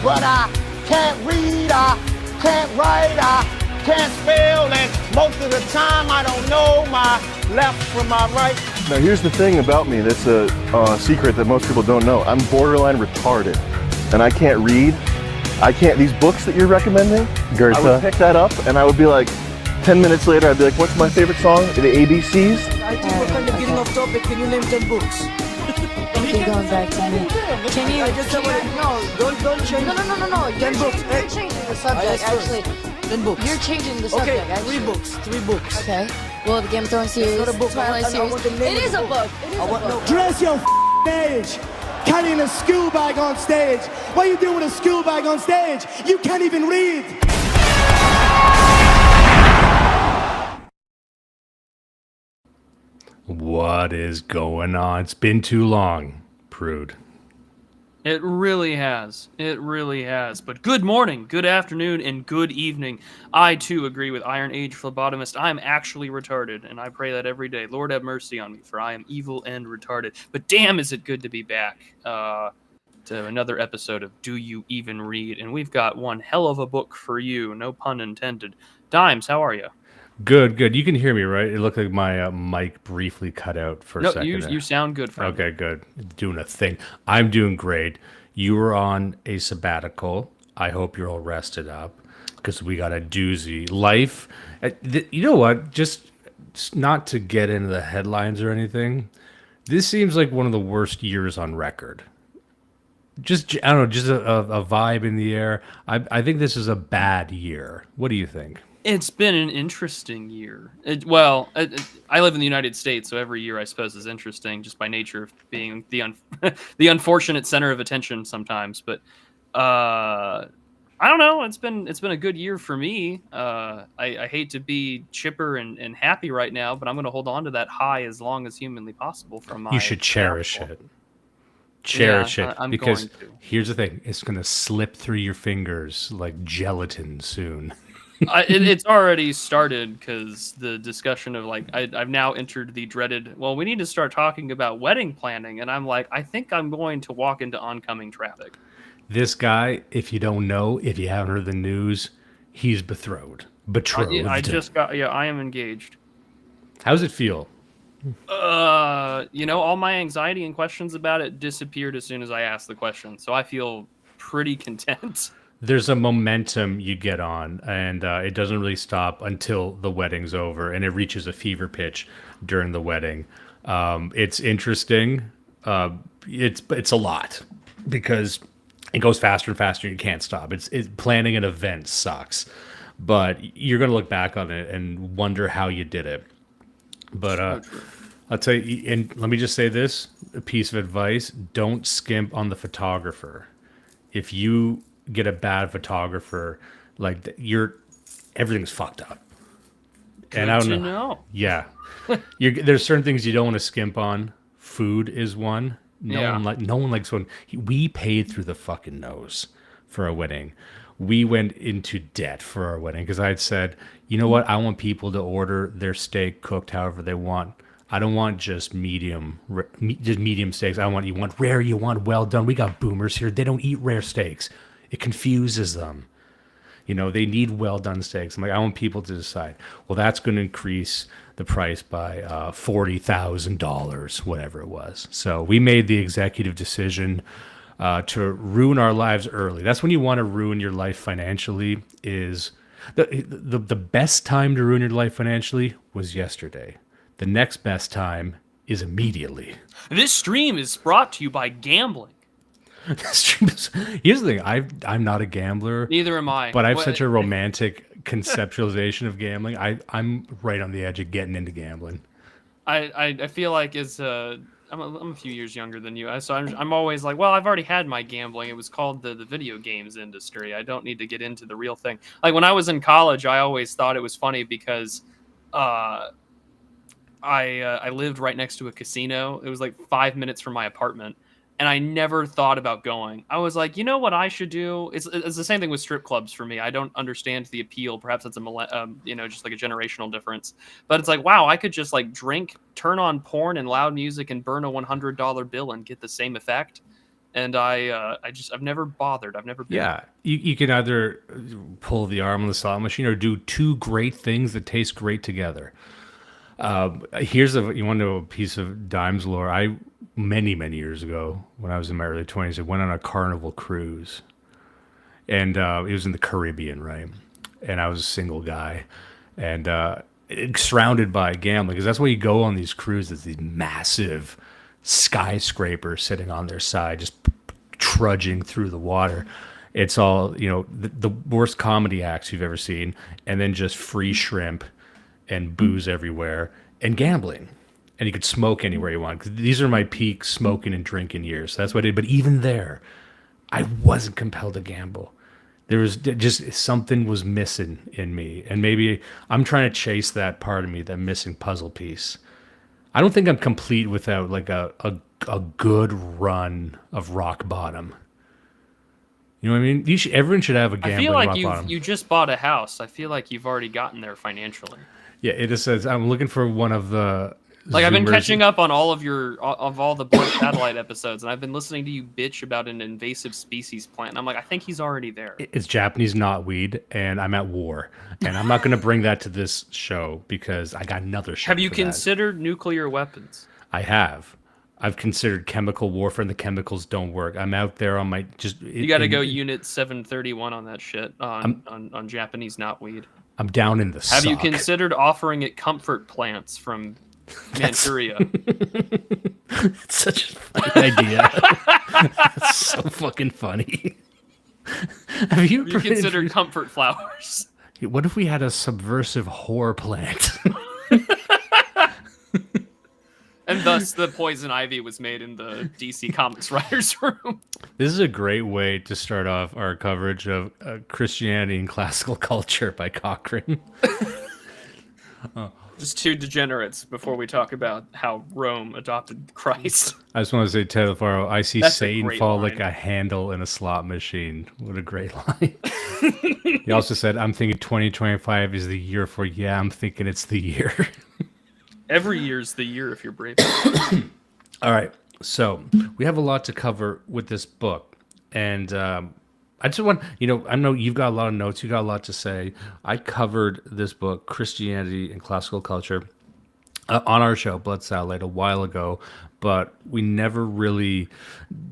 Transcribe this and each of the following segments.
but I can't read, I can't write, I can't spell, and most of the time I don't know my left from my right. Now here's the thing about me that's a secret that most people don't know. I'm borderline retarded, and I can't read. These books that you're recommending, Goethe, I would pick that up and I would be like, 10 minutes later, I'd be like, what's my favorite song? The ABCs? I think we're kind of getting off topic. Can you name 10 books? Keep going back to me. Can you? Don't change. No. 10 books. You're changing the subject, actually. 10 books. You're changing the subject, okay, actually. 3 books. Okay. Well, the Game of Thrones series, not a book. Twilight series. It is a book. Dress your age. Carrying a school bag on stage. What are you doing with a school bag on stage? You can't even read. What is going on? It's been too long, Prude. It really has. It really has. But good morning, good afternoon, and good evening. I, too, agree with Iron Age Phlebotomist. I am actually retarded, and I pray that every day. Lord have mercy on me, for I am evil and retarded. But damn, is it good to be back to another episode of Do You Even Read? And we've got one hell of a book for you, no pun intended. Dimes, how are you? Good. You can hear me, right? It looked like my mic briefly cut out for a second. No, you sound good, friend. Okay, good. Doing a thing. I'm doing great. You were on a sabbatical. I hope you're all rested up because we got a doozy. Life, you know what? Just not to get into the headlines or anything, this seems like one of the worst years on record. Just, I don't know, just a vibe in the air. I think this is a bad year. What do you think? It's been an interesting year. I live in the United States, so every year I suppose is interesting just by nature of being the unfortunate center of attention sometimes. But I don't know. It's been a good year for me. I hate to be chipper and happy right now, but I'm going to hold on to that high as long as humanly possible. You should cherish it. Cherish it because here's the thing: it's going to slip through your fingers like gelatin soon. It's already started because the discussion of I've now entered the dreaded, well, we need to start talking about wedding planning. And I'm like, I think I'm going to walk into oncoming traffic. This guy, if you don't know, if you haven't heard the news, he's betrothed. I am engaged. How's it feel? All my anxiety and questions about it disappeared as soon as I asked the question. So I feel pretty content. There's a momentum you get on, and it doesn't really stop until the wedding's over, and it reaches a fever pitch during the wedding. It's interesting. It's a lot because it goes faster and faster. You can't stop. It's planning an event sucks, but you're gonna look back on it and wonder how you did it. But I'll tell you, and let me just say this: a piece of advice: don't skimp on the photographer. If you get a bad photographer, everything's fucked up. Good and I don't to know. Yeah, there's certain things you don't want to skimp on. Food is one. No one likes one. We paid through the fucking nose for our wedding. We went into debt for our wedding because I had said, you know what? I want people to order their steak cooked however they want. I don't want just medium steaks. You want rare, you want well done. We got boomers here. They don't eat rare steaks. It confuses them. They need well done steaks. I'm like, I want people to decide, well, that's going to increase the price by $40,000, whatever it was. So we made the executive decision to ruin our lives early. That's when you want to ruin your life financially. Is the best time to ruin your life financially was yesterday. The next best time is immediately. This stream is brought to you by gambling. Here's the thing: I'm not a gambler. Neither am I. But I have such a romantic conceptualization of gambling. I'm right on the edge of getting into gambling. I feel like I'm a few years younger than you, so I'm always like, well, I've already had my gambling. It was called the video games industry. I don't need to get into the real thing. Like when I was in college, I always thought it was funny because I lived right next to a casino. It was like 5 minutes from my apartment. And I never thought about going. I was like, you know what I should do? It's the same thing with strip clubs for me. I don't understand the appeal. Perhaps it's just like a generational difference. But it's like, wow, I could just drink, turn on porn and loud music, and burn a $100 bill and get the same effect. and I've never bothered. I've never been. Yeah, you can either pull the arm on the slot machine or do two great things that taste great together. You want to know a piece of Dimes lore? Many years ago, when I was in my early 20s, I went on a Carnival cruise, and it was in the Caribbean, right? And I was a single guy, and surrounded by gambling, because that's why you go on these cruises, these massive skyscrapers sitting on their side, just trudging through the water. It's all, the worst comedy acts you've ever seen, and then just free shrimp and booze everywhere and gambling. And you could smoke anywhere you want. 'Cause these are my peak smoking and drinking years. So that's what I did. But even there, I wasn't compelled to gamble. There was just something was missing in me. And maybe I'm trying to chase that part of me, that missing puzzle piece. I don't think I'm complete without like a good run of rock bottom. You know what I mean? Everyone should have a gambling I feel like rock bottom. you just bought a house. I feel like you've already gotten there financially. Yeah, it just says I'm looking for one of the. Like I've been Zoomers. catching up on all the Blood Satellite episodes, and I've been listening to you bitch about an invasive species plant. And I'm like, I think he's already there. It's Japanese knotweed, and I'm at war, and I'm not going to bring that to this show because I got another show. Have you for that. considered nuclear weapons? I have. I've considered chemical warfare, and the chemicals don't work. I'm out there on my You got to go Unit 731 on that shit on Japanese knotweed. I'm down in the. Have you suck. considered offering it comfort plants from Manchuria? It's such a funny idea. It's so fucking funny. Have you considered comfort flowers? What if we had a subversive whore plant? And thus the poison ivy was made in the DC Comics writers' room. This is a great way to start off our coverage of Christianity and classical culture by Cochrane. Just two degenerates before we talk about how Rome adopted Christ. I just want to say, Ted Alfaro, I see That's a Satan great fall line. like a handle in a slot machine. What a great line. He also said, I'm thinking 2025 is the year for, I'm thinking it's the year. Every year's the year if you're brave. All right. So we have a lot to cover with this book. And I just want, I know you've got a lot of notes. You got a lot to say. I covered this book, Christianity and Classical Culture, on our show, Blood Satellite, a while ago. But we never really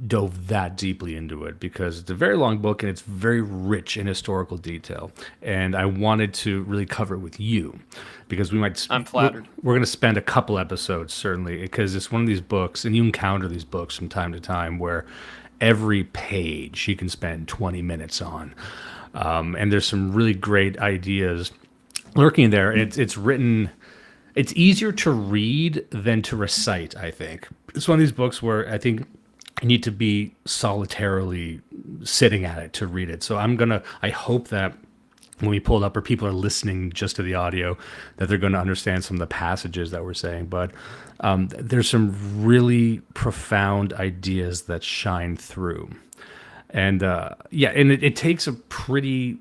dove that deeply into it because it's a very long book and it's very rich in historical detail. And I wanted to really cover it with you because we might. I'm flattered. We're going to spend a couple episodes, certainly, because it's one of these books, and you encounter these books from time to time where every page you can spend 20 minutes on. And there's some really great ideas lurking there. And it's written. It's easier to read than to recite, I think. It's one of these books where I think you need to be solitarily sitting at it to read it. So I hope that when we pull it up or people are listening just to the audio, that they're going to understand some of the passages that we're saying. But there's some really profound ideas that shine through. And and it takes a pretty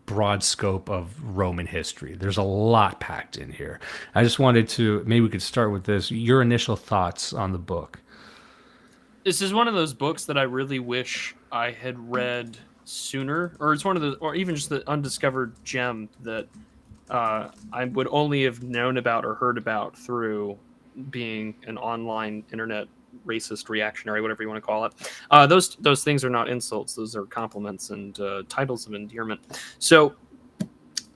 broad scope of Roman history. There's a lot packed in here. I just wanted to, maybe we could start with this. Your initial thoughts on the book. This is one of those books that I really wish I had read sooner, or it's one of the, or even just the undiscovered gem that I would only have known about or heard about through being an online internet racist reactionary, whatever you want to call it. Those things are not insults; those are compliments and titles of endearment. So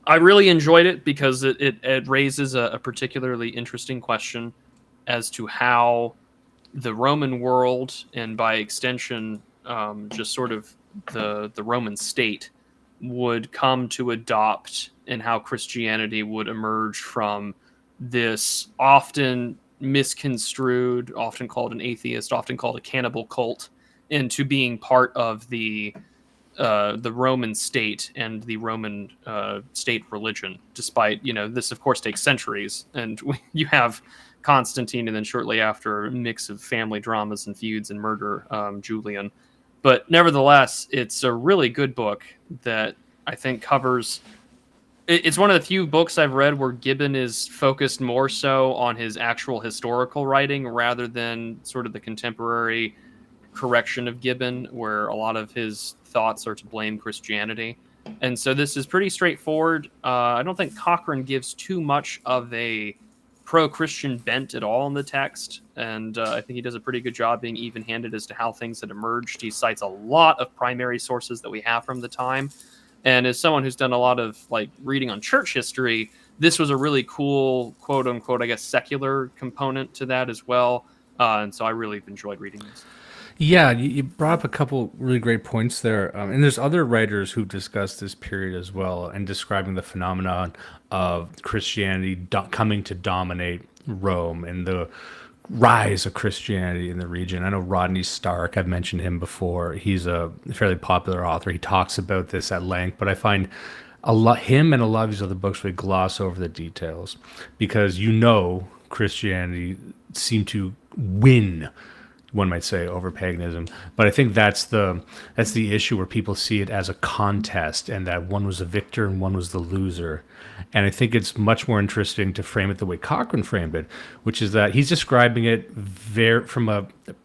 I really enjoyed it because it raises a particularly interesting question as to how the Roman world, and by extension, just sort of the Roman state, would come to adopt, and how Christianity would emerge from this often misconstrued, often called an atheist, often called a cannibal cult, into being part of the Roman state and the Roman state religion. Despite, this of course takes centuries, and you have Constantine, and then shortly after, a mix of family dramas and feuds and murder, Julian. But nevertheless, it's a really good book that I think covers. It's one of the few books I've read where Gibbon is focused more so on his actual historical writing rather than sort of the contemporary correction of Gibbon, where a lot of his thoughts are to blame Christianity. And so this is pretty straightforward. I don't think Cochrane gives too much of a pro-Christian bent at all in the text, and I think he does a pretty good job being even-handed as to how things had emerged. He cites a lot of primary sources that we have from the time, and as someone who's done a lot of like reading on church history, this was a really cool, quote-unquote, I guess, secular component to that as well, and so I really enjoyed reading this. Yeah, you brought up a couple really great points there. And there's other writers who've discussed this period as well and describing the phenomenon of Christianity coming to dominate Rome and the rise of Christianity in the region. I know Rodney Stark, I've mentioned him before. He's a fairly popular author. He talks about this at length, but I find him and a lot of these other books really gloss over the details because Christianity seemed to win, one might say, over paganism. But I think that's the issue where people see it as a contest and that one was a victor and one was the loser. And I think it's much more interesting to frame it the way Cochrane framed it, which is that he's describing it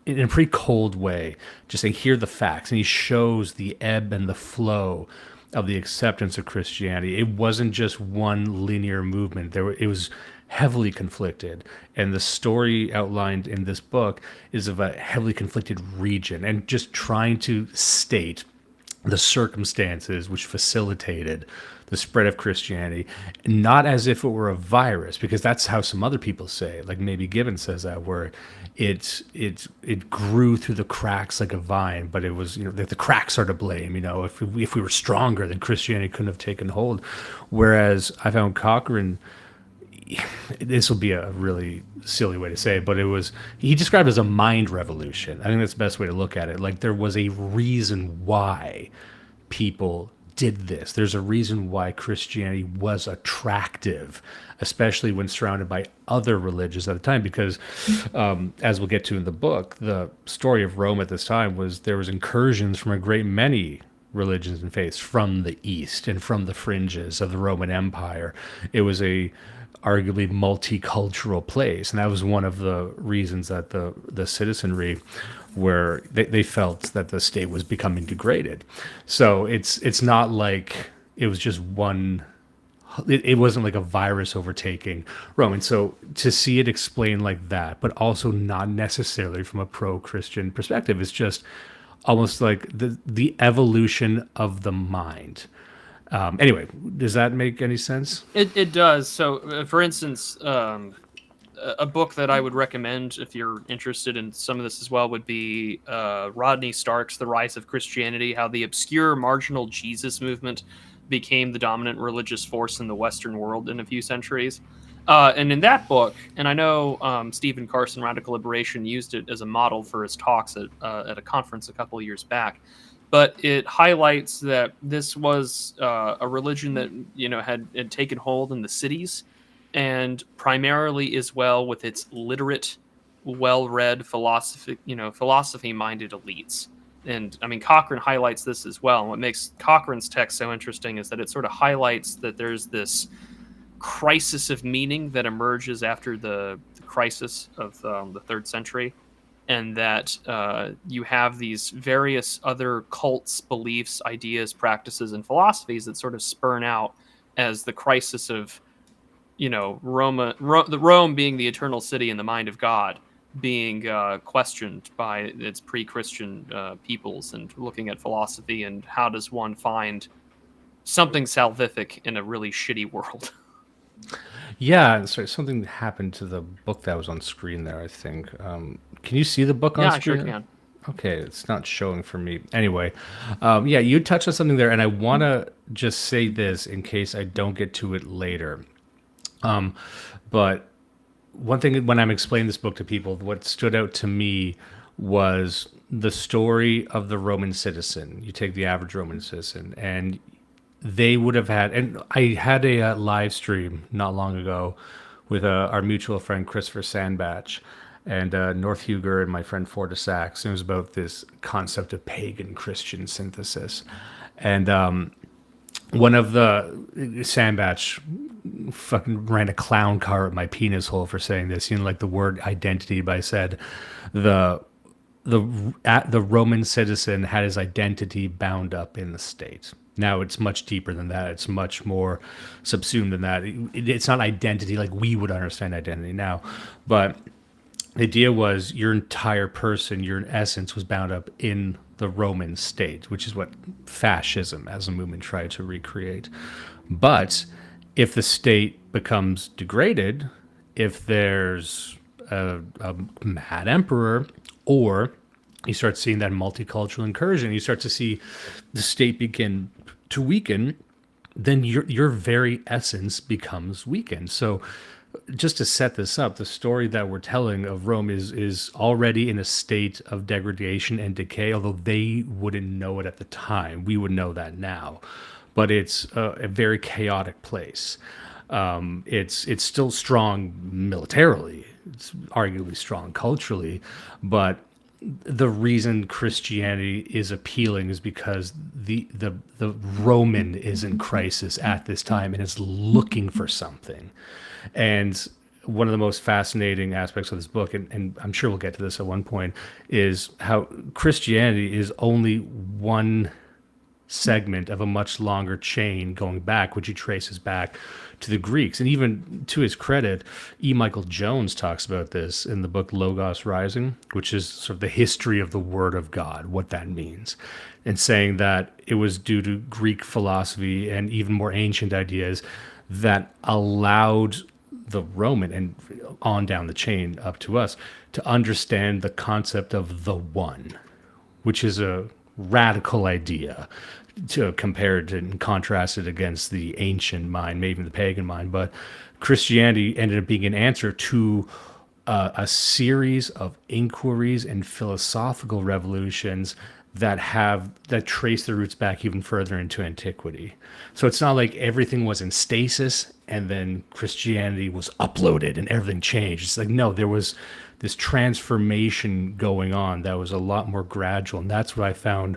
in a pretty cold way, just saying, here are the facts. And he shows the ebb and the flow of the acceptance of Christianity. It wasn't just one linear movement. It was heavily conflicted, and the story outlined in this book is of a heavily conflicted region and just trying to state the circumstances which facilitated the spread of Christianity, not as if it were a virus, because that's how some other people say, like maybe Gibbon says that, where it grew through the cracks like a vine, but it was, the cracks are to blame. If we were stronger, then Christianity couldn't have taken hold. Whereas I found Cochrane, this will be a really silly way to say it, but he described it as a mind revolution. I think that's the best way to look at it. Like, there was a reason why people did this. There's a reason why Christianity was attractive, especially when surrounded by other religions at the time, because as we'll get to in the book, the story of Rome at this time there was incursions from a great many religions and faiths from the East and from the fringes of the Roman Empire. It was a arguably multicultural place, and that was one of the reasons that the citizenry where they felt that the state was becoming degraded. So it's not like it was just one. It wasn't like a virus overtaking Rome. And so to see it explained like that, but also not necessarily from a pro-Christian perspective, it's just almost like the evolution of the mind. Anyway, does that make any sense? It does. So, for instance, a book that I would recommend if you're interested in some of this as well would be Rodney Stark's The Rise of Christianity, how the obscure marginal Jesus movement became the dominant religious force in the Western world in a few centuries. And in that book, and I know Stephen Carson, Radical Liberation, used it as a model for his talks at a conference a couple of years back, but it highlights that this was a religion that had taken hold in the cities, and primarily as well with its literate, well-read philosophy-minded elites. And I mean, Cochrane highlights this as well. And what makes Cochrane's text so interesting is that it sort of highlights that there's this crisis of meaning that emerges after the crisis of the 3rd century, and that you have these various other cults, beliefs, ideas, practices, and philosophies that sort of spurn out as the crisis of Rome being the eternal city in the mind of God being questioned by its pre-Christian peoples, and looking at philosophy and how does one find something salvific in a really shitty world. Yeah, sorry, something happened to the book that was on screen there, I think. Can you see the book on screen? Yeah, I sure can. Okay, it's not showing for me. Anyway, you touched on something there, and I want to just say this in case I don't get to it later. But one thing when I'm explaining this book to people, what stood out to me was the story of the Roman citizen. You take the average Roman citizen, and they would have had, and I had a live stream not long ago with our mutual friend Christopher Sandbach and North Huger and my friend Forta Sachs, and it was about this concept of pagan Christian synthesis. And one of the Sandbach fucking ran a clown car at my penis hole for saying this, like the word identity, but I said the Roman citizen had his identity bound up in the state. Now it's much deeper than that. It's much more subsumed than that. It's not identity like we would understand identity now, but the idea was your entire person, your essence was bound up in the Roman state, which is what fascism as a movement tried to recreate. But if the state becomes degraded, if there's a mad emperor, or you start seeing that multicultural incursion, you start to see the state begin to weaken, then your very essence becomes weakened. So just to set this up, the story that we're telling of Rome is already in a state of degradation and decay, although they wouldn't know it at the time. We would know that now. But it's a very chaotic place. It's still strong militarily. It's arguably strong culturally, but the reason Christianity is appealing is because the Roman is in crisis at this time and is looking for something. And one of the most fascinating aspects of this book, and I'm sure we'll get to this at one point, is how Christianity is only one segment of a much longer chain going back, which he traces back to the Greeks. And even to his credit, E. Michael Jones talks about this in the book Logos Rising, which is sort of the history of the Word of God, what that means, and saying that it was due to Greek philosophy and even more ancient ideas that allowed the Roman, and on down the chain up to us, to understand the concept of the one, which is a radical idea to compare it and contrast it against the ancient mind, maybe the pagan mind. But Christianity ended up being an answer to a series of inquiries and philosophical revolutions that trace their roots back even further into antiquity. So it's not like everything was in stasis and then Christianity was uploaded and everything changed. It's like, no, there was this transformation going on that was a lot more gradual, and that's what I found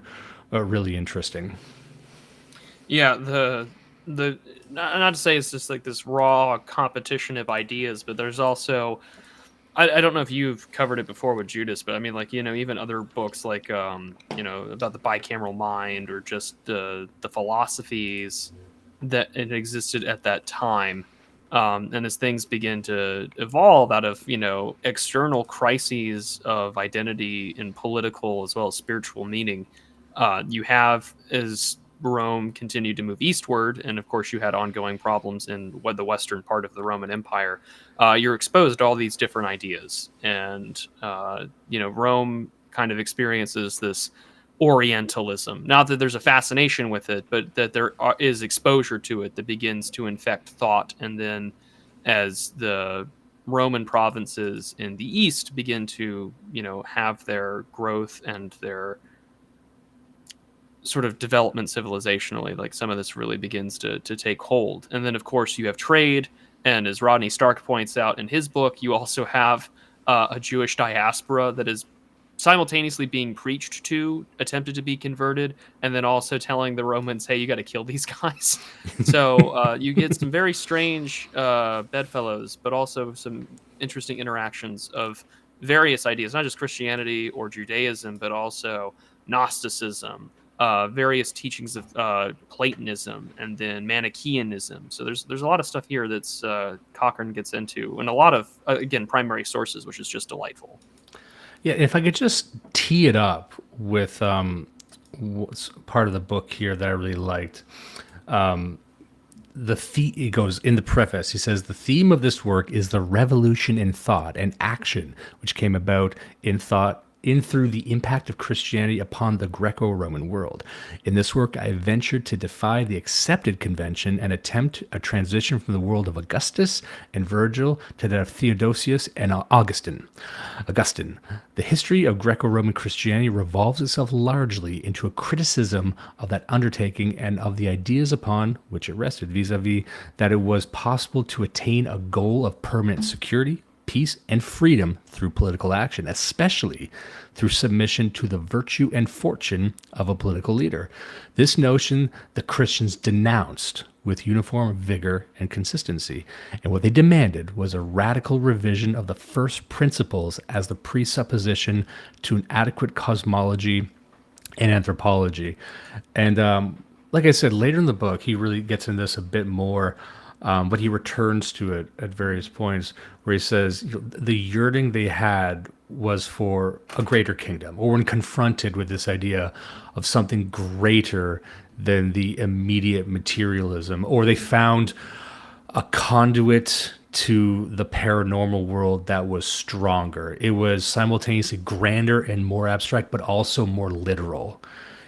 really interesting. Yeah, the not to say it's just like this raw competition of ideas, but there's also, I don't know if you've covered it before with Judas, but I mean, like, even other books like about the bicameral mind, or just the philosophies that it existed at that time. And as things begin to evolve out of, external crises of identity and political as well as spiritual meaning, you have, as Rome continued to move eastward, and of course you had ongoing problems in the western part of the Roman Empire, you're exposed to all these different ideas. And, Rome kind of experiences this Orientalism. Not that there's a fascination with it, but that there is exposure to it that begins to infect thought. And then as the Roman provinces in the east begin to, have their growth and their sort of development civilizationally, like some of this really begins to take hold. And then, of course, you have trade. And as Rodney Stark points out in his book, you also have a Jewish diaspora that is simultaneously being preached to, attempted to be converted, and then also telling the Romans, hey, you got to kill these guys. So you get some very strange bedfellows, but also some interesting interactions of various ideas, not just Christianity or Judaism, but also Gnosticism, various teachings of Platonism, and then Manichaeanism. So there's a lot of stuff here that's Cochrane gets into, and a lot of, again, primary sources, which is just delightful. Yeah, if I could just tee it up with what's part of the book here that I really liked. It goes in the preface. He says, the theme of this work is the revolution in thought and action, which came about in thought through the impact of Christianity upon the Greco-Roman world. In this work, I ventured to defy the accepted convention and attempt a transition from the world of Augustus and Virgil to that of Theodosius and Augustine. The history of Greco-Roman Christianity revolves itself largely into a criticism of that undertaking and of the ideas upon which it rested, vis-a-vis that it was possible to attain a goal of permanent security, peace and freedom through political action, especially through submission to the virtue and fortune of a political leader. This notion the Christians denounced with uniform vigor and consistency, and what they demanded was a radical revision of the first principles as the presupposition to an adequate cosmology and anthropology. And like I said, later in the book, he really gets into this a bit more, but he returns to it at various points where he says the yearning they had was for a greater kingdom, or when confronted with this idea of something greater than the immediate materialism, or they found a conduit to the paranormal world that was stronger. It was simultaneously grander and more abstract, but also more literal.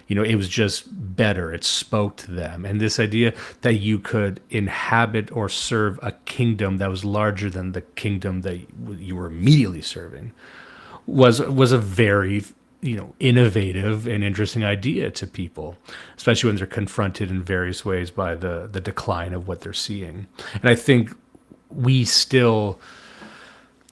It was just better. It spoke to them. And this idea that you could inhabit or serve a kingdom that was larger than the kingdom that you were immediately serving was a very innovative and interesting idea to people, especially when they're confronted in various ways by the decline of what they're seeing. And I think we still,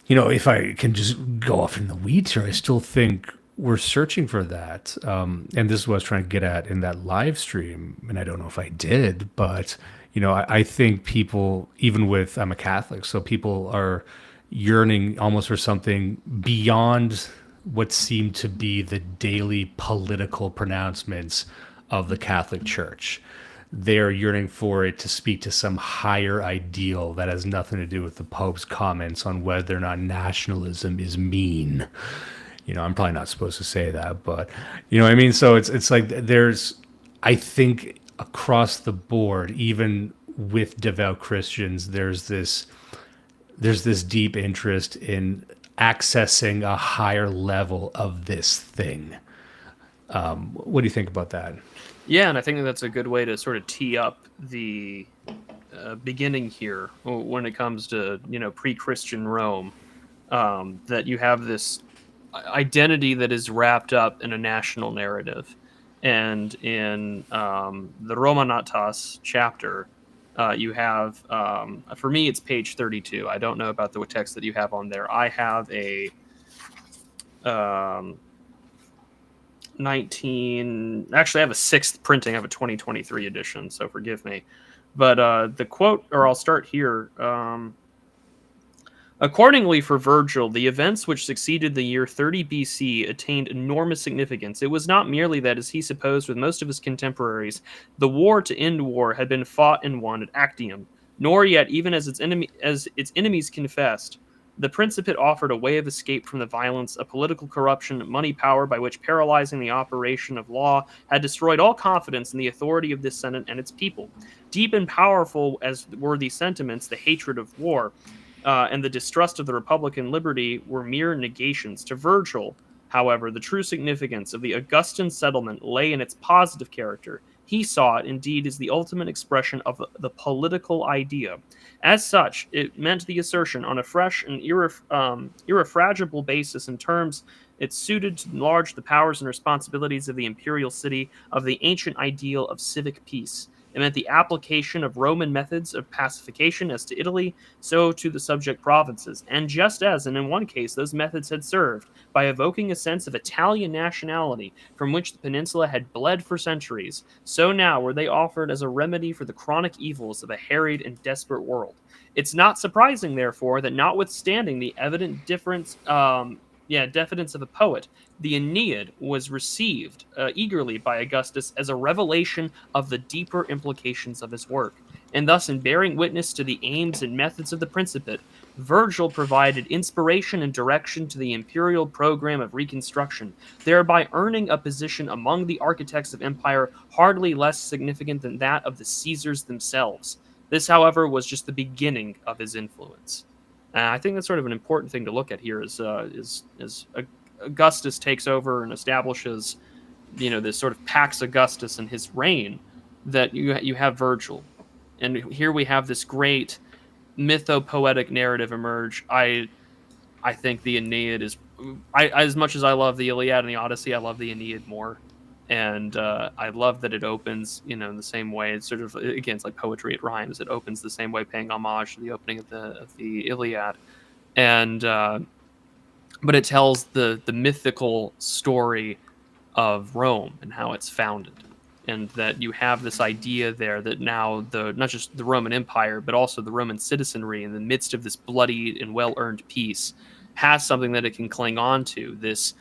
if I can just go off in the weeds here, I still think we're searching for that. And this is what I was trying to get at in that live stream. And I don't know if I did, but, I think people, even with, I'm a Catholic, so people are yearning almost for something beyond what seemed to be the daily political pronouncements of the Catholic Church. They're yearning for it to speak to some higher ideal that has nothing to do with the Pope's comments on whether or not nationalism is mean. I'm probably not supposed to say that, but you know what I mean? So it's like there's, I think across the board, even with devout Christians, there's this deep interest in accessing a higher level of this thing. What do you think about that? Yeah, and I think that's a good way to sort of tee up the beginning here when it comes to pre-Christian Rome. That you have this identity that is wrapped up in a national narrative, and in the Romanatas chapter, you have for me it's page 32. I don't know about the text that you have on there. I have a 19 actually I have a 6th printing. I have a 2023 edition, so forgive me, but the quote, or I'll start here. Accordingly, for Virgil, the events which succeeded the year 30 BC attained enormous significance. It was not merely that, as he supposed with most of his contemporaries, the war to end war had been fought and won at Actium, nor yet, even as its enemies confessed, the Principate offered a way of escape from the violence, a political corruption, money power by which paralyzing the operation of law had destroyed all confidence in the authority of this Senate and its people. Deep and powerful as were these sentiments, the hatred of war, and the distrust of the Republican liberty were mere negations. To Virgil, however, the true significance of the Augustan settlement lay in its positive character. He saw it, indeed, as the ultimate expression of the political idea. As such, it meant the assertion on a fresh and irrefragable basis in terms it suited to enlarge the powers and responsibilities of the imperial city of the ancient ideal of civic peace. It meant the application of Roman methods of pacification as to Italy, so to the subject provinces. And just as, and in one case, those methods had served by evoking a sense of Italian nationality from which the peninsula had bled for centuries, so now were they offered as a remedy for the chronic evils of a harried and desperate world. It's not surprising, therefore, that notwithstanding the evident difference diffidence of a poet, the Aeneid was received eagerly by Augustus as a revelation of the deeper implications of his work. And thus, in bearing witness to the aims and methods of the Principate, Virgil provided inspiration and direction to the imperial program of reconstruction, thereby earning a position among the architects of empire hardly less significant than that of the Caesars themselves. This, however, was just the beginning of his influence. I think that's sort of an important thing to look at here is Augustus takes over and establishes, this sort of Pax Augustus in his reign, that you have Virgil. And here we have this great mythopoetic narrative emerge. I think the Aeneid is, as much as I love the Iliad and the Odyssey, I love the Aeneid more. And I love that it opens, in the same way. It's sort of, again, it's like poetry, it rhymes. It opens the same way, paying homage to the opening of the Iliad. and but it tells the mythical story of Rome and how it's founded, and that you have this idea there that now not just the Roman Empire, but also the Roman citizenry in the midst of this bloody and well-earned peace has something that it can cling on to, this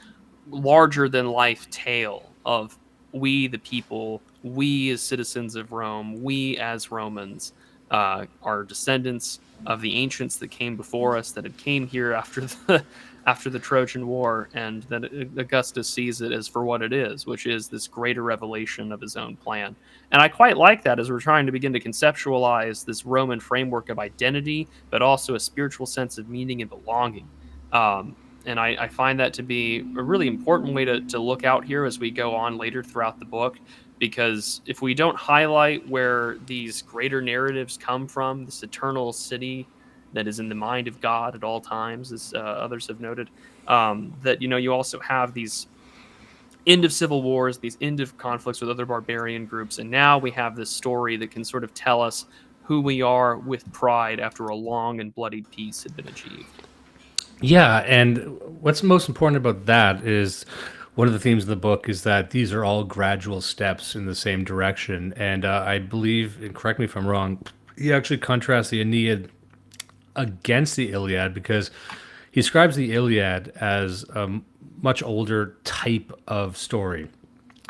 larger than life tale of we the people, we as citizens of Rome, we as Romans are descendants of the ancients that came before us, that had came here after the Trojan War, and that Augustus sees it as for what it is, which is this greater revelation of his own plan. And I quite like that as we're trying to begin to conceptualize this Roman framework of identity, but also a spiritual sense of meaning and belonging. And I find that to be a really important way to look out here as we go on later throughout the book, because if we don't highlight where these greater narratives come from, this eternal city that is in the mind of God at all times, as others have noted, that, you also have these end of civil wars, these end of conflicts with other barbarian groups, and now we have this story that can sort of tell us who we are with pride after a long and bloodied peace had been achieved. Yeah, and what's most important about that is one of the themes of the book is that these are all gradual steps in the same direction. And I believe, and correct me if I'm wrong, he actually contrasts the Aeneid against the Iliad, because he describes the Iliad as a much older type of story,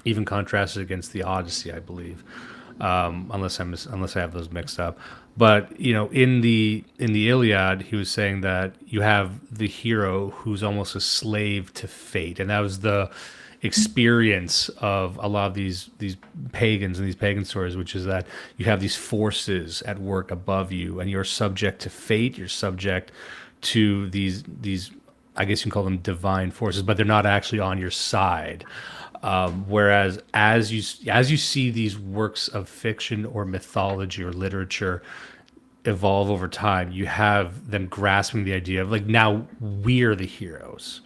even contrasted against the Odyssey, I believe, unless I have those mixed up. But in the Iliad, he was saying that you have the hero who's almost a slave to fate, and that was the experience of a lot of these pagans and these pagan stories, which is that you have these forces at work above you, and you're subject to fate. You're subject to these I guess you can call them divine forces, but they're not actually on your side. Whereas as you see these works of fiction or mythology or literature evolve over time, you have them grasping the idea of, like, now we're the heroes.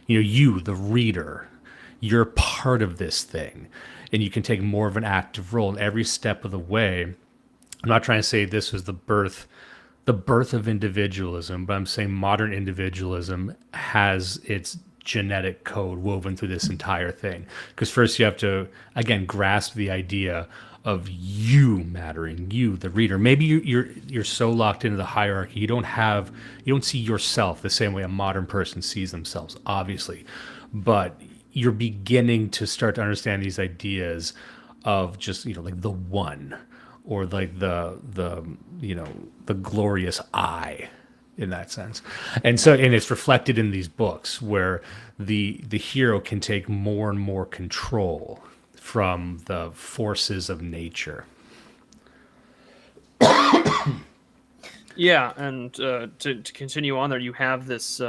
You, the reader, you're part of this thing, and you can take more of an active role in every step of the way. I'm not trying to say this was the birth of individualism, but I'm saying modern individualism has its genetic code woven through this entire thing. Because first you have to, again, grasp the idea of you mattering, you, the reader. Maybe you're so locked into the hierarchy, you don't see yourself the same way a modern person sees themselves, obviously. But you're beginning to start to understand these ideas of just, like the one, or like the glorious I, in that sense. And it's reflected in these books where the hero can take more and more control from the forces of nature. Yeah, and to continue on there, you have this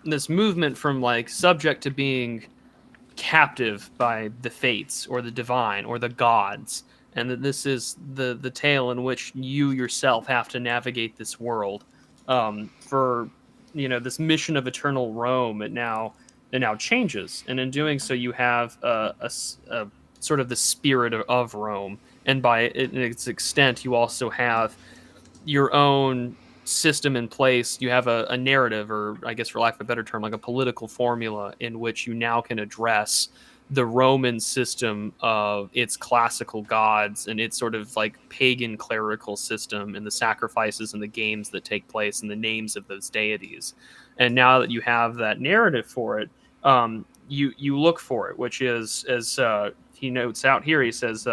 this movement from, like, subject to being captive by the fates or the divine or the gods, and that this is the tale in which you yourself have to navigate this world. For this mission of eternal Rome, it now changes, and in doing so, you have a sort of the spirit of Rome, and by its extent, you also have your own system in place. You have a narrative, or I guess for lack of a better term, like a political formula, in which you now can address the Roman system of its classical gods and its sort of like pagan clerical system, and the sacrifices and the games that take place and the names of those deities. And now that you have that narrative for it, you look for it, which is, as he notes out here, he says,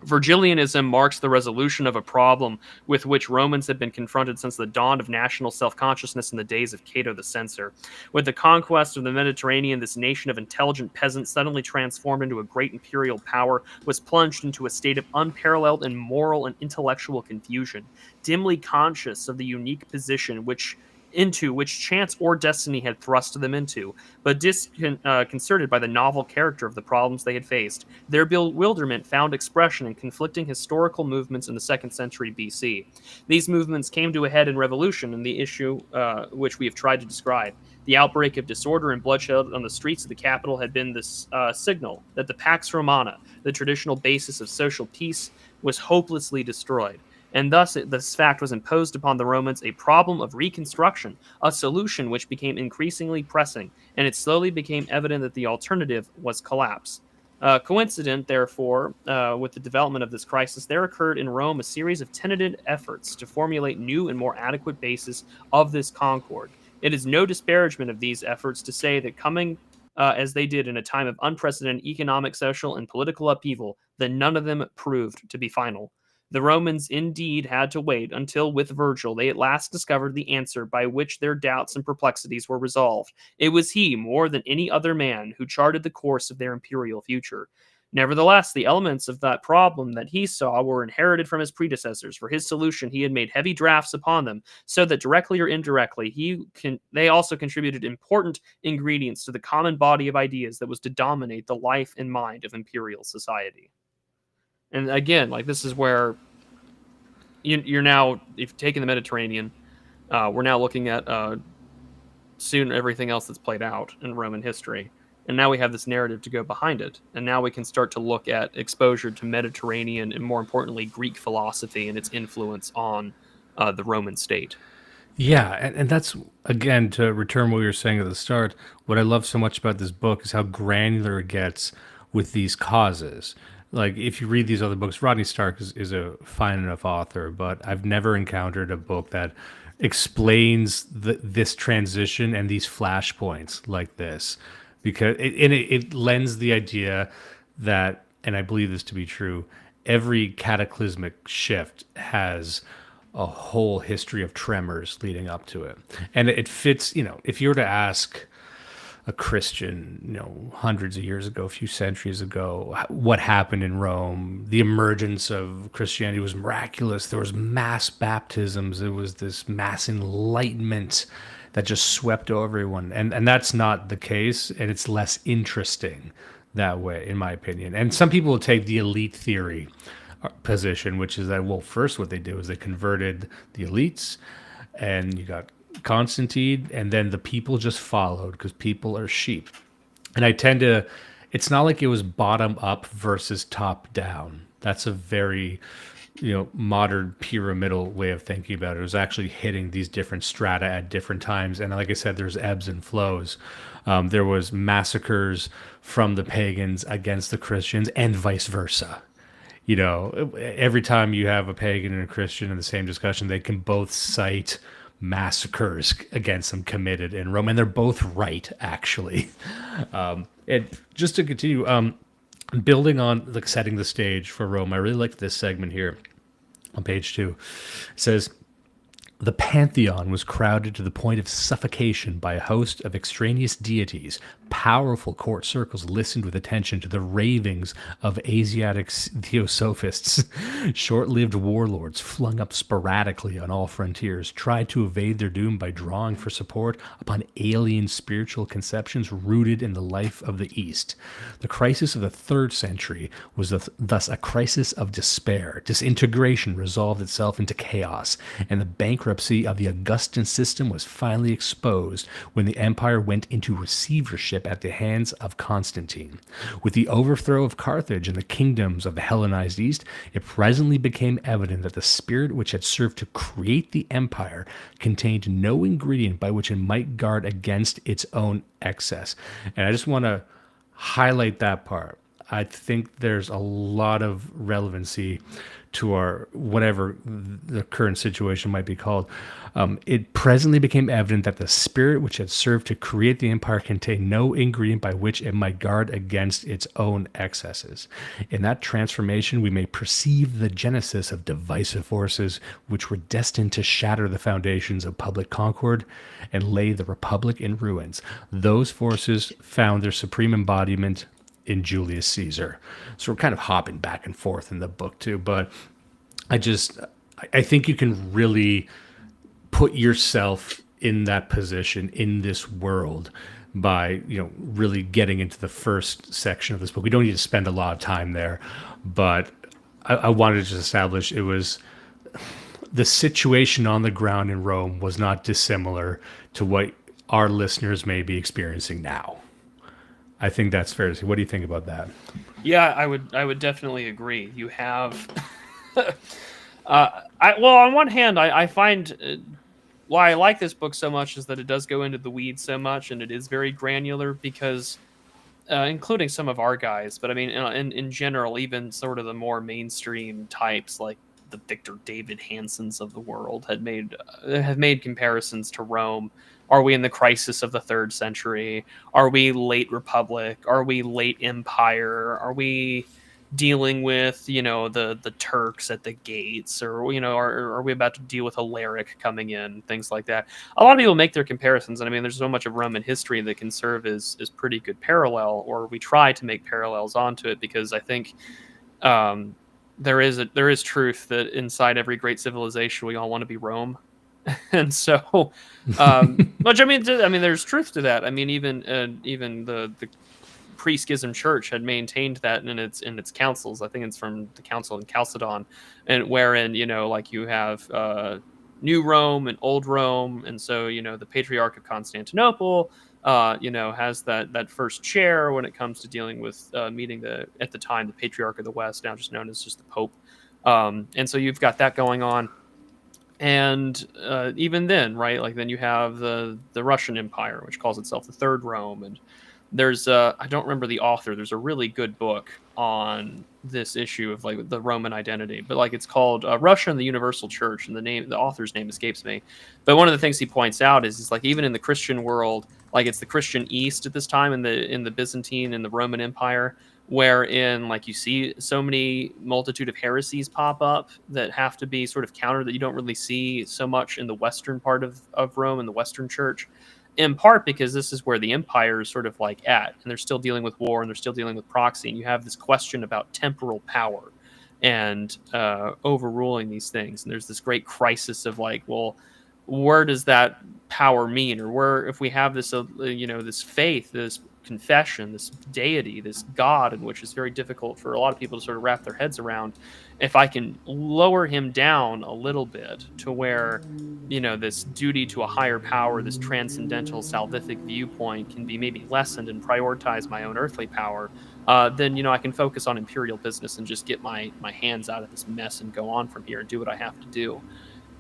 Virgilianism marks the resolution of a problem with which Romans had been confronted since the dawn of national self-consciousness in the days of Cato the Censor. With the conquest of the Mediterranean, this nation of intelligent peasants, suddenly transformed into a great imperial power, was plunged into a state of unparalleled and moral and intellectual confusion, dimly conscious of the unique position into which chance or destiny had thrust them into, but disconcerted by the novel character of the problems they had faced. Their bewilderment found expression in conflicting historical movements in the 2nd century BC. These movements came to a head in revolution, and the issue which we have tried to describe. The outbreak of disorder and bloodshed on the streets of the capital had been this signal that the Pax Romana, the traditional basis of social peace, was hopelessly destroyed. and thus this fact was imposed upon the Romans a problem of reconstruction, a solution which became increasingly pressing, and it slowly became evident that the alternative was collapse. Coincident, therefore, with the development of this crisis, there occurred in Rome a series of tentative efforts to formulate new and more adequate basis of this concord. It is no disparagement of these efforts to say that coming as they did in a time of unprecedented economic, social, and political upheaval, that none of them proved to be final. The Romans indeed had to wait until, with Virgil, they at last discovered the answer by which their doubts and perplexities were resolved. It was he, more than any other man, who charted the course of their imperial future. Nevertheless, the elements of that problem that he saw were inherited from his predecessors. For his solution, he had made heavy drafts upon them, so that directly or indirectly, they also contributed important ingredients to the common body of ideas that was to dominate the life and mind of imperial society. And again, like, this is where you're now, if taking the Mediterranean, we're now looking at soon everything else that's played out in Roman history. And now we have this narrative to go behind it. And now we can start to look at exposure to Mediterranean and, more importantly, Greek philosophy and its influence on the Roman state. Yeah, and that's, again, to return what you were saying at the start, what I love so much about this book is how granular it gets with these causes. Like, if you read these other books, Rodney Stark is a fine enough author, but I've never encountered a book that explains this transition and these flashpoints like this, because it lends the idea that, and I believe this to be true, every cataclysmic shift has a whole history of tremors leading up to it. And it fits, if you were to ask a Christian, hundreds of years ago, a few centuries ago, what happened in Rome, the emergence of Christianity was miraculous. There was mass baptisms. There was this mass enlightenment that just swept over everyone. And that's not the case, and it's less interesting that way, in my opinion. And some people will take the elite theory position, which is that, well, first what they did was they converted the elites, and you got Constantine, and then the people just followed because people are sheep. And I tend to, it's not like it was bottom up versus top down. That's a very, modern pyramidal way of thinking about it. It was actually hitting these different strata at different times. And like I said, there's ebbs and flows. There was massacres from the pagans against the Christians and vice versa. Every time you have a pagan and a Christian in the same discussion, they can both cite massacres against them committed in Rome, and they're both right, actually. And just to continue, building on setting the stage for Rome, I really like this segment here on page 2. It says, the Pantheon was crowded to the point of suffocation by a host of extraneous deities. Powerful court circles listened with attention to the ravings of Asiatic theosophists. Short-lived warlords flung up sporadically on all frontiers tried to evade their doom by drawing for support upon alien spiritual conceptions rooted in the life of the East. The crisis of the 3rd century was thus a crisis of despair. Disintegration resolved itself into chaos, and the bankruptcy of the Augustan system was finally exposed when the empire went into receivership at the hands of Constantine. With the overthrow of Carthage and the kingdoms of the Hellenized East, it presently became evident that the spirit which had served to create the empire contained no ingredient by which it might guard against its own excess. And I just want to highlight that part. I think there's a lot of relevancy to our whatever the current situation might be called. It presently became evident that the spirit which had served to create the empire contained no ingredient by which it might guard against its own excesses. In that transformation, we may perceive the genesis of divisive forces which were destined to shatter the foundations of public concord and lay the republic in ruins. Those forces found their supreme embodiment in Julius Caesar. So we're kind of hopping back and forth in the book too, but I think you can really put yourself in that position in this world by, really getting into the first section of this book. We don't need to spend a lot of time there, but I wanted to just establish it was the situation on the ground in Rome was not dissimilar to what our listeners may be experiencing now. I think that's fair to say. What do you think about that? Yeah, I would definitely agree. You have Well, on one hand, I find why I like this book so much is that it does go into the weeds so much, and it is very granular because, including some of our guys, but I mean, in general, even sort of the more mainstream types like the Victor David Hansons of the world have made comparisons to Rome. Are we in the crisis of the 3rd century? Are we late Republic? Are we late Empire? Are we dealing with the Turks at the gates, or are we about to deal with Alaric coming in, things like that? A lot of people make their comparisons, and I mean there's so much of Roman history that can serve as pretty good parallel, or we try to make parallels onto it, because I think there is truth that inside every great civilization we all want to be Rome. And so which I mean there's truth to that. I mean even the pre-schism church had maintained that in its councils. I think it's from the council in Chalcedon, and wherein like you have New Rome and Old Rome, and so the Patriarch of Constantinople has that first chair when it comes to dealing with meeting at the time the Patriarch of the West, now just known as just the Pope, and so you've got that going on. And even then, right, like then you have the Russian Empire, which calls itself the Third Rome, and there's I don't remember the author. There's a really good book on this issue of like the Roman identity, but like it's called Russia and the Universal Church, and the author's name escapes me. But one of the things he points out is like even in the Christian world, like it's the Christian East at this time in the Byzantine and the Roman Empire, wherein like you see so many multitude of heresies pop up that have to be sort of countered, that you don't really see so much in the western part of Rome and the Western Church. In part because this is where the empire is sort of like at, and they're still dealing with war, and they're still dealing with proxy, and you have this question about temporal power and overruling these things. And there's this great crisis of like, well, where does that power mean, or where, if we have this this faith, this confession, this deity, this God, in which is very difficult for a lot of people to sort of wrap their heads around, if I can lower him down a little bit to where this duty to a higher power, this transcendental salvific viewpoint can be maybe lessened and prioritize my own earthly power, then I can focus on imperial business and just get my hands out of this mess and go on from here and do what I have to do.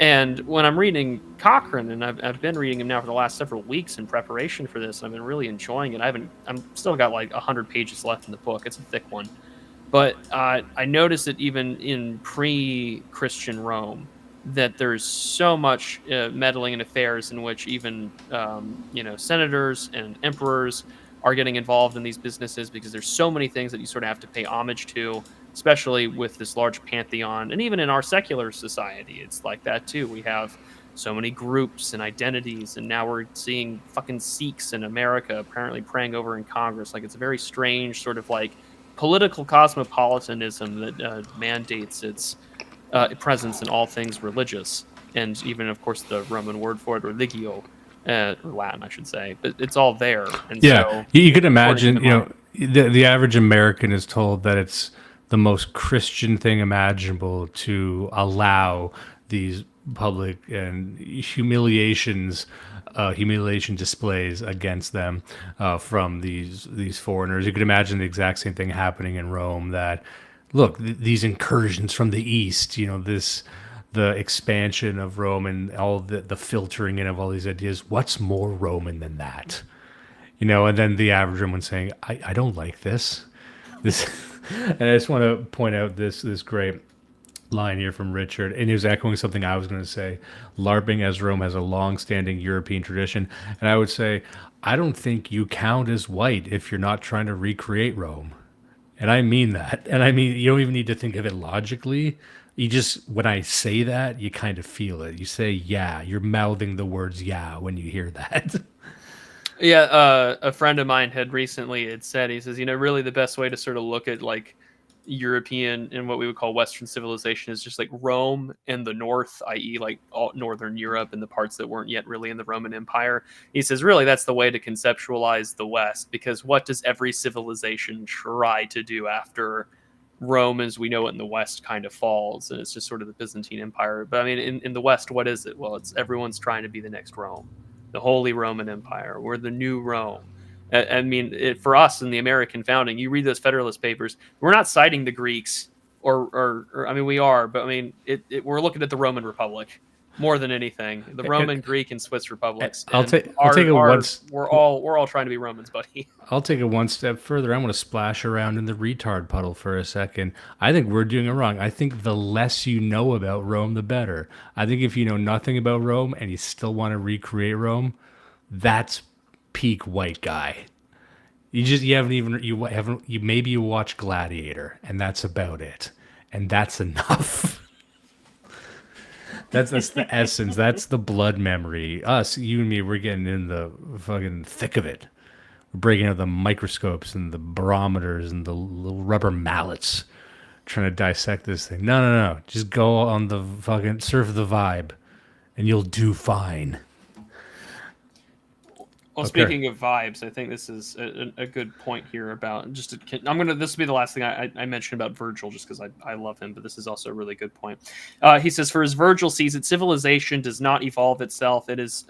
And when I'm reading Cochrane, and I've been reading him now for the last several weeks in preparation for this, and I've been really enjoying it. I'm still got like 100 pages left in the book. It's a thick one. But I noticed that even in pre-Christian Rome, that there's so much meddling in affairs in which even senators and emperors are getting involved in these businesses, because there's so many things that you sort of have to pay homage to, especially with this large pantheon. And even in our secular society, it's like that too. We have so many groups and identities, and now we're seeing fucking Sikhs in America apparently praying over in Congress. Like, it's a very strange sort of like political cosmopolitanism that mandates its presence in all things religious, and even of course the Roman word for it, religio, or Latin I should say, but it's all there. And yeah, so you could imagine the average American is told that it's the most Christian thing imaginable to allow these public and humiliation displays against them from these foreigners. You could imagine the exact same thing happening in Rome, that look, these incursions from the East, the expansion of Rome and all the filtering in of all these ideas. What's more Roman than that? And then the average Roman saying, I don't like this. And I just want to point out this great line here from Richard, and he was echoing something I was going to say. LARPing as Rome has a long-standing European tradition, and I would say, I don't think you count as white if you're not trying to recreate Rome. And I mean that. And I mean, you don't even need to think of it logically. You just, when I say that, you kind of feel it. You say, yeah, you're mouthing the words, yeah, when you hear that. Yeah, a friend of mine had recently said, he says, really the best way to sort of look at like European and what we would call Western civilization is just like Rome and the North, i.e. like all Northern Europe and the parts that weren't yet really in the Roman Empire. He says, really, that's the way to conceptualize the West, because what does every civilization try to do after Rome as we know it in the West kind of falls, and it's just sort of the Byzantine Empire. But I mean, in the West, what is it? Well, it's everyone's trying to be the next Rome, the Holy Roman Empire. We're the new Rome. I mean, for us in the American founding, you read those Federalist Papers, we're not citing the Greeks. or I mean, we are, but I mean, we're looking at the Roman Republic more than anything. The Roman, Greek, and Swiss republics. I'll take it once. We're all trying to be Romans, buddy. I'll take it one step further. I'm going to splash around in the retard puddle for a second. I think we're doing it wrong. I think the less you know about Rome, the better. I think if you know nothing about Rome and you still want to recreate Rome, that's peak white guy. Maybe you watch Gladiator, and that's about it, and that's enough. That's the essence. That's the blood memory. Us, you and me, we're getting in the fucking thick of it. We're breaking out the microscopes and the barometers and the little rubber mallets, trying to dissect this thing. No. Just go on the fucking surf the vibe, and you'll do fine. Well, speaking of vibes, I think this is a good point here about this will be the last thing I mentioned about Virgil, just because I love him, but this is also a really good point. He says, for as Virgil sees it, civilization does not evolve itself. It is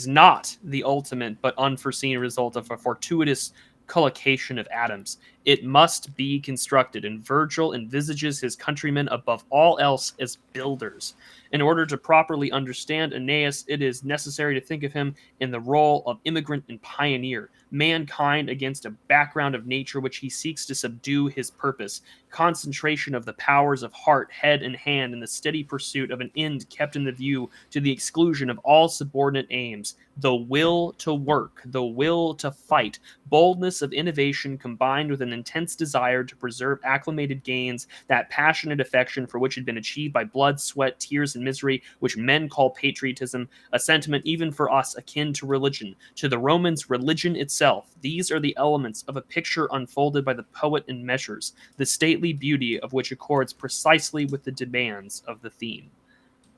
not the ultimate but unforeseen result of a fortuitous collocation of atoms. It must be constructed, and Virgil envisages his countrymen above all else as builders. In order to properly understand Aeneas, it is necessary to think of him in the role of immigrant and pioneer, mankind against a background of nature which he seeks to subdue his purpose, concentration of the powers of heart, head, and hand in the steady pursuit of an end kept in the view to the exclusion of all subordinate aims, the will to work, the will to fight, boldness of innovation combined with an intense desire to preserve acclimated gains, that passionate affection for which had been achieved by blood, sweat, tears, and misery, which men call patriotism, a sentiment even for us akin to religion, to the Romans religion itself. These are the elements of a picture unfolded by the poet in measures, the stately beauty of which accords precisely with the demands of the theme.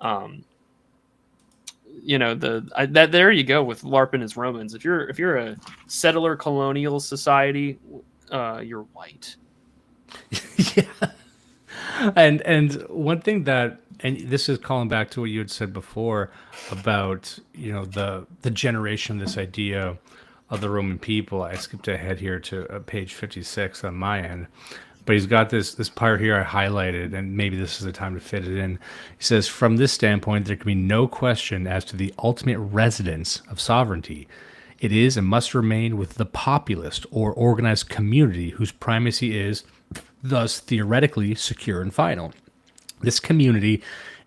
There you go with LARPing as Romans. If you're a settler colonial society, you're white. Yeah. And one thing that, and this is calling back to what you had said before about, the generation, this idea of the Roman people. I skipped ahead here to page 56 on my end, but he's got this part here I highlighted, and maybe this is the time to fit it in. He says, from this standpoint, there can be no question as to the ultimate residence of sovereignty. It is and must remain with the populist or organized community whose primacy is thus theoretically secure and final. This community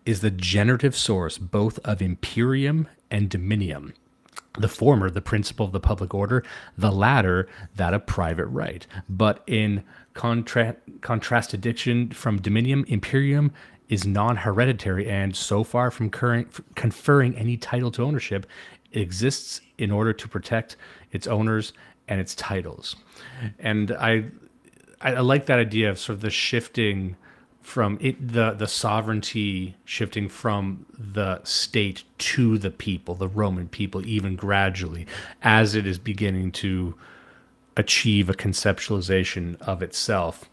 is the generative source both of imperium and dominium. The former, the principle of the public order, the latter, that of private right. But in contradiction from dominium, imperium is non-hereditary, and so far from conferring any title to ownership, it exists in order to protect its owners and its titles. And I like that idea of sort of the shifting from the sovereignty shifting from the state to the people, the Roman people, even gradually, as it is beginning to achieve a conceptualization of itself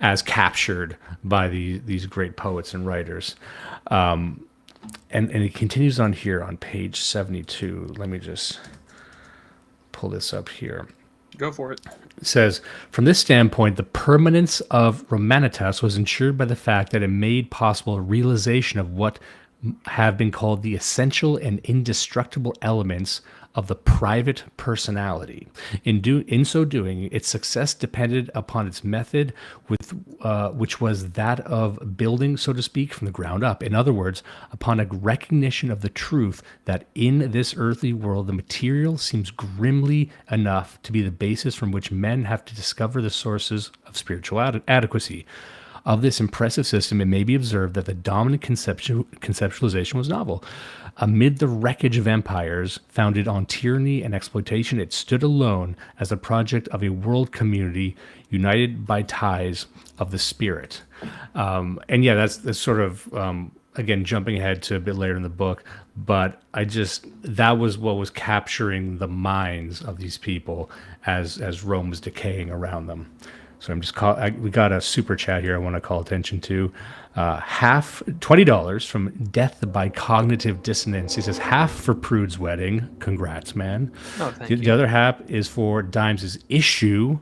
as captured by these great poets and writers. And it continues on here on page 72. Let me just pull this up here. Go for it. It says, from this standpoint, the permanence of Romanitas was ensured by the fact that it made possible a realization of what have been called the essential and indestructible elements of the private personality. In so doing, its success depended upon its method, which was that of building, so to speak, from the ground up. In other words, upon a recognition of the truth that in this earthly world, the material seems grimly enough to be the basis from which men have to discover the sources of spiritual adequacy. Of this impressive system, it may be observed that the dominant conceptualization was novel. Amid the wreckage of empires founded on tyranny and exploitation, it stood alone as the project of a world community united by ties of the spirit. And yeah, that's sort of, again, jumping ahead to a bit later in the book, but that was what was capturing the minds of these people as Rome was decaying around them. So we got a super chat here I want to call attention to. $20 from Death by Cognitive Dissonance. He says, half for Prude's wedding. Congrats, man. Oh, thank you. The other half is for Dimes' issue.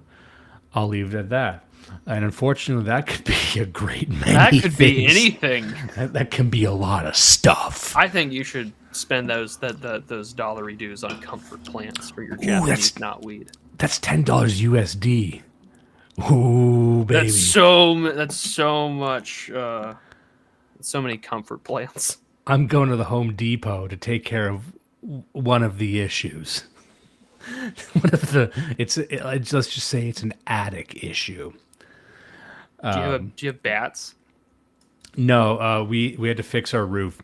I'll leave it at that. And unfortunately, that could be a great many That could be things. anything. That can be a lot of stuff. I think you should spend those dollary dues on comfort plants for your Japanese not weed. That's $10 USD. Ooh, baby. That's so much. So many comfort plants. I'm going to the Home Depot to take care of one of the issues. Let's just say it's an attic issue. Do you have bats? No, we had to fix our roof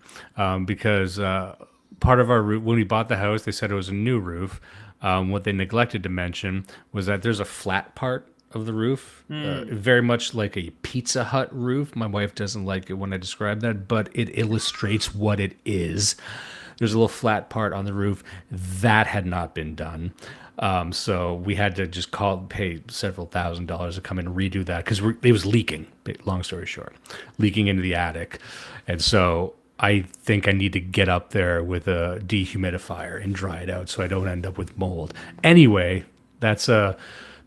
because part of our roof, when we bought the house, they said it was a new roof. What they neglected to mention was that there's a flat part of the roof, very much like a Pizza Hut roof. My wife doesn't like it when I describe that, but it illustrates what it is. There's a little flat part on the roof that had not been done. So we had to just pay several $1,000s to come and redo that because it was leaking, long story short, leaking into the attic. And so I think I need to get up there with a dehumidifier and dry it out so I don't end up with mold. Anyway, that's a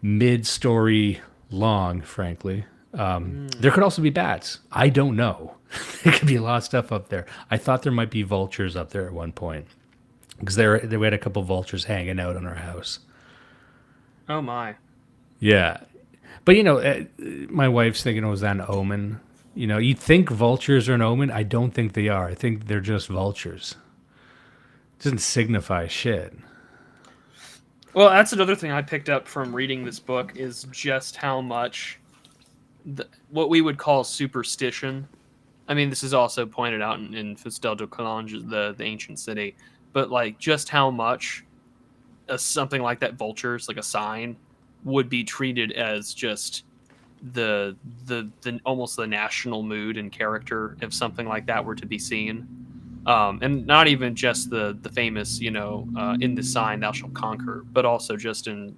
mid-story long, frankly. There could also be bats. I don't know. There could be a lot of stuff up there. I thought there might be vultures up there at one point because we had a couple vultures hanging out on our house. Oh my. Yeah. But, my wife's thinking, was that an omen? You'd think vultures are an omen. I don't think they are. I think they're just vultures. It doesn't signify shit. Well, that's another thing I picked up from reading this book is just how much what we would call superstition. I mean, this is also pointed out in Fustel de Coulanges, the ancient city, but like just how much something like that, vultures, like a sign, would be treated as just the almost the national mood and character if something like that were to be seen. And not even just the famous, in the sign thou shalt conquer, but also just in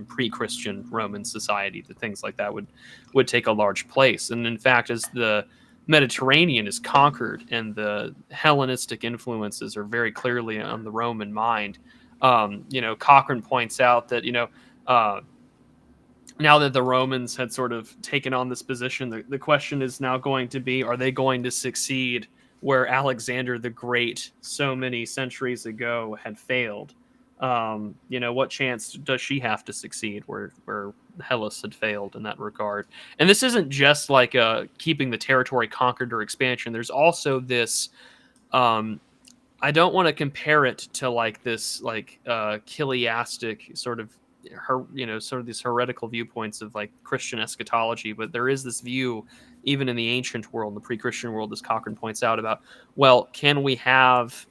pre-Christian Roman society, that things like that would take a large place. And in fact, as the Mediterranean is conquered and the Hellenistic influences are very clearly on the Roman mind, Cochrane points out that, now that the Romans had sort of taken on this position, the question is now going to be, are they going to succeed where Alexander the Great so many centuries ago had failed? What chance does she have to succeed where Hellas had failed in that regard? And this isn't just like keeping the territory conquered or expansion. There's also this, I don't want to compare it to like this, like chiliastic sort of, sort of these heretical viewpoints of like Christian eschatology, but there is this view even in the ancient world, the pre-Christian world, as Cochrane points out, about, well, can we have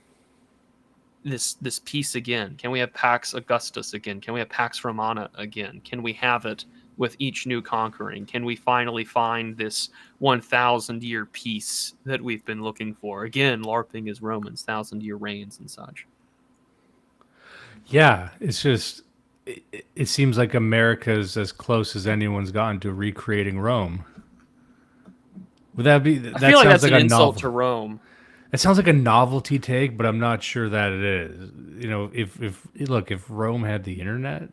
this peace again? Can we have Pax Augustus again? Can we have Pax Romana again? Can we have it with each new conquering? Can we finally find this 1,000-year peace that we've been looking for? Again, LARPing as Romans, 1,000-year reigns and such. Yeah, it's just, it seems like America's as close as anyone's gotten to recreating Rome. Would that be? I feel like that's an insult to Rome. It sounds like a novelty take, but I'm not sure that it is. If Rome had the internet,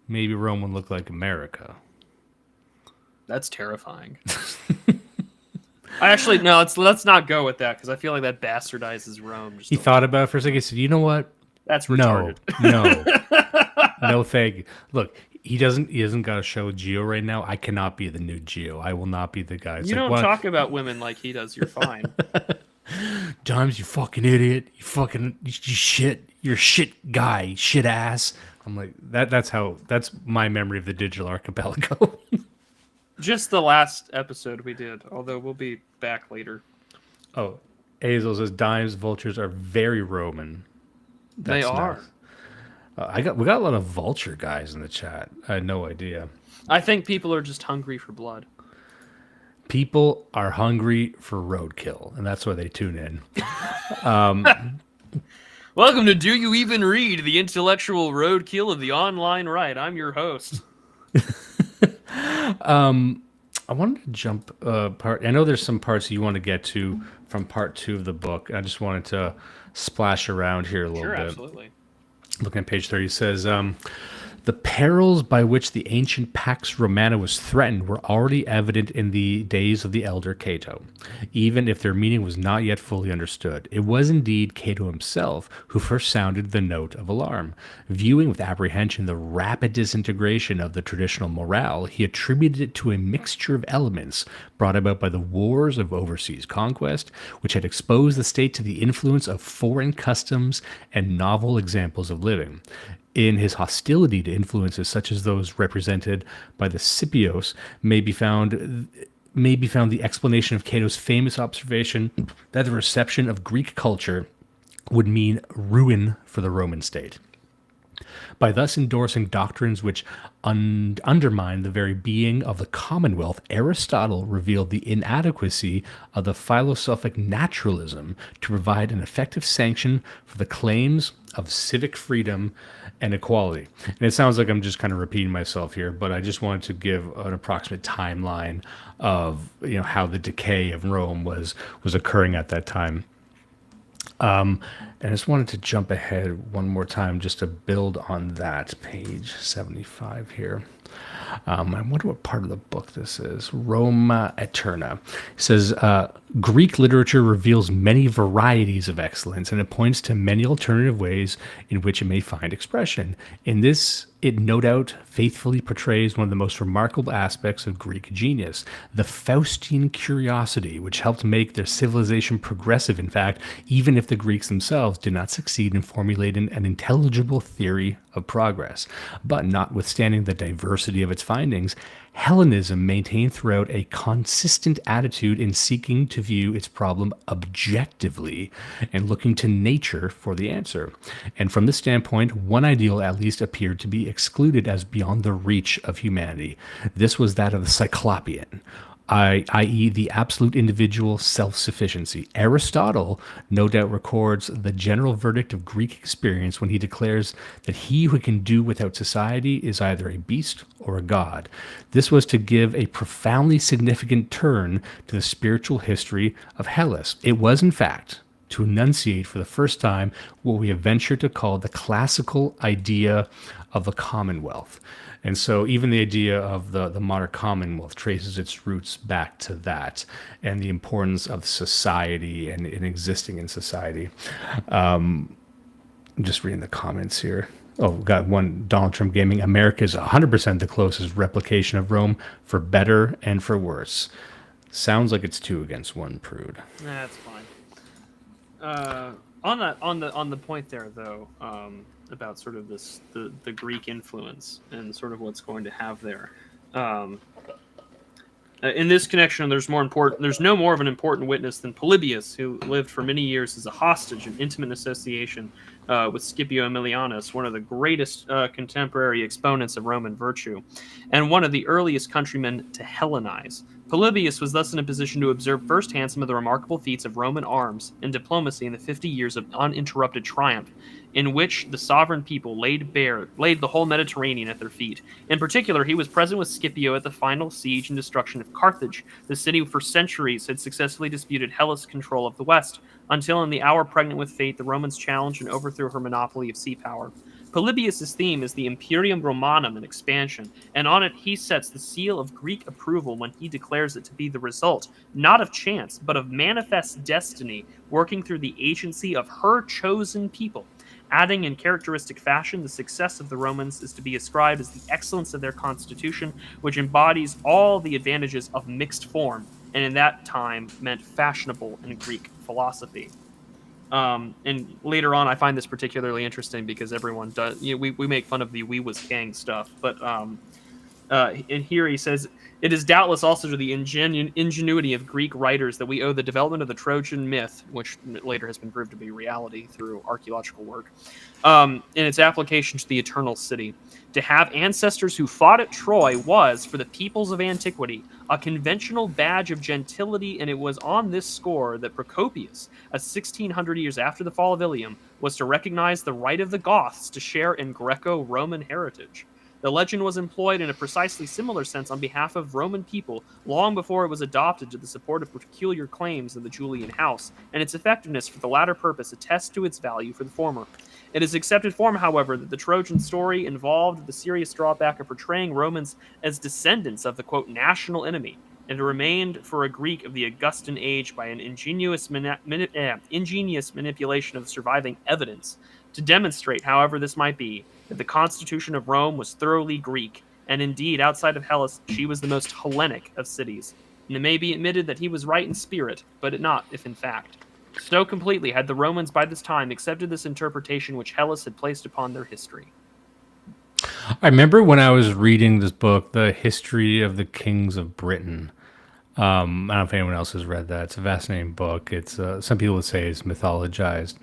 maybe Rome would look like America. That's terrifying. Actually, no. Let's not go with that because I feel like that bastardizes Rome. He thought about it for a second. He said, "You know what? That's retarded." No, thank you. Look. He doesn't got a show with Geo right now. I cannot be the new Geo. I will not be the guy. You don't talk about women like he does. You're fine. James, you fucking idiot. You shit. You're a shit guy. Shit ass. I'm like, that's my memory of the digital archipelago. Just the last episode we did, although we'll be back later. Oh, Hazel says dimes, vultures are very Roman. They are. Nice. We got a lot of vulture guys in the chat. I had no idea. I think people are just hungry for blood. People are hungry for roadkill, and that's why they tune in. Welcome to Do You Even Read, the intellectual roadkill of the online right. I'm your host. I wanted to jump part. I know there's some parts you want to get to from part 2 of the book. I just wanted to splash around here a little bit. Sure, absolutely. Looking at page 30, it says, The perils by which the ancient Pax Romana was threatened were already evident in the days of the elder Cato, even if their meaning was not yet fully understood. It was indeed Cato himself who first sounded the note of alarm. Viewing with apprehension the rapid disintegration of the traditional morale, he attributed it to a mixture of elements brought about by the wars of overseas conquest, which had exposed the state to the influence of foreign customs and novel examples of living. In his hostility to influences such as those represented by the Scipios may be found the explanation of Cato's famous observation that the reception of Greek culture would mean ruin for the Roman state. By thus endorsing doctrines which undermine the very being of the Commonwealth, Aristotle revealed the inadequacy of the philosophic naturalism to provide an effective sanction for the claims of civic freedom and equality. And it sounds like I'm just kind of repeating myself here, but I just wanted to give an approximate timeline of how the decay of Rome was occurring at that time. And I just wanted to jump ahead one more time just to build on that, page 75 here. I wonder what part of the book this is. Roma Eterna. It says, Greek literature reveals many varieties of excellence, and it points to many alternative ways in which it may find expression. In this, it no doubt faithfully portrays one of the most remarkable aspects of Greek genius, the Faustian curiosity, which helped make their civilization progressive, in fact, even if the Greeks themselves did not succeed in formulating an intelligible theory of progress. But notwithstanding the diversity of its findings, Hellenism maintained throughout a consistent attitude in seeking to view its problem objectively and looking to nature for the answer. And from this standpoint, one ideal at least appeared to be excluded as beyond the reach of humanity. This was that of the Cyclopean, i.e. the absolute individual self-sufficiency. Aristotle no doubt records the general verdict of Greek experience when he declares that he who can do without society is either a beast or a god. This was to give a profoundly significant turn to the spiritual history of Hellas. It was, in fact, to enunciate for the first time what we have ventured to call the classical idea of the Commonwealth. And so even the idea of the modern Commonwealth traces its roots back to that and the importance of society and existing in society. I'm just reading the comments here. Oh, got one, Donald Trump Gaming. America is 100% the closest replication of Rome, for better and for worse. Sounds like it's 2 against 1, Prude. That's fine. On the point there, though, about sort of the Greek influence and sort of what's going to have there. In this connection, there's no more of an important witness than Polybius, who lived for many years as a hostage in intimate association with Scipio Aemilianus, one of the greatest contemporary exponents of Roman virtue, and one of the earliest countrymen to Hellenize. Polybius was thus in a position to observe firsthand some of the remarkable feats of Roman arms and diplomacy in the 50 years of uninterrupted triumph, in which the sovereign people laid the whole Mediterranean at their feet. In particular, he was present with Scipio at the final siege and destruction of Carthage. The city for centuries had successfully disputed Hellas' control of the West, until in the hour pregnant with fate, the Romans challenged and overthrew her monopoly of sea power. Polybius' theme is the Imperium Romanum in expansion, and on it he sets the seal of Greek approval when he declares it to be the result, not of chance, but of manifest destiny, working through the agency of her chosen people. Adding in characteristic fashion, the success of the Romans is to be ascribed as the excellence of their constitution, which embodies all the advantages of mixed form, and in that time meant fashionable in Greek philosophy. And later on, I find this particularly interesting because everyone does. We make fun of the "we was gang" stuff, but in here he says, it is doubtless also to the ingenuity of Greek writers that we owe the development of the Trojan myth, which later has been proved to be reality through archaeological work, in its application to the eternal city. To have ancestors who fought at Troy was, for the peoples of antiquity, a conventional badge of gentility, and it was on this score that Procopius, 1600 years after the fall of Ilium, was to recognize the right of the Goths to share in Greco-Roman heritage. The legend was employed in a precisely similar sense on behalf of Roman people long before it was adopted to the support of peculiar claims of the Julian house, and its effectiveness for the latter purpose attests to its value for the former. It is accepted form, however, that the Trojan story involved the serious drawback of portraying Romans as descendants of the, quote, national enemy, and it remained for a Greek of the Augustan age by an ingenious manipulation of surviving evidence to demonstrate, however this might be, that the constitution of Rome was thoroughly Greek, and indeed, outside of Hellas, she was the most Hellenic of cities. And it may be admitted that he was right in spirit, but not if in fact. So completely had the Romans by this time accepted this interpretation which Hellas had placed upon their history. I remember when I was reading this book, The History of the Kings of Britain. I don't know if anyone else has read that. It's a fascinating book. It's some people would say it's mythologized.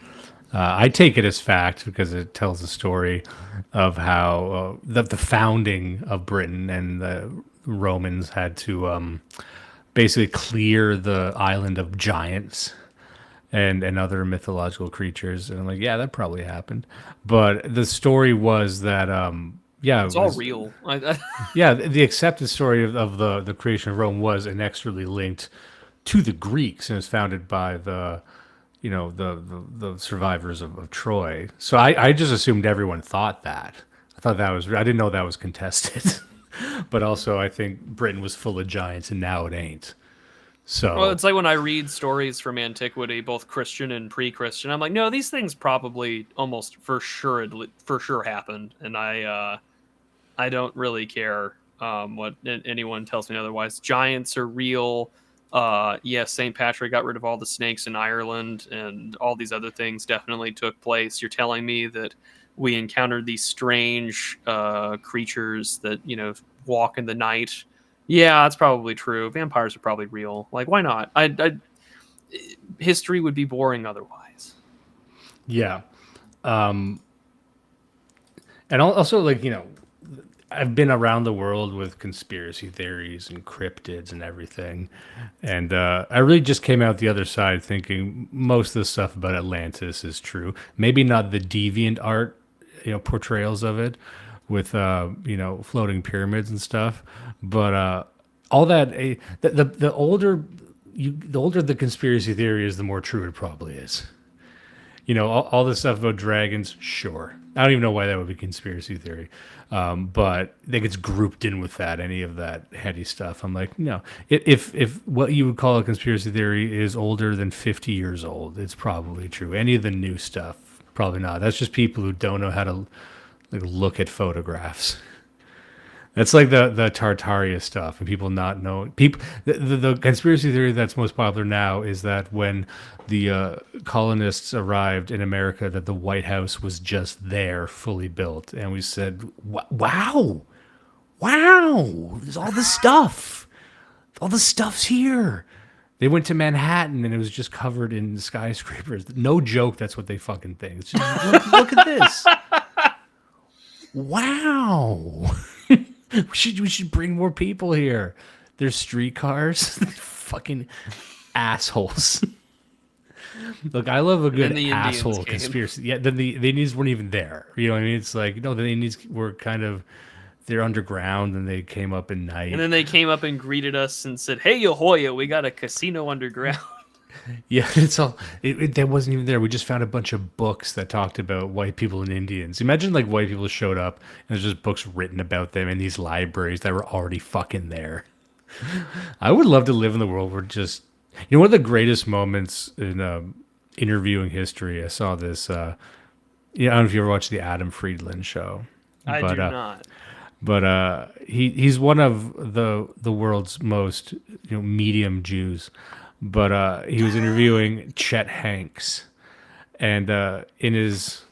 I take it as fact because it tells the story of how the founding of Britain, and the Romans had to basically clear the island of giants and other mythological creatures. And I'm like, yeah, that probably happened. But the story was that, It's all real. yeah, the accepted story of the creation of Rome was inexorably linked to the Greeks, and was founded by the survivors of Troy. So I just assumed everyone thought that. I didn't know that was contested. But also, I think Britain was full of giants, and now it ain't. So, well, it's like when I read stories from antiquity, both Christian and pre-Christian. I'm like, no, these things probably almost for sure happened, and I don't really care what anyone tells me otherwise. Giants are real. Yes, St. Patrick got rid of all the snakes in Ireland, and all these other things definitely took place. You're telling me that we encountered these strange creatures that, walk in the night. Yeah, that's probably true. Vampires are probably real. Like, why not? History would be boring otherwise. Yeah. And also, I've been around the world with conspiracy theories and cryptids and everything. And I really just came out the other side thinking most of the stuff about Atlantis is true. Maybe not the deviant art, portrayals of it with, floating pyramids and stuff. But all that, the older the conspiracy theory is, the more true it probably is. All this stuff about dragons, sure. I don't even know why that would be conspiracy theory. But that gets grouped in with that, any of that heady stuff. I'm like, no. If what you would call a conspiracy theory is older than 50 years old, it's probably true. Any of the new stuff, probably not. That's just people who don't know how to look at photographs. That's like the Tartaria stuff, and people not know. The conspiracy theory that's most popular now is that when the colonists arrived in America, that the White House was just there, fully built, and we said, "Wow, there's all this stuff. All the stuff's here." They went to Manhattan, and it was just covered in skyscrapers. No joke. That's what they fucking think. It's just, look at this. Wow. We should bring more people here. There's streetcars. Fucking assholes. Look, I love a good asshole conspiracy. Yeah, then the Indians weren't even there. You know what I mean? It's like, no, the Indians were they're underground, and they came up at night. And then they came up and greeted us and said, "Hey, Ahoya, we got a casino underground." Yeah, it's all. That wasn't even there. We just found a bunch of books that talked about white people and Indians. Imagine white people showed up and there's just books written about them in these libraries that were already fucking there. I would love to live in the world where just, one of the greatest moments in interviewing history. I saw this. I don't know if you ever watched the Adam Friedland show. I do not. But he's one of the world's most medium Jews. But he was interviewing Chet Hanks, and in his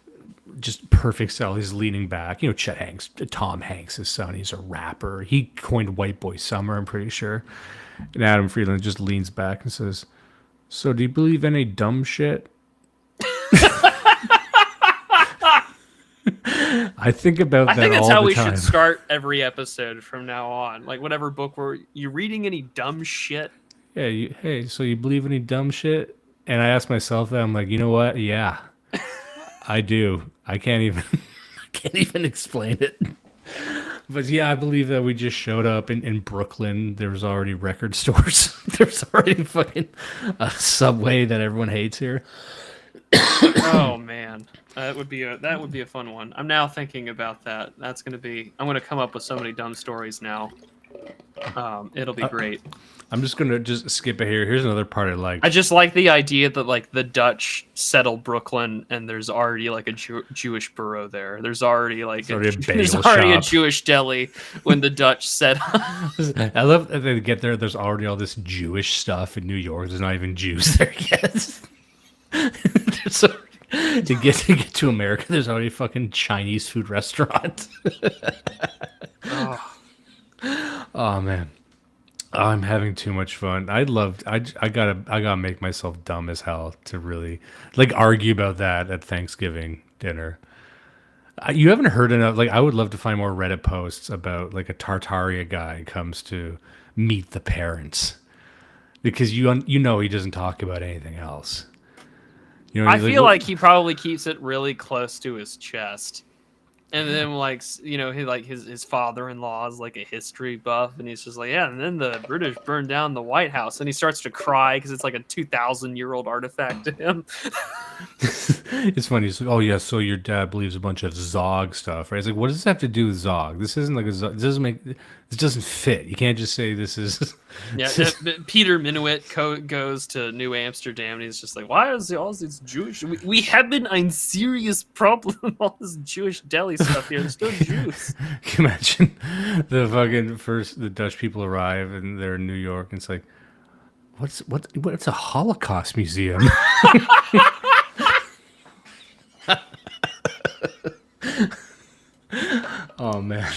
just perfect style, he's leaning back. Chet Hanks, Tom Hanks' son, he's a rapper. He coined White Boy Summer, I'm pretty sure. And Adam Friedland just leans back and says, "So do you believe any dumb shit?" I think about that all the time. I think that's how we should start every episode from now on. Like, whatever book you reading any dumb shit? Yeah, hey, so you believe any dumb shit? And I ask myself that. I'm like, you know what? Yeah, I do. I can't even explain it. But yeah, I believe that we just showed up in Brooklyn. There was already record stores. There's already fucking a Subway that everyone hates here. Oh man, that would be a fun one. I'm now thinking about that. I'm gonna come up with so many dumb stories now. It'll be great. I'm just gonna skip it here. Here's another part I like. I just like the idea that like the Dutch settle Brooklyn and there's already like a Jewish borough there. There's already like there's already a Jewish deli when the Dutch settle. I love that they get there. There's already all this Jewish stuff in New York. There's not even Jews there yet. To get to America, there's already a fucking Chinese food restaurant. Oh man. Oh, I'm having too much fun. I gotta make myself dumb as hell to really like argue about that at Thanksgiving dinner. You haven't heard enough. Like, I would love to find more Reddit posts about like a Tartaria guy comes to meet the parents, because you know he doesn't talk about anything else. You know, I feel like he probably keeps it really close to his chest. And then, like, you know, his father-in-law is like a history buff, and he's just like, yeah. And then the British burned down the White House, and he starts to cry because it's like a 2,000-year-old artifact to him. It's funny. He's like, oh yeah, so your dad believes a bunch of Zog stuff, right? It's like, what does this have to do with Zog? This isn't like a Zog. This doesn't fit. You can't just say this is. Yeah, Peter Minuit goes to New Amsterdam, and he's just like, why is all these Jewish? We have a serious problem with all this Jewish deli stuff here. There's no Jews. Can you imagine the Dutch people arrive and they're in New York, and it's like, what's a Holocaust museum? Oh man.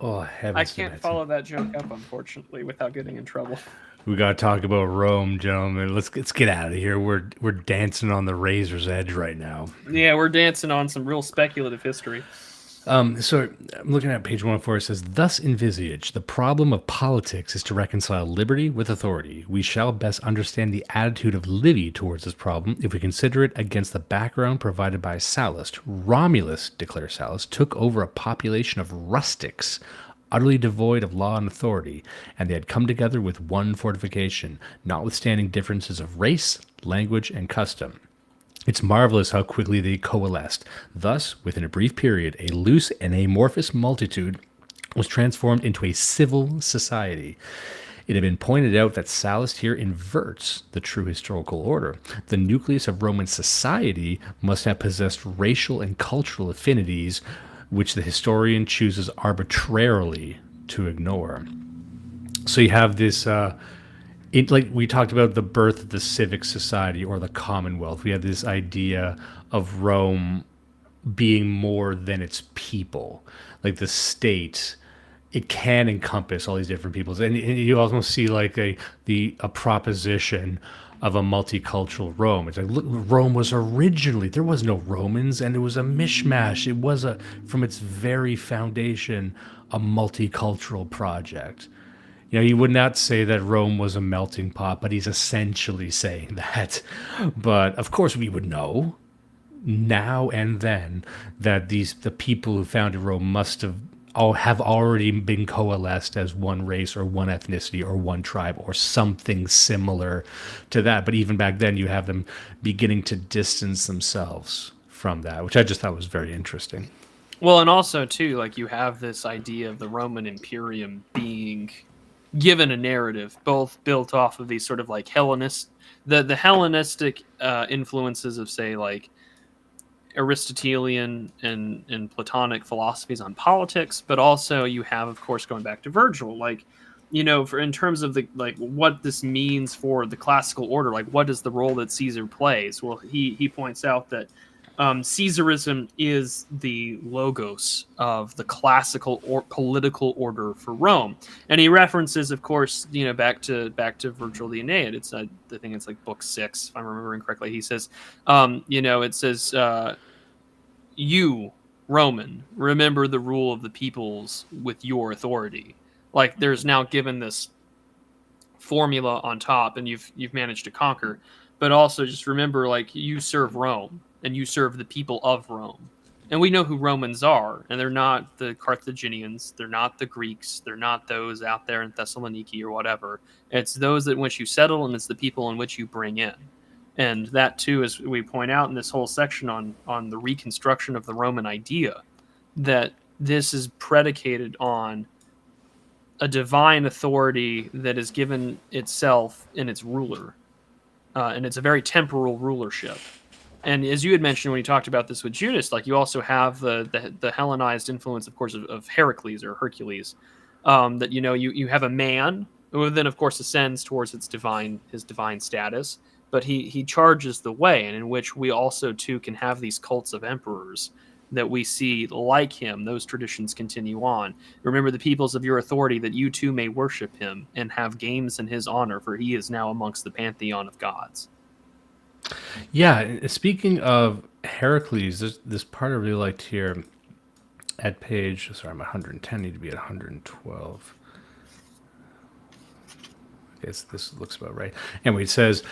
Oh heavens. I can't follow that joke up, unfortunately, without getting in trouble. We gotta talk about Rome, gentlemen. Let's get out of here. We're dancing on the razor's edge right now. Yeah, we're dancing on some real speculative history. So I'm looking at page 104. It says, thus envisaged, the problem of politics is to reconcile liberty with authority. We shall best understand the attitude of Livy towards this problem if we consider it against the background provided by Sallust. Romulus, declares Sallust, took over a population of rustics, utterly devoid of law and authority, and they had come together with one fortification, notwithstanding differences of race, language, and custom. It's marvelous how quickly they coalesced. Thus, within a brief period, a loose and amorphous multitude was transformed into a civil society. It had been pointed out that Sallust here inverts the true historical order. The nucleus of Roman society must have possessed racial and cultural affinities, which the historian chooses arbitrarily to ignore. So you have this... like we talked about the birth of the civic society or the Commonwealth. We have this idea of Rome being more than its people. Like the state, it can encompass all these different peoples. And you almost see like a proposition of a multicultural Rome. It's like, look, Rome was originally, there was no Romans, and it was a mishmash. It was from its very foundation, a multicultural project. You know, he would not say that Rome was a melting pot, but he's essentially saying that. But of course we would know now and then that the people who founded Rome must have already been coalesced as one race or one ethnicity or one tribe or something similar to that. But even back then you have them beginning to distance themselves from that, which I just thought was very interesting. Well, and also too, like you have this idea of the Roman Imperium being given a narrative, both built off of these sort of like the Hellenistic influences of, say, like Aristotelian and Platonic philosophies on politics, but also you have, of course, going back to Virgil, like, you know, in terms of the like what this means for the classical order, like what is the role that Caesar plays? Well, he points out that Caesarism is the logos of the classical or political order for Rome, and he references, of course, you know, back to Virgil the Aeneid. It's I think it's like book 6, if I'm remembering correctly. He says, you know, it says, "You, Roman, remember the rule of the peoples with your authority." Like there's now given this formula on top, and you've managed to conquer, but also just remember, like, you serve Rome. And you serve the people of Rome. And we know who Romans are. And they're not the Carthaginians. They're not the Greeks. They're not those out there in Thessaloniki or whatever. It's those in which you settle, and it's the people in which you bring in. And that too, as we point out in this whole section on the reconstruction of the Roman idea, that this is predicated on a divine authority that is given itself in its ruler. And it's a very temporal rulership. And as you had mentioned when you talked about this with Judas, like you also have the Hellenized influence, of course, of Heracles or Hercules, that, you know, you have a man who then, of course, ascends towards his divine status, but he charges the way, and in which we also, too, can have these cults of emperors that we see like him. Those traditions continue on. Remember the peoples of your authority, that you too may worship him and have games in his honor, for he is now amongst the pantheon of gods. Yeah, speaking of Heracles, this part I really liked here at page, sorry, I'm at 110, need to be at 112. I guess this looks about right. Anyway, it says,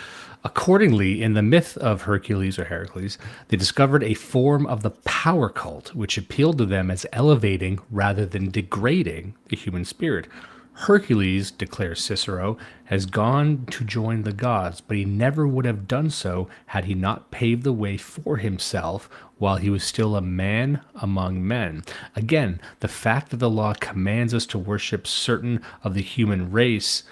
accordingly, in the myth of Hercules or Heracles, they discovered a form of the power cult which appealed to them as elevating rather than degrading the human spirit. Hercules, declares Cicero, has gone to join the gods, but he never would have done so had he not paved the way for himself while he was still a man among men. Again, the fact that the law commands us to worship certain of the human race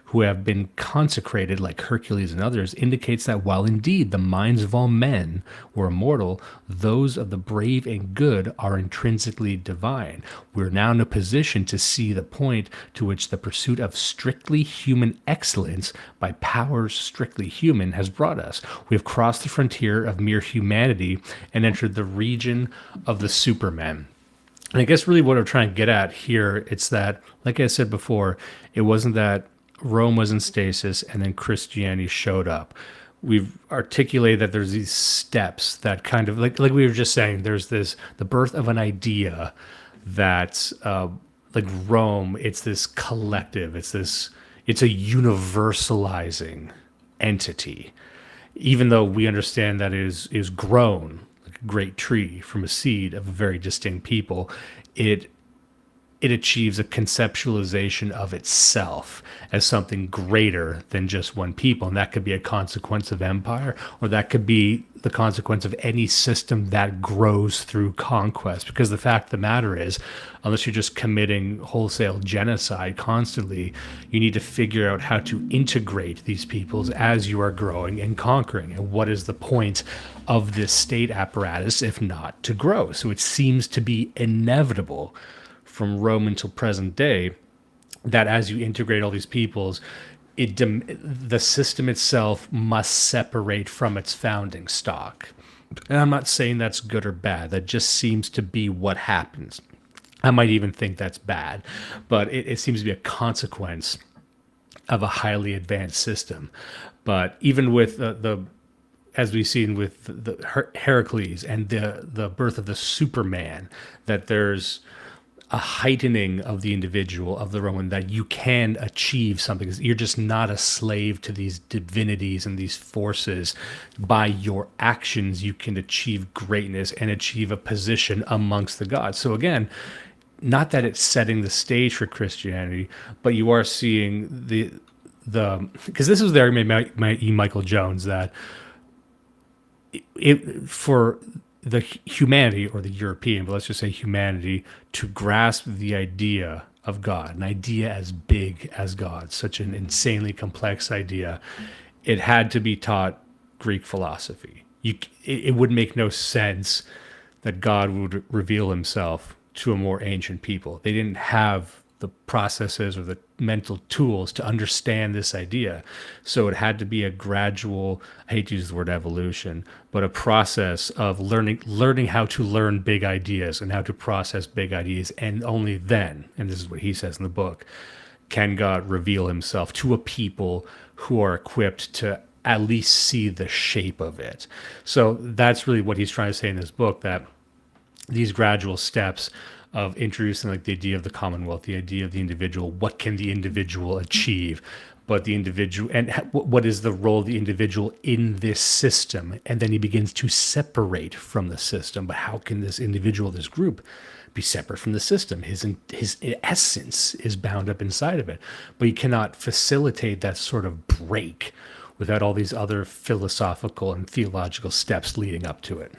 who have been consecrated like Hercules and others indicates that while indeed the minds of all men were immortal, those of the brave and good are intrinsically divine. We're now in a position to see the point to which the pursuit of strictly human excellence by powers strictly human has brought us. We have crossed the frontier of mere humanity and entered the region of the supermen. And I guess really what I'm trying to get at here, it's that, like I said before, it wasn't that Rome was in stasis and then Christianity showed up. We've articulated that there's these steps that kind of, like we were just saying, there's the birth of an idea that, like Rome, it's this collective, it's a universalizing entity. Even though we understand that it is grown like a great tree from a seed of a very distinct people, it achieves a conceptualization of itself as something greater than just one people. And that could be a consequence of empire, or that could be the consequence of any system that grows through conquest. Because the fact of the matter is, unless you're just committing wholesale genocide constantly, you need to figure out how to integrate these peoples as you are growing and conquering. And what is the point of this state apparatus if not to grow? So it seems to be inevitable from Rome until present day that as you integrate all these peoples, the system itself must separate from its founding stock. And I'm not saying that's good or bad. That just seems to be what happens. I might even think that's bad, but it seems to be a consequence of a highly advanced system. But even with as we've seen with the Heracles and the birth of the Superman, that there's a heightening of the individual, of the Roman, that you can achieve something. You're just not a slave to these divinities and these forces. By your actions, you can achieve greatness and achieve a position amongst the gods. So again, not that it's setting the stage for Christianity, but you are seeing the because this is the argument by E. Michael Jones, that for the humanity, or the European, but let's just say humanity, to grasp the idea of God, an idea as big as God, such an insanely complex idea, it had to be taught Greek philosophy. It would make no sense that God would reveal himself to a more ancient people. They didn't have the processes or the mental tools to understand this idea. So it had to be a gradual, I hate to use the word evolution, but a process of learning how to learn big ideas and how to process big ideas. And only then, and this is what he says in the book, can God reveal himself to a people who are equipped to at least see the shape of it. So that's really what he's trying to say in this book, that these gradual steps of introducing like the idea of the commonwealth, the idea of the individual, what can the individual achieve, but the individual, and what is the role of the individual in this system? And then he begins to separate from the system. But how can this individual, this group, be separate from the system? His essence is bound up inside of it. But you cannot facilitate that sort of break without all these other philosophical and theological steps leading up to it.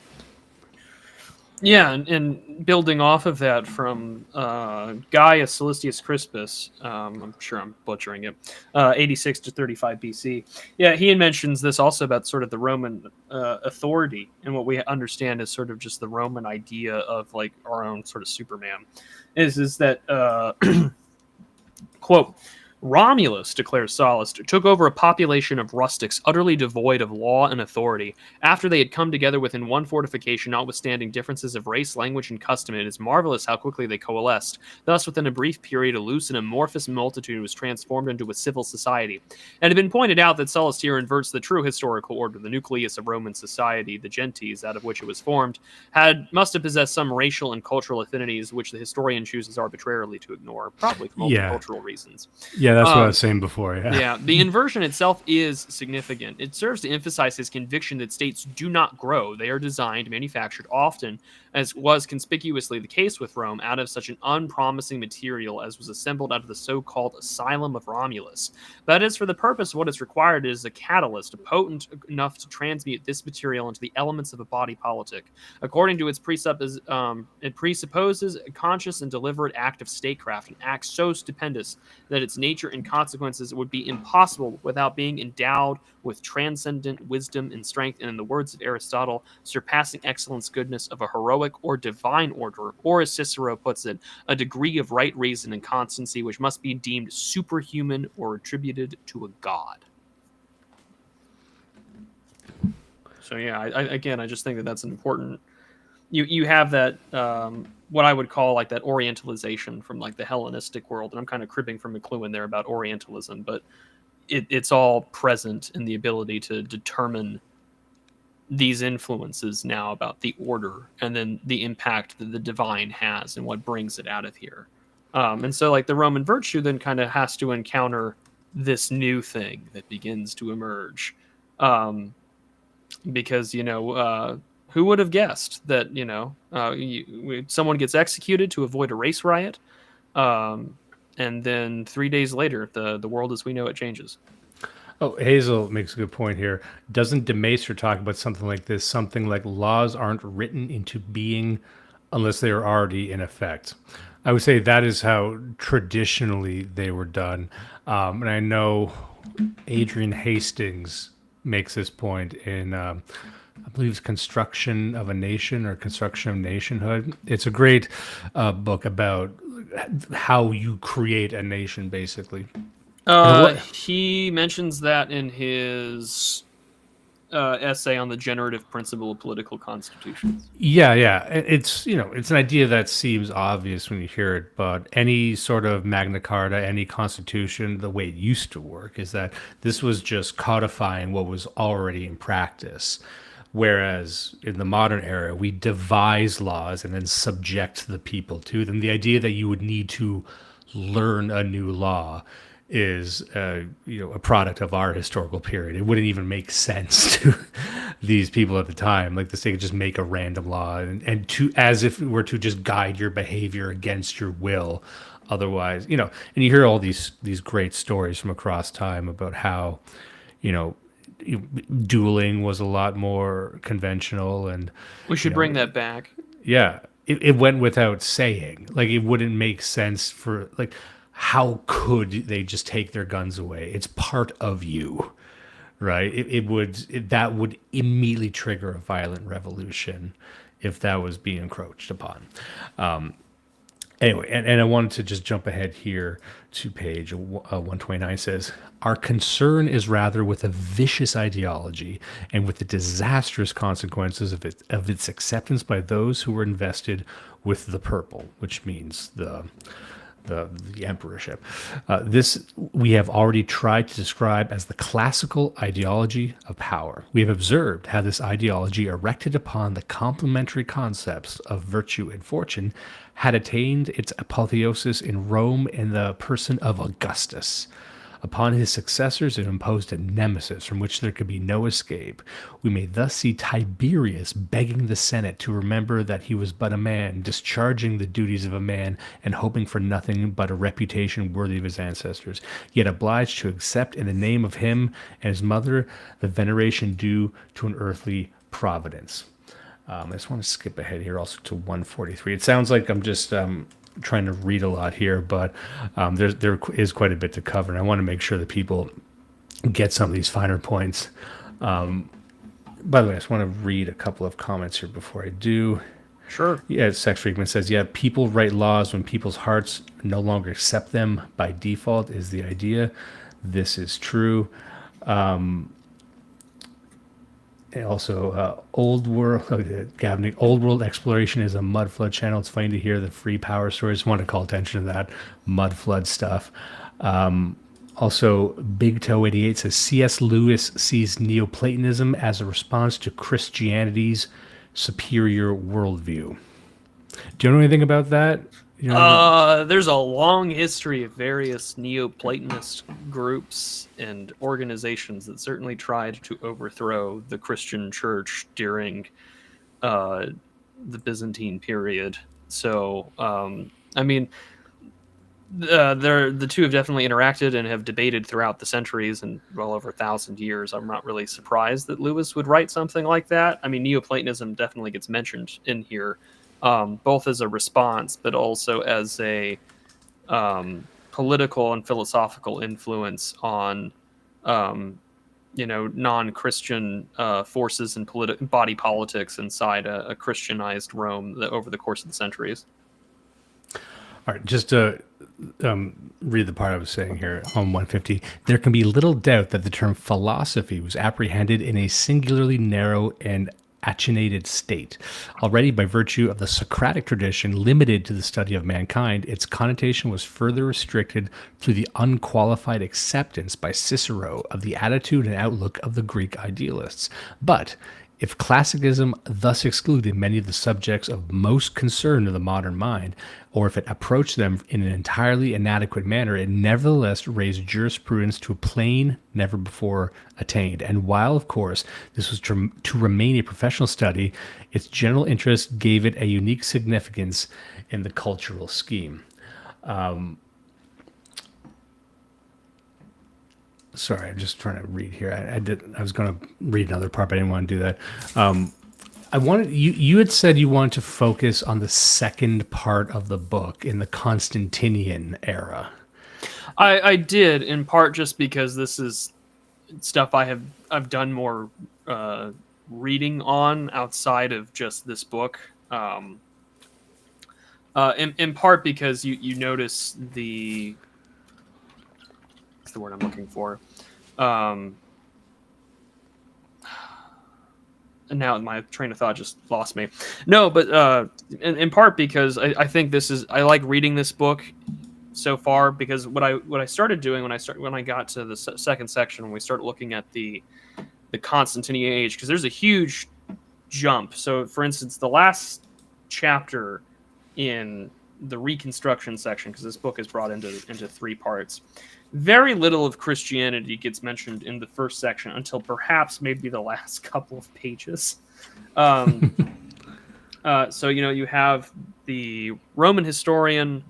Yeah, and building off of that from Gaius Sallustius Crispus, I'm sure I'm butchering it, 86 to 35 BC. Yeah, he mentions this also about sort of the Roman authority and what we understand as sort of just the Roman idea of like our own sort of Superman, is that, quote, Romulus, declares Sallust, took over a population of rustics utterly devoid of law and authority. After they had come together within one fortification, notwithstanding differences of race, language, and custom, it is marvelous how quickly they coalesced. Thus, within a brief period, a loose and amorphous multitude was transformed into a civil society. And it had been pointed out that Sallust here inverts the true historical order. The nucleus of Roman society, the gentes, out of which it was formed, must have possessed some racial and cultural affinities, which the historian chooses arbitrarily to ignore, probably for multicultural reasons. Yeah, that's what I was saying before. Yeah, the inversion itself is significant. It serves to emphasize his conviction that states do not grow. They are designed, manufactured, often, as was conspicuously the case with Rome, out of such an unpromising material as was assembled out of the so-called Asylum of Romulus. That is, for the purpose of what is required, it is a catalyst, potent enough to transmute this material into the elements of a body politic. According to its presupposes, it presupposes a conscious and deliberate act of statecraft, an act so stupendous that its nature and consequences would be impossible without being endowed with transcendent wisdom and strength, and in the words of Aristotle, surpassing excellence, goodness of a heroic or divine order, or as Cicero puts it, a degree of right reason and constancy which must be deemed superhuman or attributed to a god. So yeah, I just think that that's an important. You have that what I would call like that Orientalization from like the Hellenistic world, and I'm kind of cribbing from McLuhan there about Orientalism, but it's all present in the ability to determine these influences now about the order and then the impact that the divine has and what brings it out of here. And so like the Roman virtue then kind of has to encounter this new thing that begins to emerge. Because, who would have guessed that, someone gets executed to avoid a race riot. And then 3 days later, the world as we know it changes. Oh, Hazel makes a good point here. Doesn't de Maistre talk about something like this? Something like laws aren't written into being unless they are already in effect. I would say that is how traditionally they were done. And I know Adrian Hastings makes this point in, I believe it's Construction of a Nation or Construction of Nationhood. It's a great book about how you create a nation, basically. He mentions that in his essay on the generative principle of political constitutions. Yeah. It's it's an idea that seems obvious when you hear it, but any sort of Magna Carta, any constitution, the way it used to work is that this was just codifying what was already in practice. Whereas in the modern era, we devise laws and then subject the people to them. The idea that you would need to learn a new law is a product of our historical period. It wouldn't even make sense to these people at the time. Like the state could just make a random law and to as if it were to just guide your behavior against your will. Otherwise, and you hear all these great stories from across time about how, dueling was a lot more conventional, and we should bring that back. Yeah, it went without saying. Like it wouldn't make sense for like. How could they just take their guns away? It's part of you, right? That would immediately trigger a violent revolution if that was being encroached upon. Anyway, and I wanted to just jump ahead here to page 129. Says, our concern is rather with a vicious ideology and with the disastrous consequences of its acceptance by those who were invested with the purple, which means the emperorship. This we have already tried to describe as the classical ideology of power. We have observed how this ideology, erected upon the complementary concepts of virtue and fortune, had attained its apotheosis in Rome in the person of Augustus. Upon his successors, it imposed a nemesis from which there could be no escape. We may thus see Tiberius begging the Senate to remember that he was but a man, discharging the duties of a man, and hoping for nothing but a reputation worthy of his ancestors, yet obliged to accept in the name of him and his mother the veneration due to an earthly providence. I just want to skip ahead here also to 143. It sounds like I'm just trying to read a lot here, but there is quite a bit to cover, and I want to make sure that people get some of these finer points. By the way, I just want to read a couple of comments here before I do. Sure. Yeah, Sex Freakman says, yeah, people write laws when people's hearts no longer accept them by default is the idea. This is true. And also, Old World Exploration is a mud flood channel. It's funny to hear the free power stories. Just want to call attention to that mud flood stuff. Also, Big Toe 88 says C.S. Lewis sees Neoplatonism as a response to Christianity's superior worldview. Do you know anything about that? There's a long history of various Neoplatonist groups and organizations that certainly tried to overthrow the Christian church during the Byzantine period. So, I mean, the two have definitely interacted and have debated throughout the centuries and well over 1,000 years. I'm not really surprised that Lewis would write something like that. I mean, Neoplatonism definitely gets mentioned in here. Both as a response, but also as a political and philosophical influence on, non-Christian forces and body politics inside a Christianized Rome over the course of the centuries. All right, just to read the part I was saying here on 150. There can be little doubt that the term philosophy was apprehended in a singularly narrow and attenuated state. Already by virtue of the Socratic tradition limited to the study of mankind, its connotation was further restricted through the unqualified acceptance by Cicero of the attitude and outlook of the Greek idealists. But if classicism thus excluded many of the subjects of most concern to the modern mind, or if it approached them in an entirely inadequate manner, it nevertheless raised jurisprudence to a plane never before attained. And while, of course, this was to remain a professional study, its general interest gave it a unique significance in the cultural scheme. Sorry, I'm just trying to read here. I was going to read another part, but I didn't want to do that. I wanted you had said you wanted to focus on the second part of the book in the Constantinian era. I did, in part just because this is stuff I've done more reading on outside of just this book. In part because you notice what's the word I'm looking for? And now my train of thought just lost me. No, but in part because I think I like reading this book so far, because what I started doing when I got to the second section, when we started looking at the Constantinian age, because there's a huge jump. So for instance, the last chapter in the Reconstruction section, because this book is brought into 3 parts, very little of Christianity gets mentioned in the first section until perhaps maybe the last couple of pages. So you have the Roman historian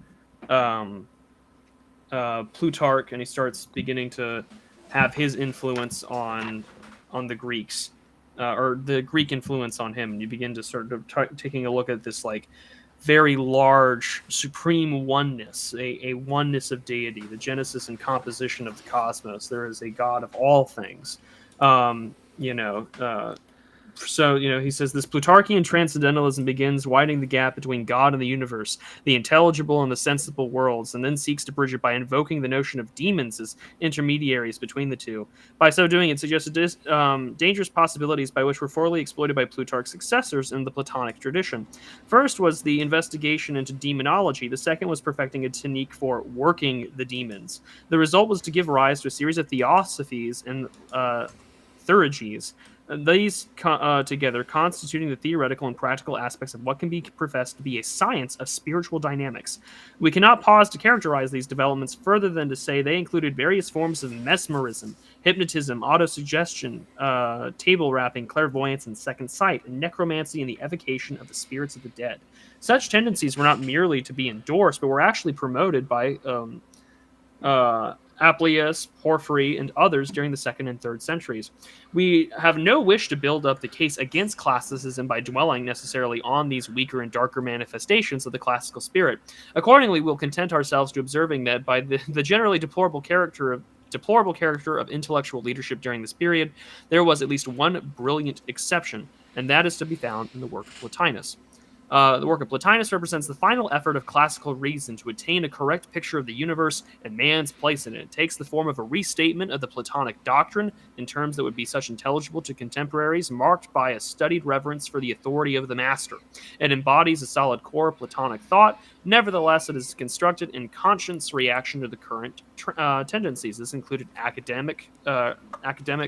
Plutarch, and he starts beginning to have his influence on the Greeks, or the Greek influence on him, and you begin to sort of taking a look at this like very large supreme oneness, a oneness of deity, the genesis and composition of the cosmos. There is a God of all things. So, he says this Plutarchian transcendentalism begins widening the gap between God and the universe, the intelligible and the sensible worlds, and then seeks to bridge it by invoking the notion of demons as intermediaries between the two. By so doing, it suggested dangerous possibilities by which were fully exploited by Plutarch's successors in the Platonic tradition. First was the investigation into demonology. The second was perfecting a technique for working the demons. The result was to give rise to a series of theosophies and theurgies, together constituting the theoretical and practical aspects of what can be professed to be a science of spiritual dynamics. We cannot pause to characterize these developments further than to say they included various forms of mesmerism, hypnotism, autosuggestion, table rapping, clairvoyance, and second sight, and necromancy and the evocation of the spirits of the dead. Such tendencies were not merely to be endorsed, but were actually promoted by Appius, Porphyry, and others during the 2nd and 3rd centuries. We have no wish to build up the case against classicism by dwelling necessarily on these weaker and darker manifestations of the classical spirit. Accordingly, we'll content ourselves to observing that by the generally deplorable character of intellectual leadership during this period, there was at least one brilliant exception, and that is to be found in the work of Plotinus. The work of Plotinus represents the final effort of classical reason to attain a correct picture of the universe and man's place in it. It takes the form of a restatement of the Platonic doctrine in terms that would be such intelligible to contemporaries, marked by a studied reverence for the authority of the master. It embodies a solid core of Platonic thought. Nevertheless, it is constructed in conscious reaction to the current tendencies. This included academic,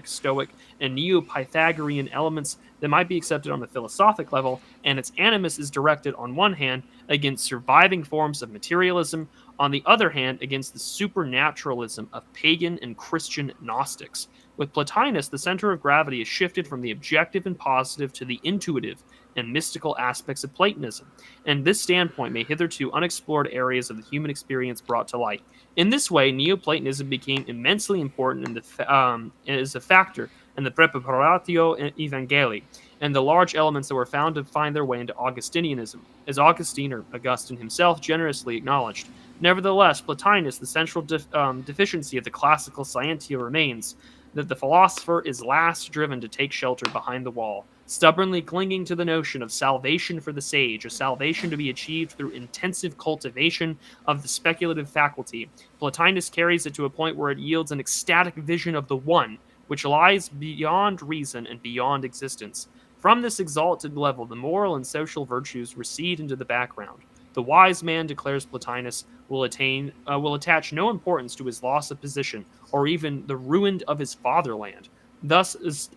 Stoic, and Neo-Pythagorean elements that might be accepted on the philosophic level, and its animus is directed on one hand against surviving forms of materialism, on the other hand against the supernaturalism of pagan and Christian Gnostics. With Plotinus, the center of gravity is shifted from the objective and positive to the intuitive and mystical aspects of Platonism, and this standpoint may hitherto unexplored areas of the human experience brought to light. In this way, Neoplatonism became immensely important as a factor in the Preparatio Evangelii, and the large elements that were found to find their way into Augustinianism, as Augustine himself generously acknowledged. Nevertheless, Plotinus, the central deficiency of the classical scientia remains that the philosopher is last driven to take shelter behind the wall, stubbornly clinging to the notion of salvation for the sage, a salvation to be achieved through intensive cultivation of the speculative faculty. Plotinus carries it to a point where it yields an ecstatic vision of the one, which lies beyond reason and beyond existence. From this exalted level, the moral and social virtues recede into the background. The wise man, declares Plotinus, will attach no importance to his loss of position, or even the ruin of his fatherland. Thus, as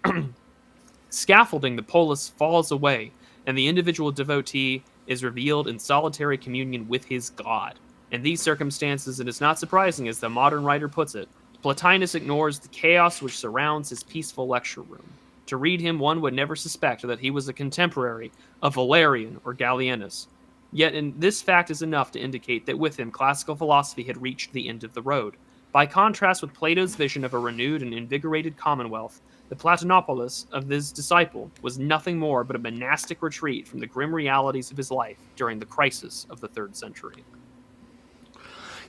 scaffolding the polis falls away, and the individual devotee is revealed in solitary communion with his God. In these circumstances, it is not surprising, as the modern writer puts it, Plotinus ignores the chaos which surrounds his peaceful lecture room. To read him, one would never suspect that he was a contemporary of Valerian or Gallienus. Yet this fact is enough to indicate that with him, classical philosophy had reached the end of the road. By contrast with Plato's vision of a renewed and invigorated commonwealth, the Platonopolis of his disciple was nothing more but a monastic retreat from the grim realities of his life during the crisis of the 3rd century.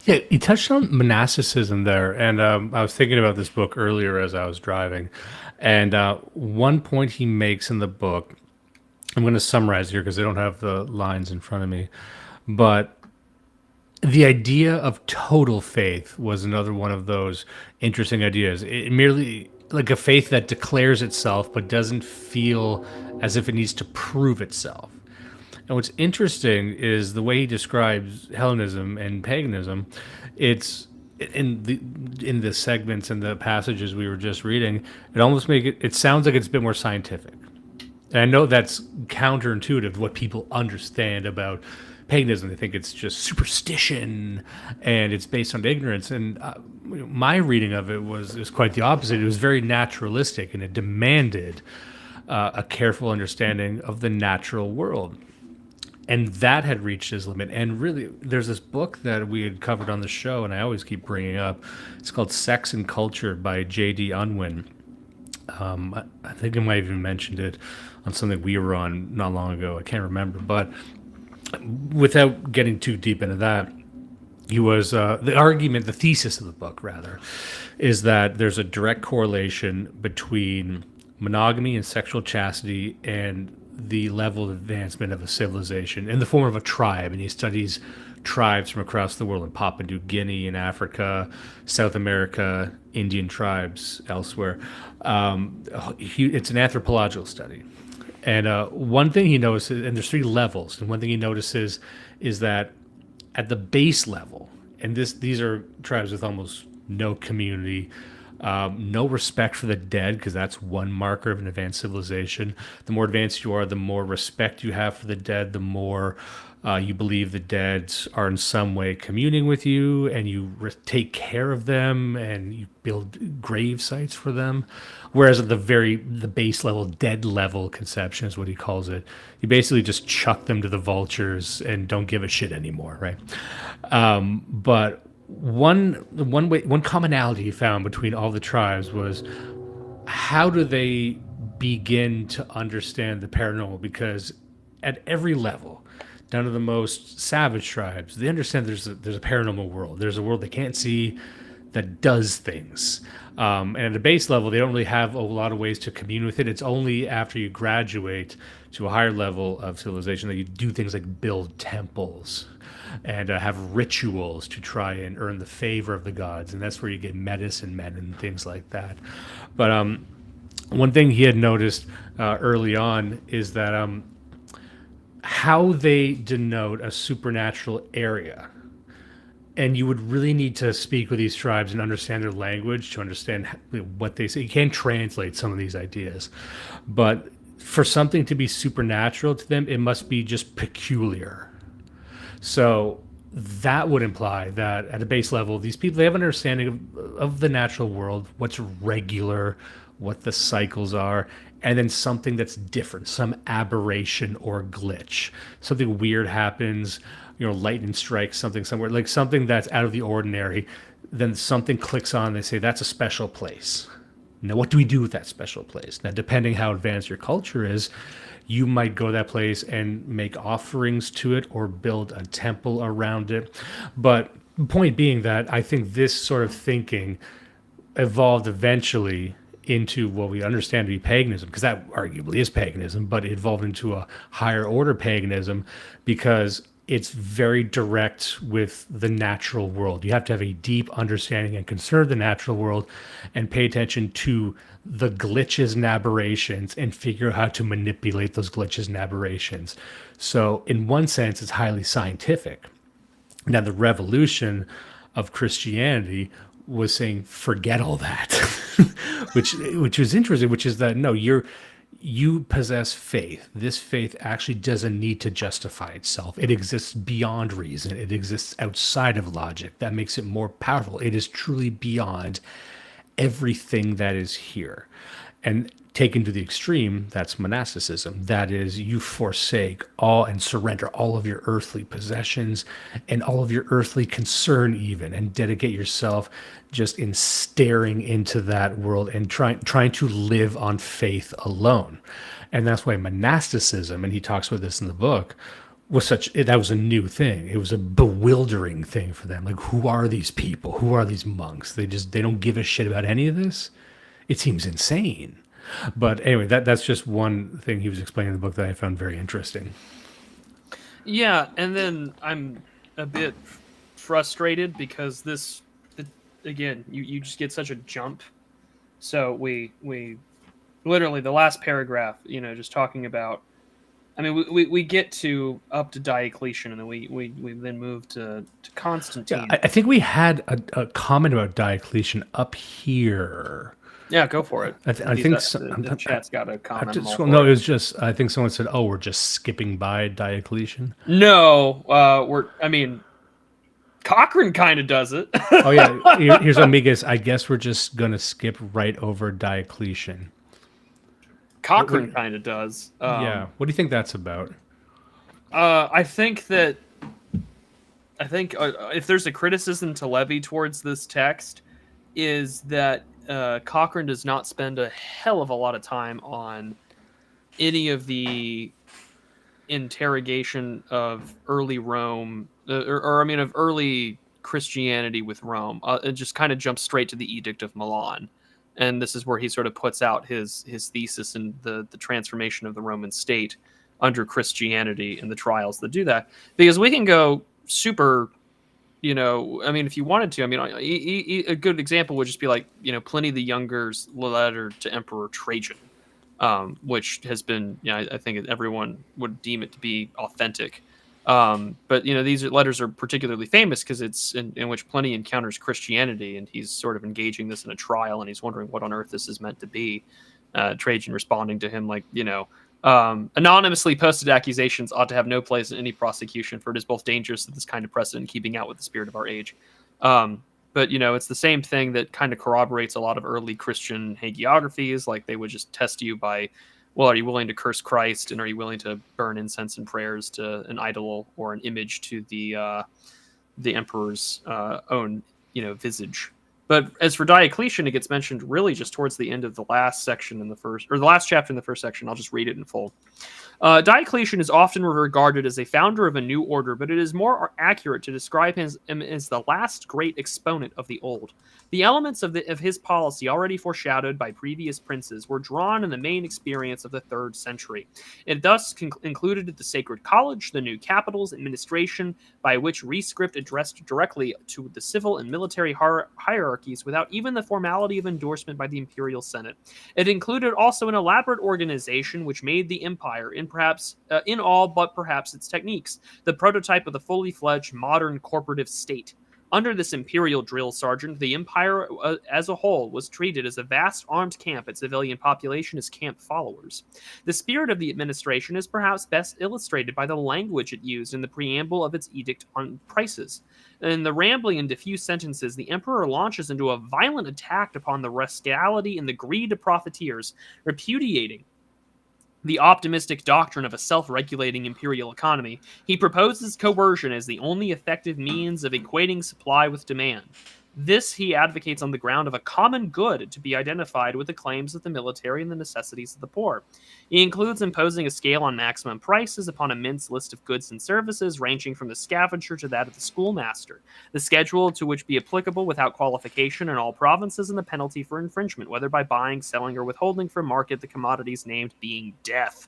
Yeah, you touched on monasticism there, and I was thinking about this book earlier as I was driving, and one point he makes in the book, I'm going to summarize here because I don't have the lines in front of me, but the idea of total faith was another one of those interesting ideas. It merely like a faith that declares itself but doesn't feel as if it needs to prove itself. And what's interesting is the way he describes Hellenism and paganism. It's in the segments and the passages we were just reading. It almost it sounds like it's a bit more scientific. And I know that's counterintuitive to what people understand about paganism. They think it's just superstition and it's based on ignorance. And my reading of it was quite the opposite. It was very naturalistic, and it demanded a careful understanding of the natural world. And that had reached its limit. And really, there's this book that we had covered on the show, and I always keep bringing up. It's called Sex and Culture by J.D. Unwin. I think I might have even mentioned it on something we were on not long ago. I can't remember. But without getting too deep into that, he was the thesis of the book, rather, is that there's a direct correlation between monogamy and sexual chastity and the level of advancement of a civilization in the form of a tribe. And he studies tribes from across the world in Papua New Guinea, in Africa, South America, Indian tribes elsewhere. It's an anthropological study. And one thing he notices, and there's 3 levels, and one thing he notices is that at the base level, and these are tribes with almost no community, No respect for the dead, because that's one marker of an advanced civilization. The more advanced you are, the more respect you have for the dead, the more you believe the dead are in some way communing with you, and you take care of them, and you build grave sites for them. Whereas at the base level, dead level conception is what he calls it. You basically just chuck them to the vultures and don't give a shit anymore, right? But one commonality he found between all the tribes was, how do they begin to understand the paranormal? Because at every level, down to the most savage tribes, they understand there's a paranormal world. There's a world they can't see that does things. And at a base level, they don't really have a lot of ways to commune with it. It's only after you graduate to a higher level of civilization that you do things like build temples and have rituals to try and earn the favor of the gods. And that's where you get medicine men and things like that. But one thing he had noticed early on is that how they denote a supernatural area. And you would really need to speak with these tribes and understand their language to understand what they say. You can't translate some of these ideas. But for something to be supernatural to them, it must be just peculiar. So that would imply that at a base level, these people, they have an understanding of the natural world, what's regular, what the cycles are, and then something that's different, some aberration or glitch. Something weird happens, lightning strikes something somewhere, like something that's out of the ordinary. Then something clicks on, they say, that's a special place. Now, what do we do with that special place? Now, depending how advanced your culture is, you might go to that place and make offerings to it or build a temple around it. But the point being that I think this sort of thinking evolved eventually into what we understand to be paganism, because that arguably is paganism, but it evolved into a higher order paganism because it's very direct with the natural world. You have to have a deep understanding and concern of the natural world and pay attention to the glitches and aberrations and figure out how to manipulate those glitches and aberrations. So in one sense, it's highly scientific. Now, the revolution of Christianity was saying, forget all that, which was interesting, which is that, no, you possess faith. This faith actually doesn't need to justify itself. It exists beyond reason. It exists outside of logic. That makes it more powerful. It is truly beyond everything that is here. And taken to the extreme, that's monasticism. That is, you forsake all and surrender all of your earthly possessions and all of your earthly concern even, and dedicate yourself just in staring into that world and trying to live on faith alone. And that's why monasticism, and he talks about this in the book, that was a new thing. It was a bewildering thing for them. Like, who are these people? Who are these monks? They don't give a shit about any of this. It seems insane. But anyway, that's just one thing he was explaining in the book that I found very interesting. Yeah, and then I'm a bit frustrated because again, you just get such a jump. So we literally, the last paragraph, just talking about, I mean, we get to up to Diocletian, and then we then move to Constantine. Yeah, I think we had a comment about Diocletian up here. Yeah, go for it. I think the chat's got a comment. It was just, I think someone said, "Oh, we're just skipping by Diocletian." No, Cochrane kind of does it. Oh yeah, here's Amigas. I guess we're just gonna skip right over Diocletian. Cochrane kind of does. Yeah. What do you think that's about? I think if there's a criticism to levy towards this text, is that Cochrane does not spend a hell of a lot of time on any of the interrogation of early Rome, of early Christianity with Rome. It just kind of jumps straight to the Edict of Milan. And this is where he sort of puts out his thesis in the transformation of the Roman state under Christianity and the trials that do that. Because we can go super, if you wanted to, a good example would just be like, Pliny the Younger's letter to Emperor Trajan, which has been, I think everyone would deem it to be authentic. But these letters are particularly famous because it's in which Pliny encounters Christianity, and he's sort of engaging this in a trial, and he's wondering what on earth this is meant to be. Trajan responding to him like, anonymously posted accusations ought to have no place in any prosecution, for it is both dangerous to this kind of precedent, keeping out with the spirit of our age. But it's the same thing that kind of corroborates a lot of early Christian hagiographies. Like, they would just test you by, well, are you willing to curse Christ, and are you willing to burn incense and prayers to an idol or an image to the emperor's own visage? But as for Diocletian, it gets mentioned really just towards the end of the last section in the last chapter in the first section. I'll just read it in full. Diocletian is often regarded as a founder of a new order, but it is more accurate to describe him as the last great exponent of the old. The elements of his policy, already foreshadowed by previous princes, were drawn in the main experience of the 3rd century. It thus included the Sacred College, the new capitals, administration, by which rescript addressed directly to the civil and military hierarchies without even the formality of endorsement by the imperial senate. It included also an elaborate organization which made the empire, in all but perhaps its techniques, the prototype of the fully fledged modern corporative state. Under this imperial drill sergeant, the empire as a whole was treated as a vast armed camp, its civilian population as camp followers. The spirit of the administration is perhaps best illustrated by the language it used in the preamble of its edict on prices. In the rambling and diffuse sentences, the emperor launches into a violent attack upon the rascality and the greed of profiteers, repudiating the optimistic doctrine of a self-regulating imperial economy. He proposes coercion as the only effective means of equating supply with demand. This he advocates on the ground of a common good to be identified with the claims of the military and the necessities of the poor. He includes imposing a scale on maximum prices upon an immense list of goods and services, ranging from the scavenger to that of the schoolmaster, the schedule to which be applicable without qualification in all provinces, and the penalty for infringement, whether by buying, selling, or withholding from market the commodities named being death.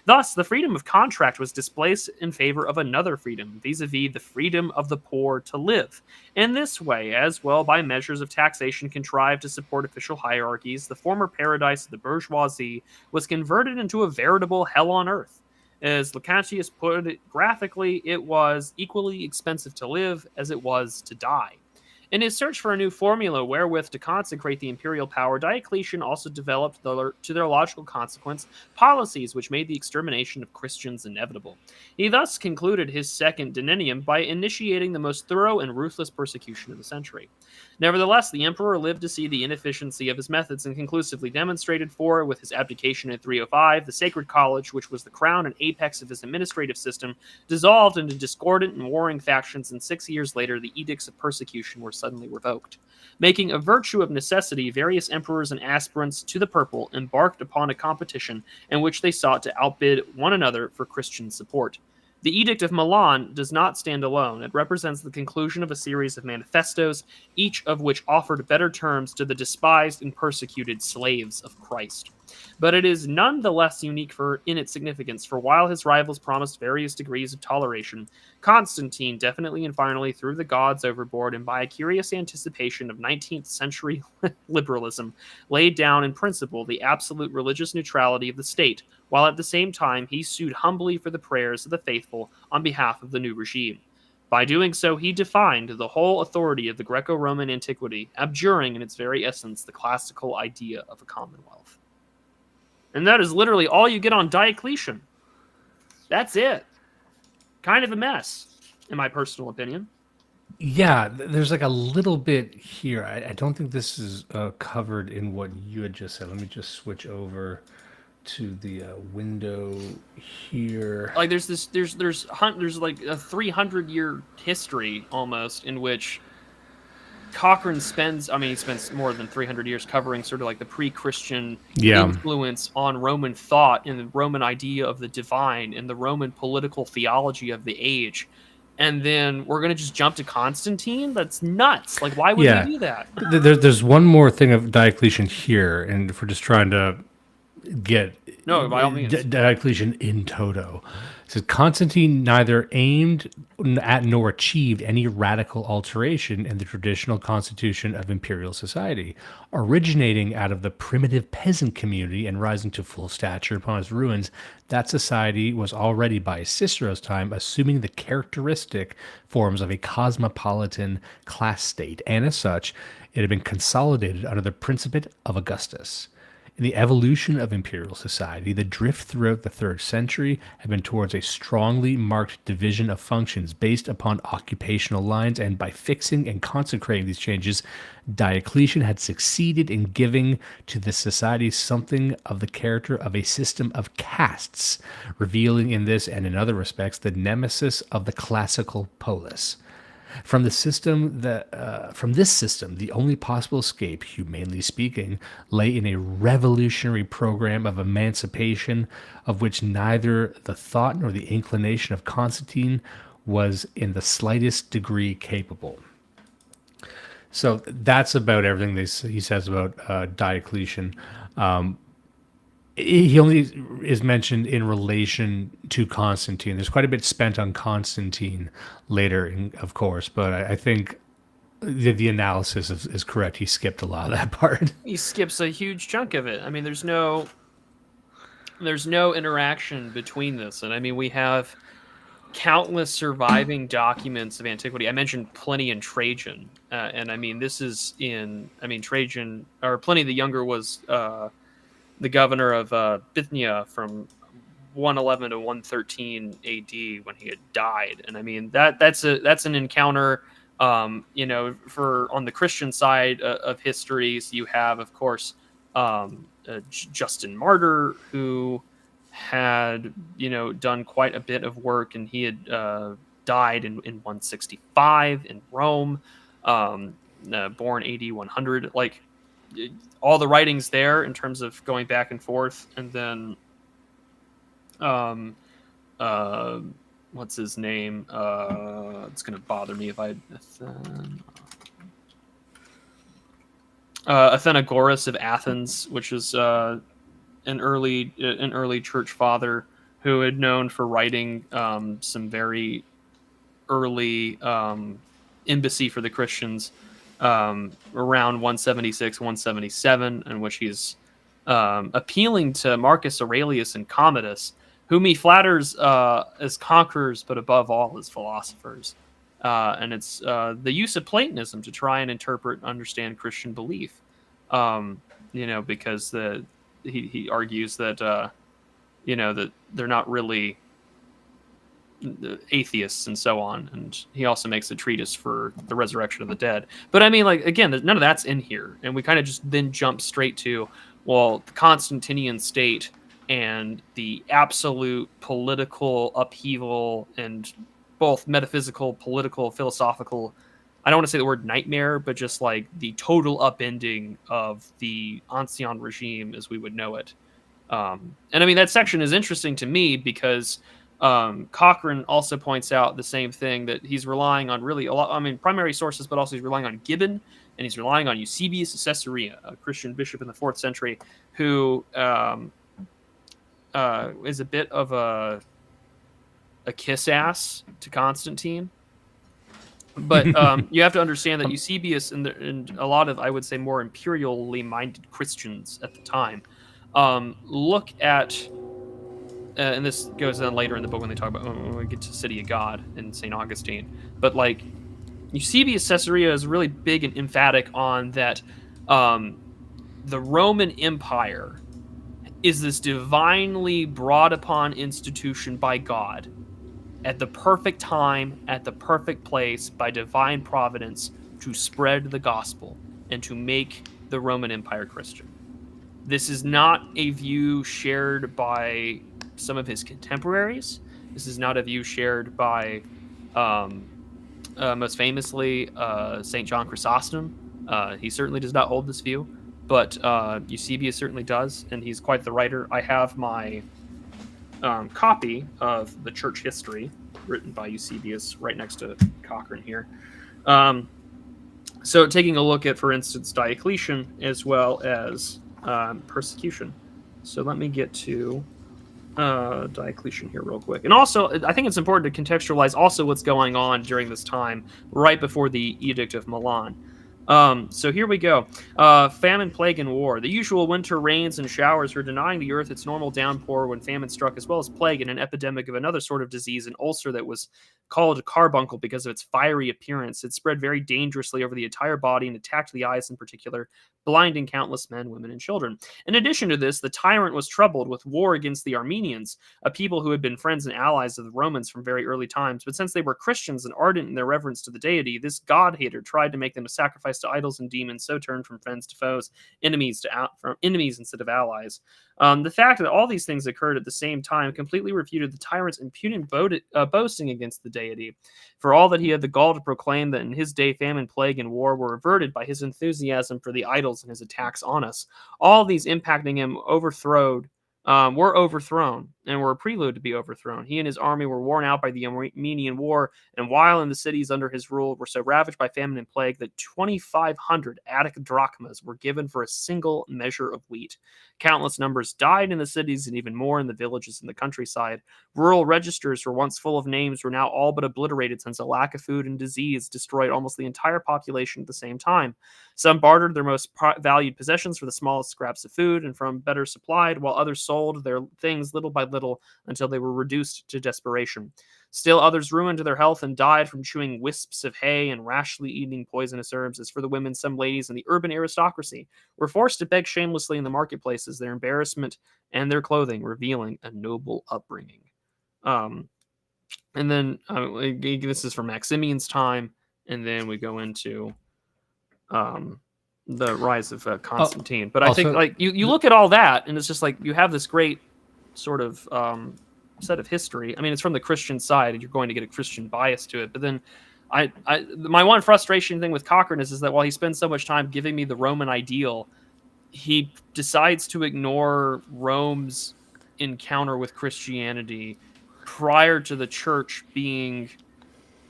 Thus, the freedom of contract was displaced in favor of another freedom, vis-a-vis the freedom of the poor to live. In this way, as well by measures of taxation contrived to support official hierarchies, the former paradise of the bourgeoisie was converted into a veritable hell on earth. As Lactantius put it graphically, it was equally expensive to live as it was to die. In his search for a new formula wherewith to consecrate the imperial power, Diocletian also developed, to their logical consequence, policies which made the extermination of Christians inevitable. He thus concluded his second denenium by initiating the most thorough and ruthless persecution of the century. Nevertheless, the emperor lived to see the inefficiency of his methods and conclusively demonstrated for, with his abdication in 305, the Sacred College, which was the crown and apex of his administrative system, dissolved into discordant and warring factions, and 6 years later the edicts of persecution were suddenly revoked. Making a virtue of necessity, various emperors and aspirants to the purple embarked upon a competition in which they sought to outbid one another for Christian support. The Edict of Milan does not stand alone. It represents the conclusion of a series of manifestos, each of which offered better terms to the despised and persecuted slaves of Christ. But it is none the less unique in its significance, for while his rivals promised various degrees of toleration, Constantine definitely and finally threw the gods overboard, and by a curious anticipation of 19th century liberalism, laid down in principle the absolute religious neutrality of the state, while at the same time he sued humbly for the prayers of the faithful on behalf of the new regime. By doing so, he defined the whole authority of the Greco-Roman antiquity, abjuring in its very essence the classical idea of a commonwealth. And that is literally all you get on Diocletian. That's it. Kind of a mess, in my personal opinion. Yeah, there's like a little bit here. I don't think this is covered in what you had just said. Let me just switch over to the window here. Like there's like a 300-year history almost in which Cochrane spends more than 300 years covering sort of like the pre-Christian influence on Roman thought and the Roman idea of the divine and the Roman political theology of the age. And then we're going to just jump to Constantine? That's nuts. Like, why would we do that? There's one more thing of Diocletian here, and if we're just trying to get No, by all means. Diocletian in toto. It says Constantine neither aimed at nor achieved any radical alteration in the traditional constitution of imperial society, originating out of the primitive peasant community and rising to full stature upon its ruins. That society was already by Cicero's time assuming the characteristic forms of a cosmopolitan class state, and as such, it had been consolidated under the Principate of Augustus. In the evolution of imperial society, the drift throughout the 3rd century had been towards a strongly marked division of functions based upon occupational lines, and by fixing and consecrating these changes, Diocletian had succeeded in giving to the society something of the character of a system of castes, revealing in this and in other respects the nemesis of the classical polis. From this system, the only possible escape, humanly speaking, lay in a revolutionary program of emancipation of which neither the thought nor the inclination of Constantine was in the slightest degree capable. So that's about everything he says about Diocletian. He only is mentioned in relation to Constantine. There's quite a bit spent on Constantine later, of course, but I think the analysis is correct. He skipped a lot of that part. He skips a huge chunk of it. I mean, there's no interaction between this, and I mean, we have countless surviving documents of antiquity. I mentioned Pliny and Trajan, and I mean, Trajan, or Pliny the Younger was the governor of Bithynia from 111 to 113 AD when he had died, and I mean that's an encounter. On the Christian side of histories, you have, of course, Justin Martyr, who had done quite a bit of work, and he had died in 165 in Rome, born AD 100. Like, all the writings there in terms of going back and forth, and then what's his name? It's gonna bother me if I Athenagoras of Athens, which is an early church father who had known for writing some very early embassy for the Christians around 176, 177, in which he's appealing to Marcus Aurelius and Commodus, whom he flatters as conquerors, but above all as philosophers. And it's the use of Platonism to try and interpret and understand Christian belief. Because he argues that that they're not really atheists and so on, and he also makes a treatise for the resurrection of the dead. But I mean, like, again, none of that's in here, and we kind of just then jump straight to, well, the Constantinian state and the absolute political upheaval, and both metaphysical, political, philosophical, I don't want to say the word nightmare, but just like the total upending of the ancien regime as we would know it. And I mean, that section is interesting to me because Cochrane also points out the same thing, that he's relying on really a lot, primary sources, but also he's relying on Gibbon, and he's relying on Eusebius of Caesarea, a Christian bishop in the 4th century, who is a bit of a kiss ass to Constantine. But you have to understand that Eusebius and a lot of, I would say, more imperially minded Christians at the time look at, and this goes on later in the book when they talk about when we get to City of God and St. Augustine. But like, Eusebius Caesarea is really big and emphatic on that the Roman Empire is this divinely brought upon institution by God at the perfect time, at the perfect place, by divine providence, to spread the gospel and to make the Roman Empire Christian. This is not a view shared by some of his contemporaries. This is not a view shared by, most famously, St. John Chrysostom. He certainly does not hold this view, but Eusebius certainly does, and he's quite the writer. I have my copy of the Church History, written by Eusebius, right next to Cochrane here. So taking a look at, for instance, Diocletian, as well as persecution. So let me get to Diocletian here real quick. And also, I think it's important to contextualize also what's going on during this time, right before the Edict of Milan. So here we go. Famine, plague, and war. The usual winter rains and showers were denying the earth its normal downpour when famine struck, as well as plague and an epidemic of another sort of disease, an ulcer that was called a carbuncle because of its fiery appearance. It spread very dangerously over the entire body and attacked the eyes in particular, blinding countless men, women, and children. In addition to this, the tyrant was troubled with war against the Armenians, a people who had been friends and allies of the Romans from very early times. But since they were Christians and ardent in their reverence to the deity, this god-hater tried to make them a sacrifice to idols and demons, so turned from friends to foes, from enemies instead of allies. The fact that all these things occurred at the same time completely refuted the tyrant's impudent boasting against the deity. For all that he had the gall to proclaim that in his day famine, plague, and war were averted by his enthusiasm for the idols and his attacks on us. All these impacting him were overthrown and were a prelude to be overthrown. He and his army were worn out by the Armenian War, and while in the cities under his rule were so ravaged by famine and plague that 2,500 Attic drachmas were given for a single measure of wheat. Countless numbers died in the cities and even more in the villages and the countryside. Rural registers, once full of names, were now all but obliterated since a lack of food and disease destroyed almost the entire population at the same time. Some bartered their most valued possessions for the smallest scraps of food and from better supplied, while others sold their things little by little until they were reduced to desperation. Still others ruined their health and died from chewing wisps of hay and rashly eating poisonous herbs. As for the women, some ladies in the urban aristocracy were forced to beg shamelessly in the marketplaces, their embarrassment and their clothing revealing a noble upbringing. And then this is from Maximian's time, and then we go into the rise of Constantine. But I think like you look at all that, and it's just like you have this great sort of set of history. I mean, it's from the Christian side, and you're going to get a Christian bias to it. But then, my one frustration thing with Cochrane is that while he spends so much time giving me the Roman ideal, he decides to ignore Rome's encounter with Christianity prior to the church being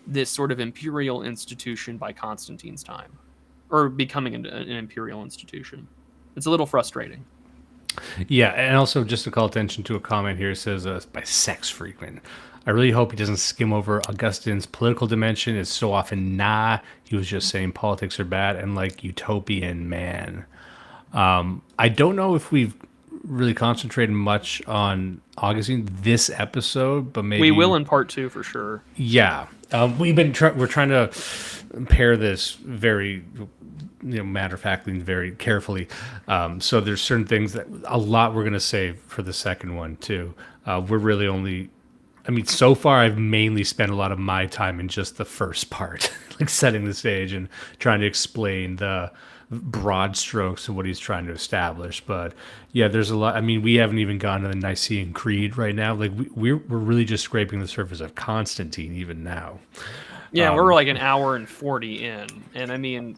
this sort of imperial institution by Constantine's time, or becoming an imperial institution. It's a little frustrating. Yeah, and also just to call attention to a comment here, it says by Sex Frequent. I really hope he doesn't skim over Augustine's political dimension. It's so often he was just saying politics are bad and like utopian man. I don't know if we've really concentrated much on Augustine this episode, but maybe we will in part 2 for sure. Yeah, we're trying to pair this very matter of factly and very carefully. So there's certain things that a lot we're going to save for the second one too. We're really only, so far I've mainly spent a lot of my time in just the first part, like setting the stage and trying to explain the broad strokes of what he's trying to establish. But yeah, there's a lot. We haven't even gone to the Nicene Creed right now. Like we're really just scraping the surface of Constantine even now. Yeah, we're like an hour and 40 in, and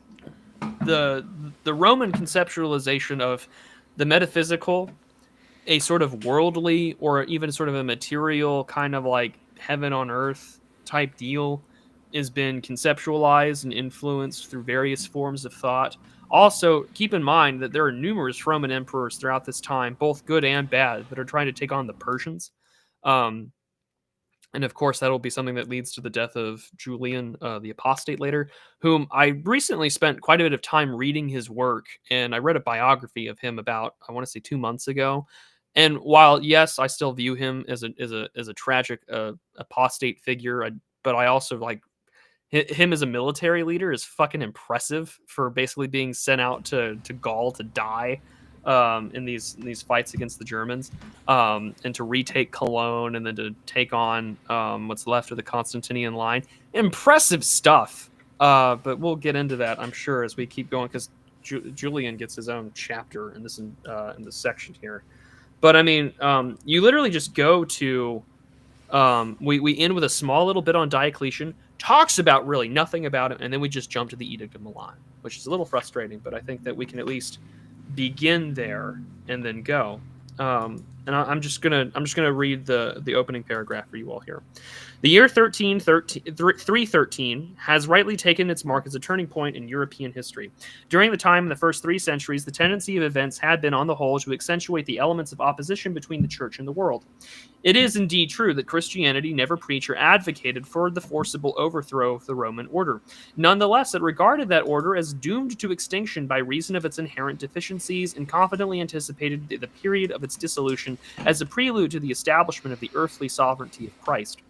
the Roman conceptualization of the metaphysical, a sort of worldly or even sort of a material kind of like heaven on earth type deal, has been conceptualized and influenced through various forms of thought. Also, keep in mind that there are numerous Roman emperors throughout this time, both good and bad, that are trying to take on the Persians. And of course, that'll be something that leads to the death of Julian, the apostate later, whom I recently spent quite a bit of time reading his work. And I read a biography of him about, I want to say 2 months ago. And while, yes, I still view him as a tragic apostate figure, but I also like him as a military leader is fucking impressive for basically being sent out to Gaul to die in these fights against the Germans, and to retake Cologne and then to take on what's left of the Constantinian line. Impressive stuff. But we'll get into that, I'm sure, as we keep going, because Julian gets his own chapter in this section here. But you literally just go to we end with a small little bit on Diocletian, talks about really nothing about him, and then we just jump to the Edict of Milan, which is a little frustrating, but I think that we can at least begin there and then go. and I'm just gonna read the opening paragraph for you all here. The year 313 has rightly taken its mark as a turning point in European history. During the time in the first 3 centuries, the tendency of events had been, on the whole, to accentuate the elements of opposition between the church and the world. It is indeed true that Christianity never preached or advocated for the forcible overthrow of the Roman order. Nonetheless, it regarded that order as doomed to extinction by reason of its inherent deficiencies and confidently anticipated the period of its dissolution as a prelude to the establishment of the earthly sovereignty of Christ.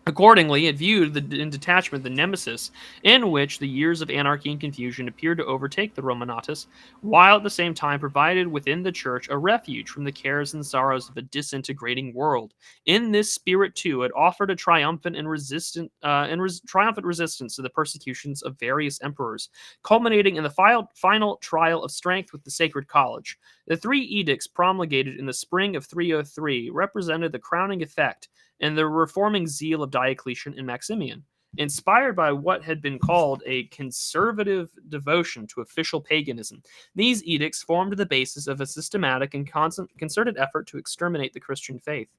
Accordingly, it viewed in detachment the nemesis in which the years of anarchy and confusion appeared to overtake the Romanatus, while at the same time provided within the church a refuge from the cares and sorrows of a disintegrating world. In this spirit, too, it offered a triumphant resistance to the persecutions of various emperors, culminating in the final trial of strength with the Sacred College. The 3 edicts promulgated in the spring of 303 represented the crowning effect and the reforming zeal of Diocletian and Maximian. Inspired by what had been called a conservative devotion to official paganism, these edicts formed the basis of a systematic and concerted effort to exterminate the Christian faith.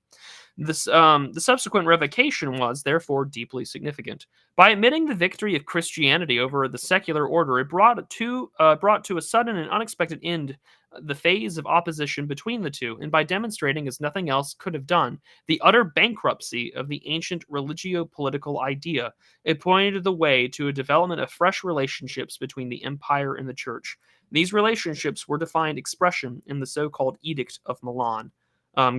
The subsequent revocation was, therefore, deeply significant. By admitting the victory of Christianity over the secular order, it brought to a sudden and unexpected end the phase of opposition between the two, and by demonstrating, as nothing else could have done, the utter bankruptcy of the ancient religio-political idea, it pointed the way to a development of fresh relationships between the empire and the church. These relationships were to find expression in the so-called Edict of Milan,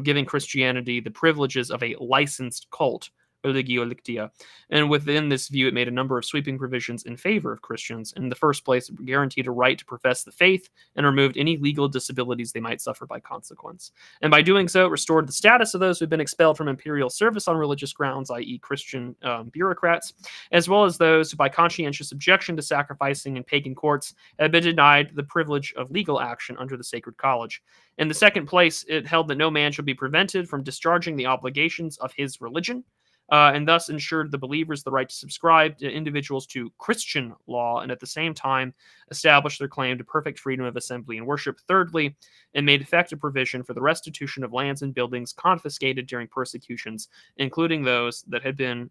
giving Christianity the privileges of a licensed cult, religio lictia. And within this view, it made a number of sweeping provisions in favor of Christians. In the first place, it guaranteed a right to profess the faith and removed any legal disabilities they might suffer by consequence. And by doing so, it restored the status of those who had been expelled from imperial service on religious grounds, i.e. Christian bureaucrats, as well as those who, by conscientious objection to sacrificing in pagan courts, had been denied the privilege of legal action under the Sacred College. In the second place, it held that no man should be prevented from discharging the obligations of his religion, and thus ensured the believers the right to subscribe to individuals to Christian law, and at the same time establish their claim to perfect freedom of assembly and worship. Thirdly, it made effective provision for the restitution of lands and buildings confiscated during persecutions, including those that had been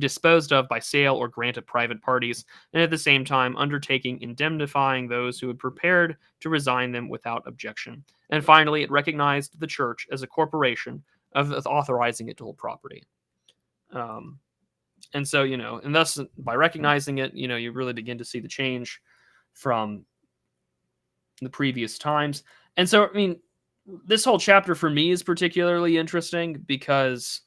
disposed of by sale or grant of private parties, and at the same time undertaking indemnifying those who had prepared to resign them without objection. And finally, it recognized the church as a corporation, of authorizing it to hold property. And so, and thus by recognizing it, you really begin to see the change from the previous times. And so, this whole chapter for me is particularly interesting because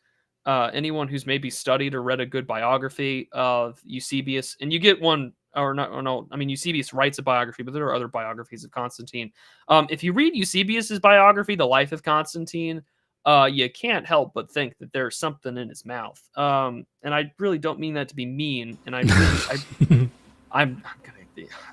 anyone who's maybe studied or read a good biography of Eusebius, and you get one, Eusebius writes a biography, but there are other biographies of Constantine. If you read Eusebius's biography, The Life of Constantine, you can't help but think that there's something in his mouth. And I really don't mean that to be mean. And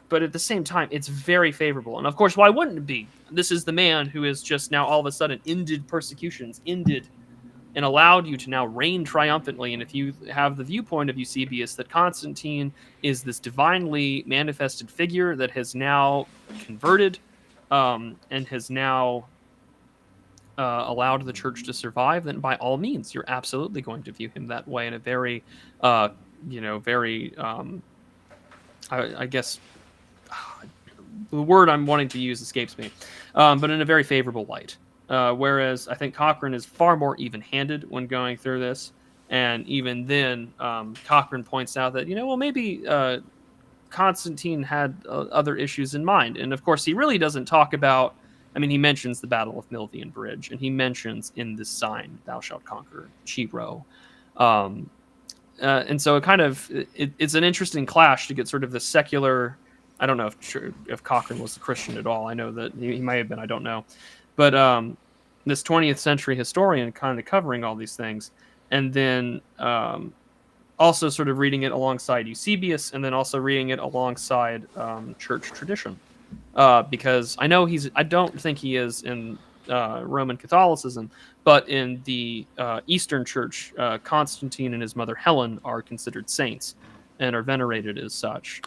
but at the same time, it's very favorable. And of course, why wouldn't it be? This is the man who has just now all of a sudden ended persecutions, and allowed you to now reign triumphantly. And if you have the viewpoint of Eusebius that Constantine is this divinely manifested figure that has now converted, and has now allowed the church to survive, then by all means, you're absolutely going to view him that way in a very, I guess the word I'm wanting to use escapes me, but in a very favorable light. Whereas I think Cochrane is far more even-handed when going through this. And even then, Cochrane points out that, maybe Constantine had other issues in mind. And of course, he really doesn't talk about, he mentions the Battle of Milvian Bridge, and he mentions in this sign, thou shalt conquer Chi-Rho. And so it's an interesting clash to get sort of the secular, I don't know if Cochrane was a Christian at all. I know that he may have been, I don't know. But this 20th century historian kind of covering all these things, and then also sort of reading it alongside Eusebius, and then also reading it alongside church tradition. Because I don't think he is in Roman Catholicism, but in the Eastern Church, Constantine and his mother Helen are considered saints and are venerated as such.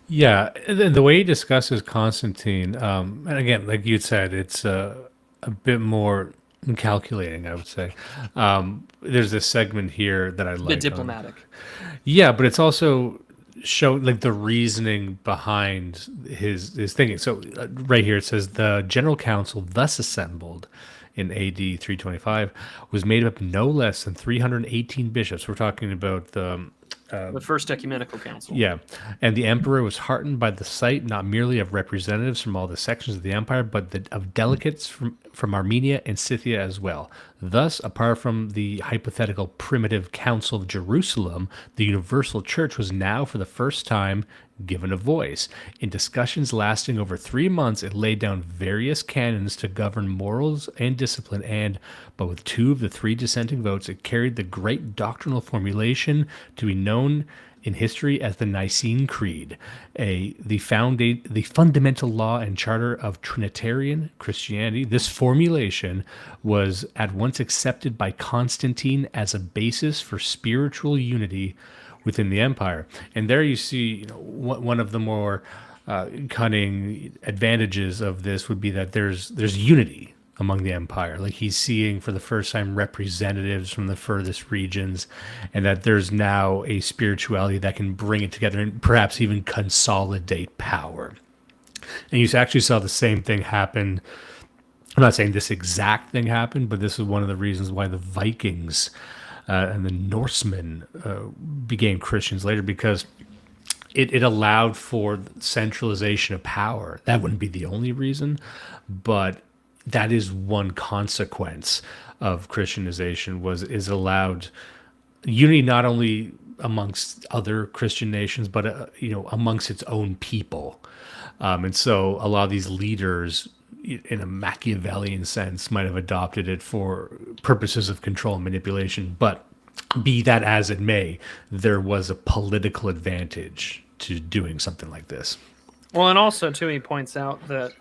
Yeah, the way he discusses Constantine, and again, like you said, it's a bit more calculating, I would say. There's this segment here that I like. Bit diplomatic. Yeah, but it's also show like the reasoning behind his thinking. So right here it says the General Council thus assembled in AD 325 was made up of no less than 318 bishops. We're talking about The First Ecumenical Council. yeah, and the emperor was heartened by the sight not merely of representatives from all the sections of the empire, but of delegates from Armenia and Scythia as well. Thus, apart from the hypothetical primitive Council of Jerusalem, the Universal Church was now, for the first time, given a voice. In discussions lasting over 3 months, it laid down various canons to govern morals and discipline, but with 2 of the 3 dissenting votes, it carried the great doctrinal formulation to be known in history as the Nicene Creed, the fundamental law and charter of Trinitarian Christianity. This formulation was at once accepted by Constantine as a basis for spiritual unity within the empire. And there you see, one of the more cunning advantages of this would be that there's unity among the empire. Like he's seeing for the first time representatives from the furthest regions, and that there's now a spirituality that can bring it together and perhaps even consolidate power. And you actually saw the same thing happen. I'm not saying this exact thing happened, but this is one of the reasons why the Vikings and the Norsemen became Christians later, because it allowed for centralization of power. That wouldn't be the only reason, but that is one consequence of Christianization, is allowed unity not only amongst other Christian nations, but amongst its own people. And so a lot of these leaders, in a Machiavellian sense, might have adopted it for purposes of control and manipulation. But be that as it may, there was a political advantage to doing something like this. Well, and also too, he points out that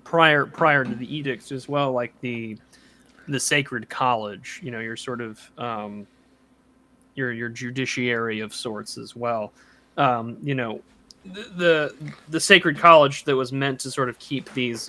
prior to the edicts as well, like the sacred college, your sort of your judiciary of sorts as well. The sacred college that was meant to sort of keep these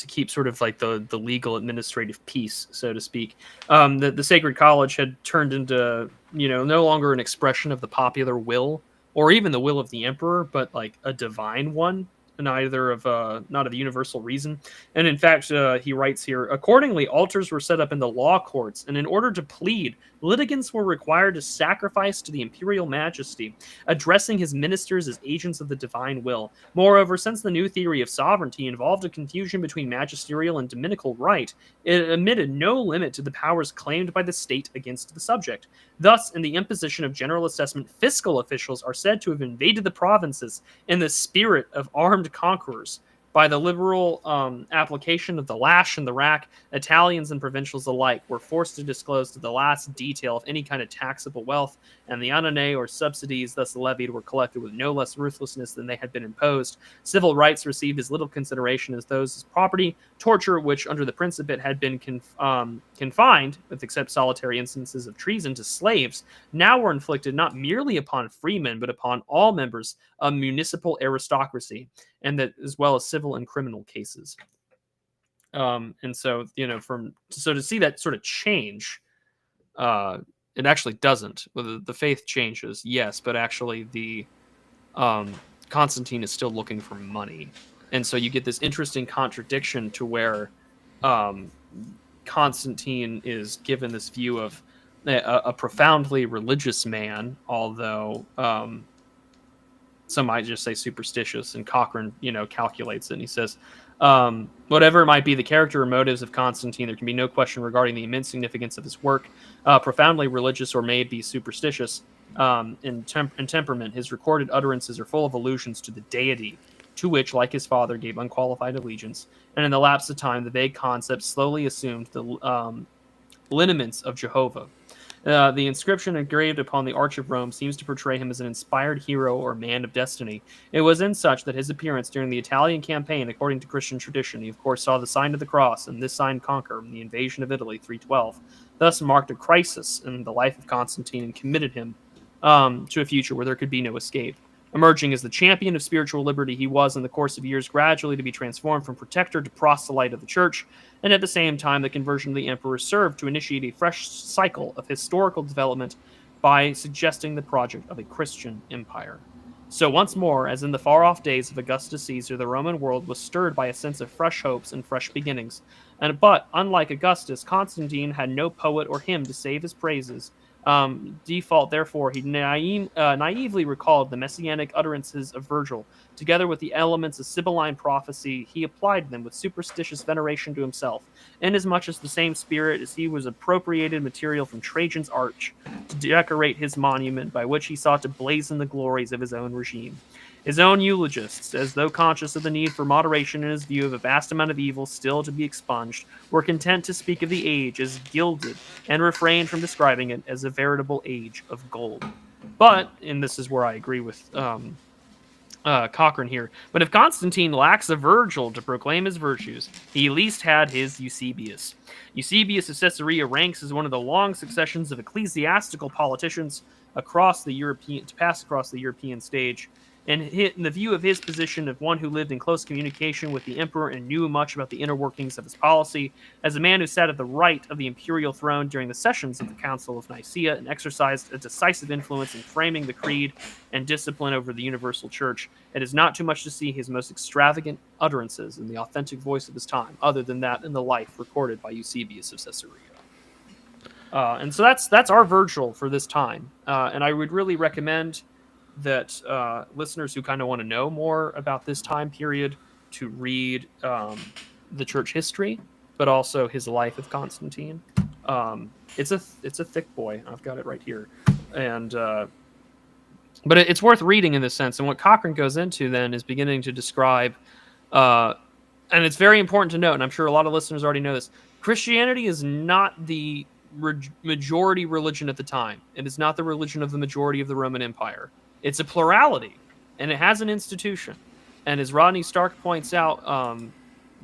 to keep sort of like the legal administrative peace, so to speak. The sacred college had turned into no longer an expression of the popular will, or even the will of the emperor, but like a divine one, not of universal reason. And in fact, he writes here, accordingly, altars were set up in the law courts, and in order to plead, litigants were required to sacrifice to the imperial majesty, addressing his ministers as agents of the divine will. Moreover, since the new theory of sovereignty involved a confusion between magisterial and dominical right, it admitted no limit to the powers claimed by the state against the subject. Thus, in the imposition of general assessment, fiscal officials are said to have invaded the provinces in the spirit of armed conquerors. By the liberal application of the lash and the rack, Italians and provincials alike were forced to disclose to the last detail of any kind of taxable wealth, and the annonay or subsidies thus levied were collected with no less ruthlessness than they had been imposed. Civil rights received as little consideration as those as property. Torture, which under the Principate had been confined, with except solitary instances of treason, to slaves, now were inflicted not merely upon freemen, but upon all members of municipal aristocracy, and that as well as civil and criminal cases. And so, to see that sort of change, it actually doesn't. The faith changes, yes, but actually the Constantine is still looking for money. And so you get this interesting contradiction to where Constantine is given this view of a profoundly religious man, although some might just say superstitious, and Cochrane, calculates it, and he says, whatever might be the character or motives of Constantine, there can be no question regarding the immense significance of his work. Profoundly religious or may be superstitious in temperament, his recorded utterances are full of allusions to the deity, to which, like his father, gave unqualified allegiance, and in the lapse of time, the vague concept slowly assumed the lineaments of Jehovah. The inscription engraved upon the Arch of Rome seems to portray him as an inspired hero or man of destiny. It was in such that his appearance during the Italian campaign, according to Christian tradition, he of course saw the sign of the cross, and this sign conquer in the invasion of Italy 312, thus marked a crisis in the life of Constantine and committed him to a future where there could be no escape. Emerging as the champion of spiritual liberty, he was, in the course of years, gradually to be transformed from protector to proselyte of the church, and at the same time, the conversion of the emperor served to initiate a fresh cycle of historical development by suggesting the project of a Christian empire. So once more, as in the far-off days of Augustus Caesar, the Roman world was stirred by a sense of fresh hopes and fresh beginnings. But, unlike Augustus, Constantine had no poet or hymn to save his praises. Default, therefore, he naively recalled the messianic utterances of Virgil. Together with the elements of Sibylline prophecy, he applied them with superstitious veneration to himself, inasmuch as the same spirit as he was appropriated material from Trajan's arch to decorate his monument, by which he sought to blazon the glories of his own regime. His own eulogists, as though conscious of the need for moderation in his view of a vast amount of evil still to be expunged, were content to speak of the age as gilded and refrained from describing it as a veritable age of gold. But, and this is where I agree with Cochrane here, but if Constantine lacks a Virgil to proclaim his virtues, he at least had his Eusebius. Eusebius of Caesarea ranks as one of the long successions of ecclesiastical politicians across the European stage. And in the view of his position of one who lived in close communication with the emperor and knew much about the inner workings of his policy, as a man who sat at the right of the imperial throne during the sessions of the Council of Nicaea and exercised a decisive influence in framing the creed and discipline over the universal church, it is not too much to see his most extravagant utterances in the authentic voice of his time, other than that in the life recorded by Eusebius of Caesarea. And so that's our Virgil for this time. And I would really recommend that listeners who kind of want to know more about this time period to read the church history, but also his life of Constantine. It's a thick boy. I've got it right here, and but it's worth reading in this sense. And what Cochrane goes into then is beginning to describe, and it's very important to note, and I'm sure a lot of listeners already know this: Christianity is not the majority religion at the time. It is not the religion of the majority of the Roman Empire. It's a plurality, and it has an institution. And as Rodney Stark points out,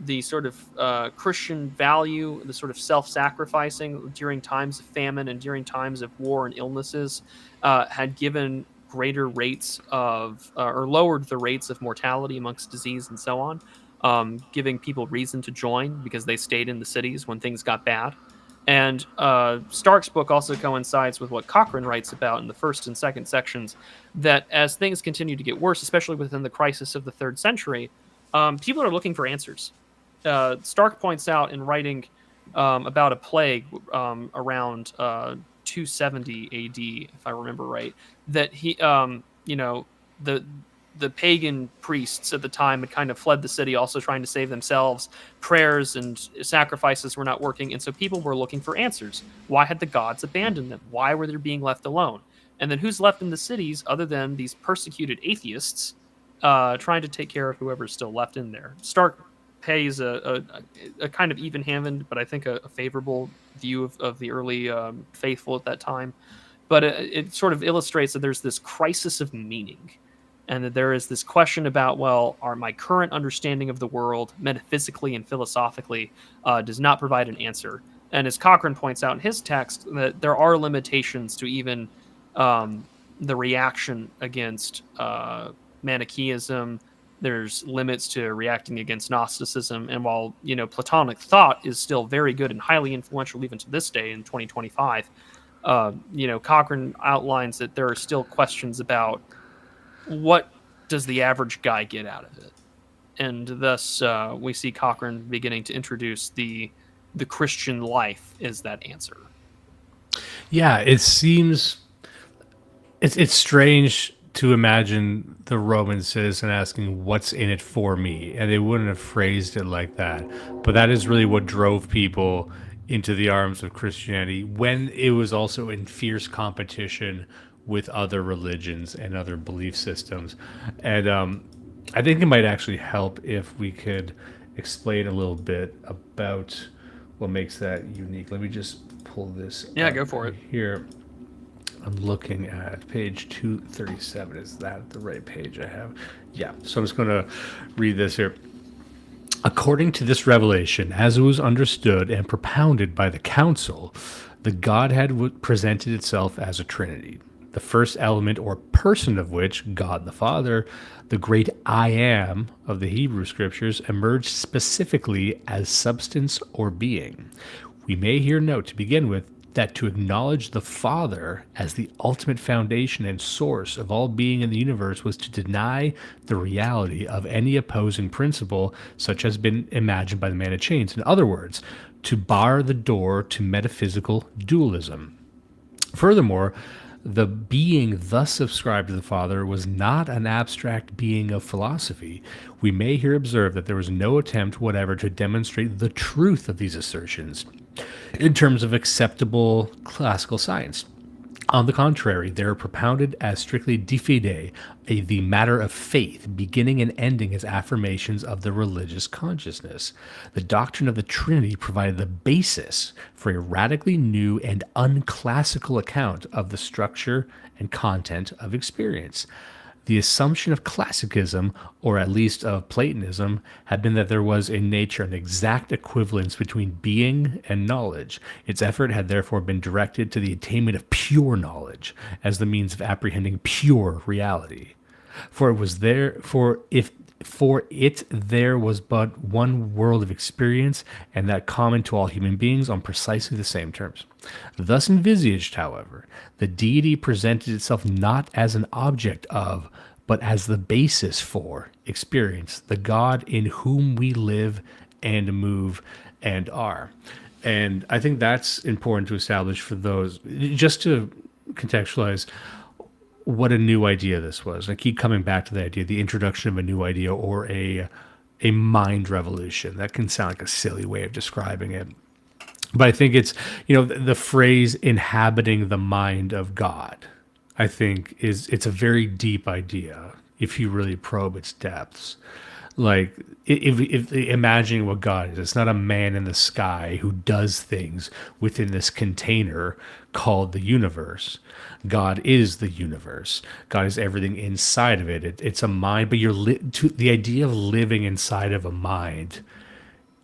the sort of Christian value, the sort of self-sacrificing during times of famine and during times of war and illnesses had given greater rates of, or lowered the rates of mortality amongst disease and so on, giving people reason to join because they stayed in the cities when things got bad. And Stark's book also coincides with what Cochrane writes about in the first and second sections, that as things continue to get worse, especially within the crisis of the 3rd century, people are looking for answers. Stark points out in writing about a plague around 270 AD, if I remember right, that he, the pagan priests at the time had kind of fled the city, also trying to save themselves. Prayers and sacrifices were not working, and so people were looking for answers. Why had the gods abandoned them? Why were they being left alone? And then who's left in the cities other than these persecuted atheists trying to take care of whoever's still left in there? Stark pays a kind of even-handed, but I think a favorable view of the early faithful at that time. But it sort of illustrates that there's this crisis of meaning, and that there is this question about, well, my current understanding of the world, metaphysically and philosophically, does not provide an answer. And as Cochrane points out in his text, that there are limitations to even the reaction against Manichaeism. There's limits to reacting against Gnosticism. And while, Platonic thought is still very good and highly influential even to this day in 2025, Cochrane outlines that there are still questions about what does the average guy get out of it? And thus we see Cochrane beginning to introduce the Christian life as that answer. Yeah, it seems it's strange to imagine the Roman citizen asking, what's in it for me? And they wouldn't have phrased it like that. But that is really what drove people into the arms of Christianity when it was also in fierce competition with other religions and other belief systems. And I think it might actually help if we could explain a little bit about what makes that unique. Let me just pull this up go for it. Here. I'm looking at page 237. Is that the right page I have? Yeah. So I'm just going to read this here. According to this revelation, as it was understood and propounded by the council, the Godhead presented itself as a Trinity. the first element or person of which, God the Father, the great I am of the Hebrew scriptures, emerged specifically as substance or being. We may here note to begin with that to acknowledge the Father as the ultimate foundation and source of all being in the universe was to deny the reality of any opposing principle such as been imagined by the man of chains. In other words, to bar the door to metaphysical dualism. Furthermore, the being thus ascribed to the Father was not an abstract being of philosophy. We may here observe that there was no attempt whatever to demonstrate the truth of these assertions in terms of acceptable classical science. On the contrary, they are propounded as strictly de fide, the matter of faith, beginning and ending as affirmations of the religious consciousness. The doctrine of the Trinity provided the basis for a radically new and unclassical account of the structure and content of experience. The assumption of classicism, or at least of Platonism, had been that there was in nature an exact equivalence between being and knowledge. Its effort had therefore been directed to the attainment of pure knowledge as the means of apprehending pure reality. For there was but one world of experience, and that common to all human beings on precisely the same terms. Thus envisaged, however, the deity presented itself not as an object of, but as the basis for experience, the God in whom we live and move and are. And I think that's important to establish for those, just to contextualize what a new idea this was. I keep coming back to the idea, the introduction of a new idea or a mind revolution. That can sound like a silly way of describing it. But I think it's, the phrase inhabiting the mind of God, I think it's a very deep idea if you really probe its depths. Like, if imagining what God is, it's not a man in the sky who does things within this container called the universe. God is the universe. God is everything inside of it. It's a mind, but the idea of living inside of a mind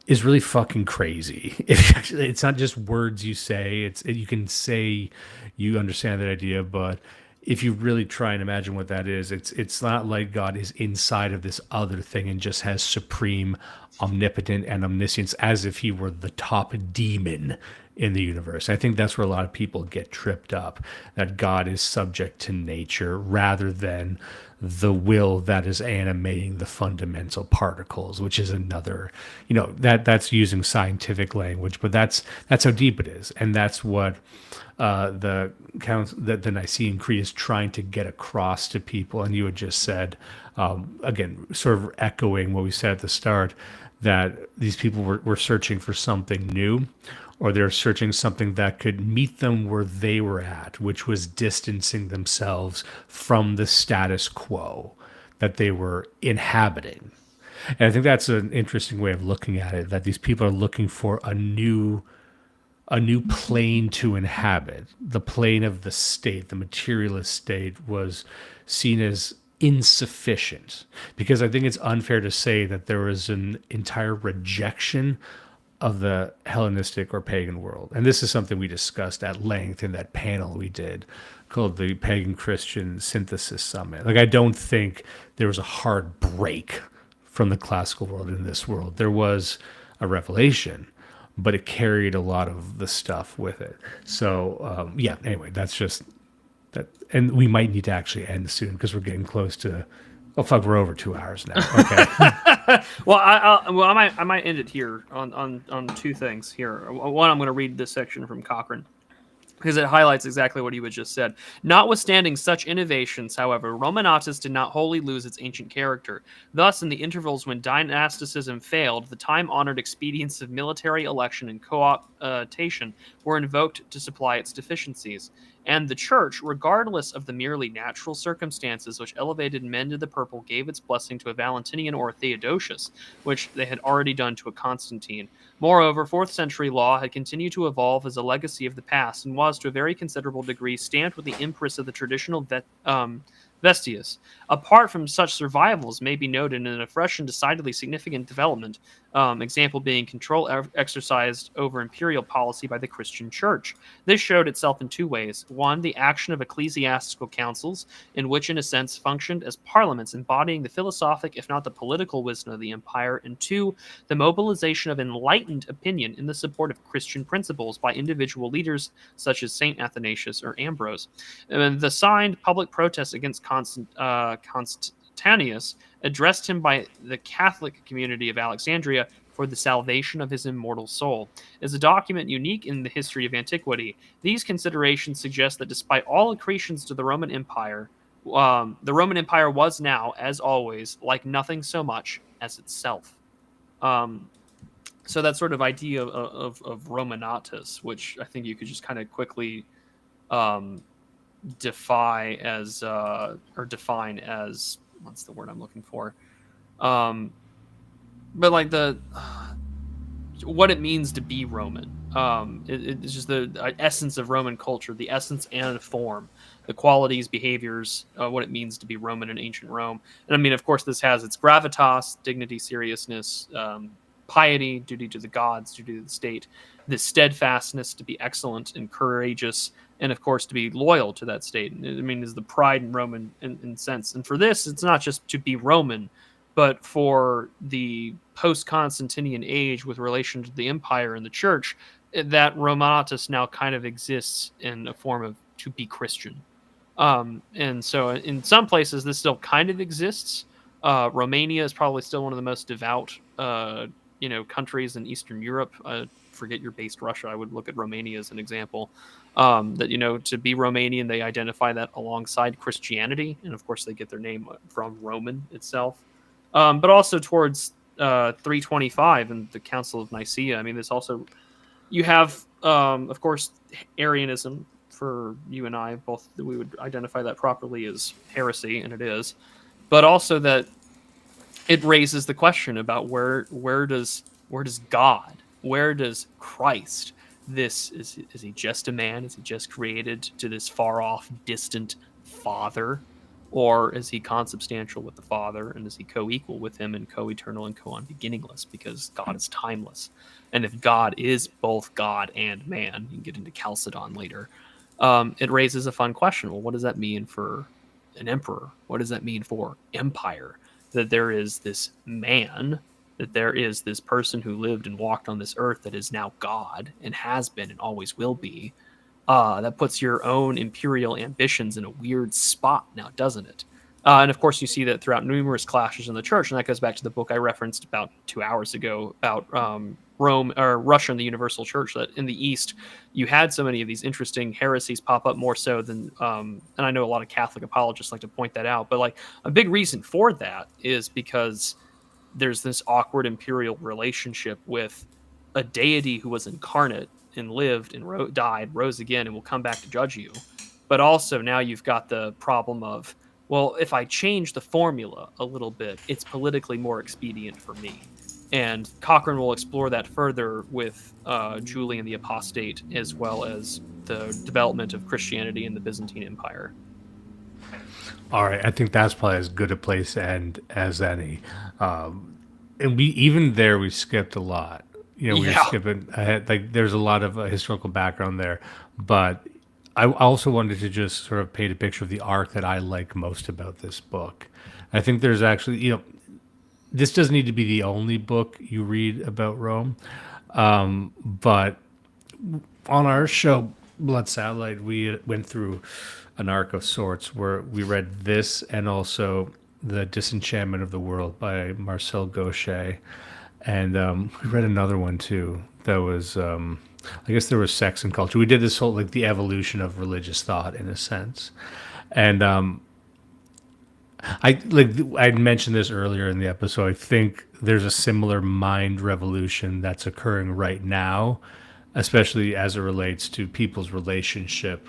is really fucking crazy. It's not just words you say. You can say you understand that idea, but if you really try and imagine what that is, it's not like God is inside of this other thing and just has supreme omnipotent and omniscience as if he were the top demon in the universe. I think that's where a lot of people get tripped up, that God is subject to nature rather than the will that is animating the fundamental particles, which is another, that's using scientific language, but that's how deep it is. And that's what the Nicene Creed is trying to get across to people. And you had just said, again, sort of echoing what we said at the start, that these people were searching for something new, or they're searching something that could meet them where they were at, which was distancing themselves from the status quo that they were inhabiting. And I think that's an interesting way of looking at it, that these people are looking for a new plane to inhabit. The plane of the state, the materialist state, was seen as insufficient, because I think it's unfair to say that there was an entire rejection of the Hellenistic or pagan world. And this is something we discussed at length in that panel we did called the Pagan Christian Synthesis Summit. Like, I don't think there was a hard break from the classical world in this world. There was a revelation, but it carried a lot of the stuff with it. So, anyway, that's just that. And we might need to actually end soon because we're getting close to, we're over 2 hours now. Okay. Well, I might end it here on two things here. One, I'm going to read this section from Cochrane, because it highlights exactly what he had just said. Notwithstanding such innovations, however, Romanatus did not wholly lose its ancient character. Thus, in the intervals when dynasticism failed, the time-honored expedients of military election and co-optation were invoked to supply its deficiencies. And the church, regardless of the merely natural circumstances which elevated men to the purple, gave its blessing to a Valentinian or a Theodosius, which they had already done to a Constantine. Moreover, 4th century law had continued to evolve as a legacy of the past, and was, to a very considerable degree, stamped with the impress of the traditional Vestius. Apart from such survivals may be noted in a fresh and decidedly significant development, example being control exercised over imperial policy by the Christian Church. This showed itself in two ways. One, the action of ecclesiastical councils, in which in a sense functioned as parliaments embodying the philosophic if not the political wisdom of the empire, and two, the mobilization of enlightened opinion in the support of Christian principles by individual leaders such as St. Athanasius or Ambrose. And the signed public protest against Constantius addressed him by the Catholic community of Alexandria for the salvation of his immortal soul. Is a document unique in the history of antiquity. These considerations suggest that despite all accretions to the Roman Empire, the Roman Empire was now, as always, like nothing so much as itself. So that sort of idea of Romanatus, which I think you could just kind of quickly define as, what's the word I'm looking for? But like what it means to be Roman. It's just the essence of Roman culture, the essence and form, the qualities, behaviors, what it means to be Roman in ancient Rome. And I mean, of course, this has its gravitas, dignity, seriousness, piety, duty to the gods, duty to the state, the steadfastness to be excellent and courageous, and of course to be loyal to that state. I mean, is the pride in Roman in sense. And for this, it's not just to be Roman, but for the post-Constantinian age with relation to the empire and the church, that Romanatus now kind of exists in a form of to be Christian. And so in some places, this still kind of exists. Romania is probably still one of the most devout countries in Eastern Europe. Forget your based Russia. I would look at Romania as an example. That, to be Romanian, they identify that alongside Christianity. And of course, they get their name from Roman itself. But also towards 325 and the Council of Nicaea. I mean, this also, you have, of course, Arianism for you and I, both we would identify that properly as heresy, and it is. But also that it raises the question about where does God, where does Christ, is he just a man? Is he just created to this far off, distant Father? Or is he consubstantial with the Father, and is he co-equal with him and co-eternal and co-unbeginningless? Because God is timeless. And if God is both God and man, you can get into Chalcedon later, it raises a fun question. Well, what does that mean for an emperor? What does that mean for empire? That there is this man, that there is this person who lived and walked on this earth that is now God and has been and always will be. That puts your own imperial ambitions in a weird spot now, doesn't it? And of course, you see that throughout numerous clashes in the church, and that goes back to the book I referenced about 2 hours ago about Rome or Russia and the Universal Church. That in the East, you had so many of these interesting heresies pop up more so than, and I know a lot of Catholic apologists like to point that out. But like a big reason for that is because there's this awkward imperial relationship with a deity who was incarnate and lived and died, rose again, and will come back to judge you. But also now you've got the problem of, well, if I change the formula a little bit, it's politically more expedient for me. And Cochrane will explore that further with Julian the Apostate, as well as the development of Christianity in the Byzantine Empire. All right, I think that's probably as good a place to end as any. And we skipped a lot. We're skipping ahead. Like, there's a lot of historical background there, but I also wanted to just sort of paint a picture of the arc that I like most about this book. I think there's actually, this doesn't need to be the only book you read about Rome, but on our show, Blood Satellite, we went through an arc of sorts where we read this and also The Disenchantment of the World by Marcel Gauchet. And we read another one too. That was, I guess there was Sex and Culture. We did this whole the evolution of religious thought in a sense. And I mentioned this earlier in the episode. I think there's a similar mind revolution that's occurring right now, especially as it relates to people's relationship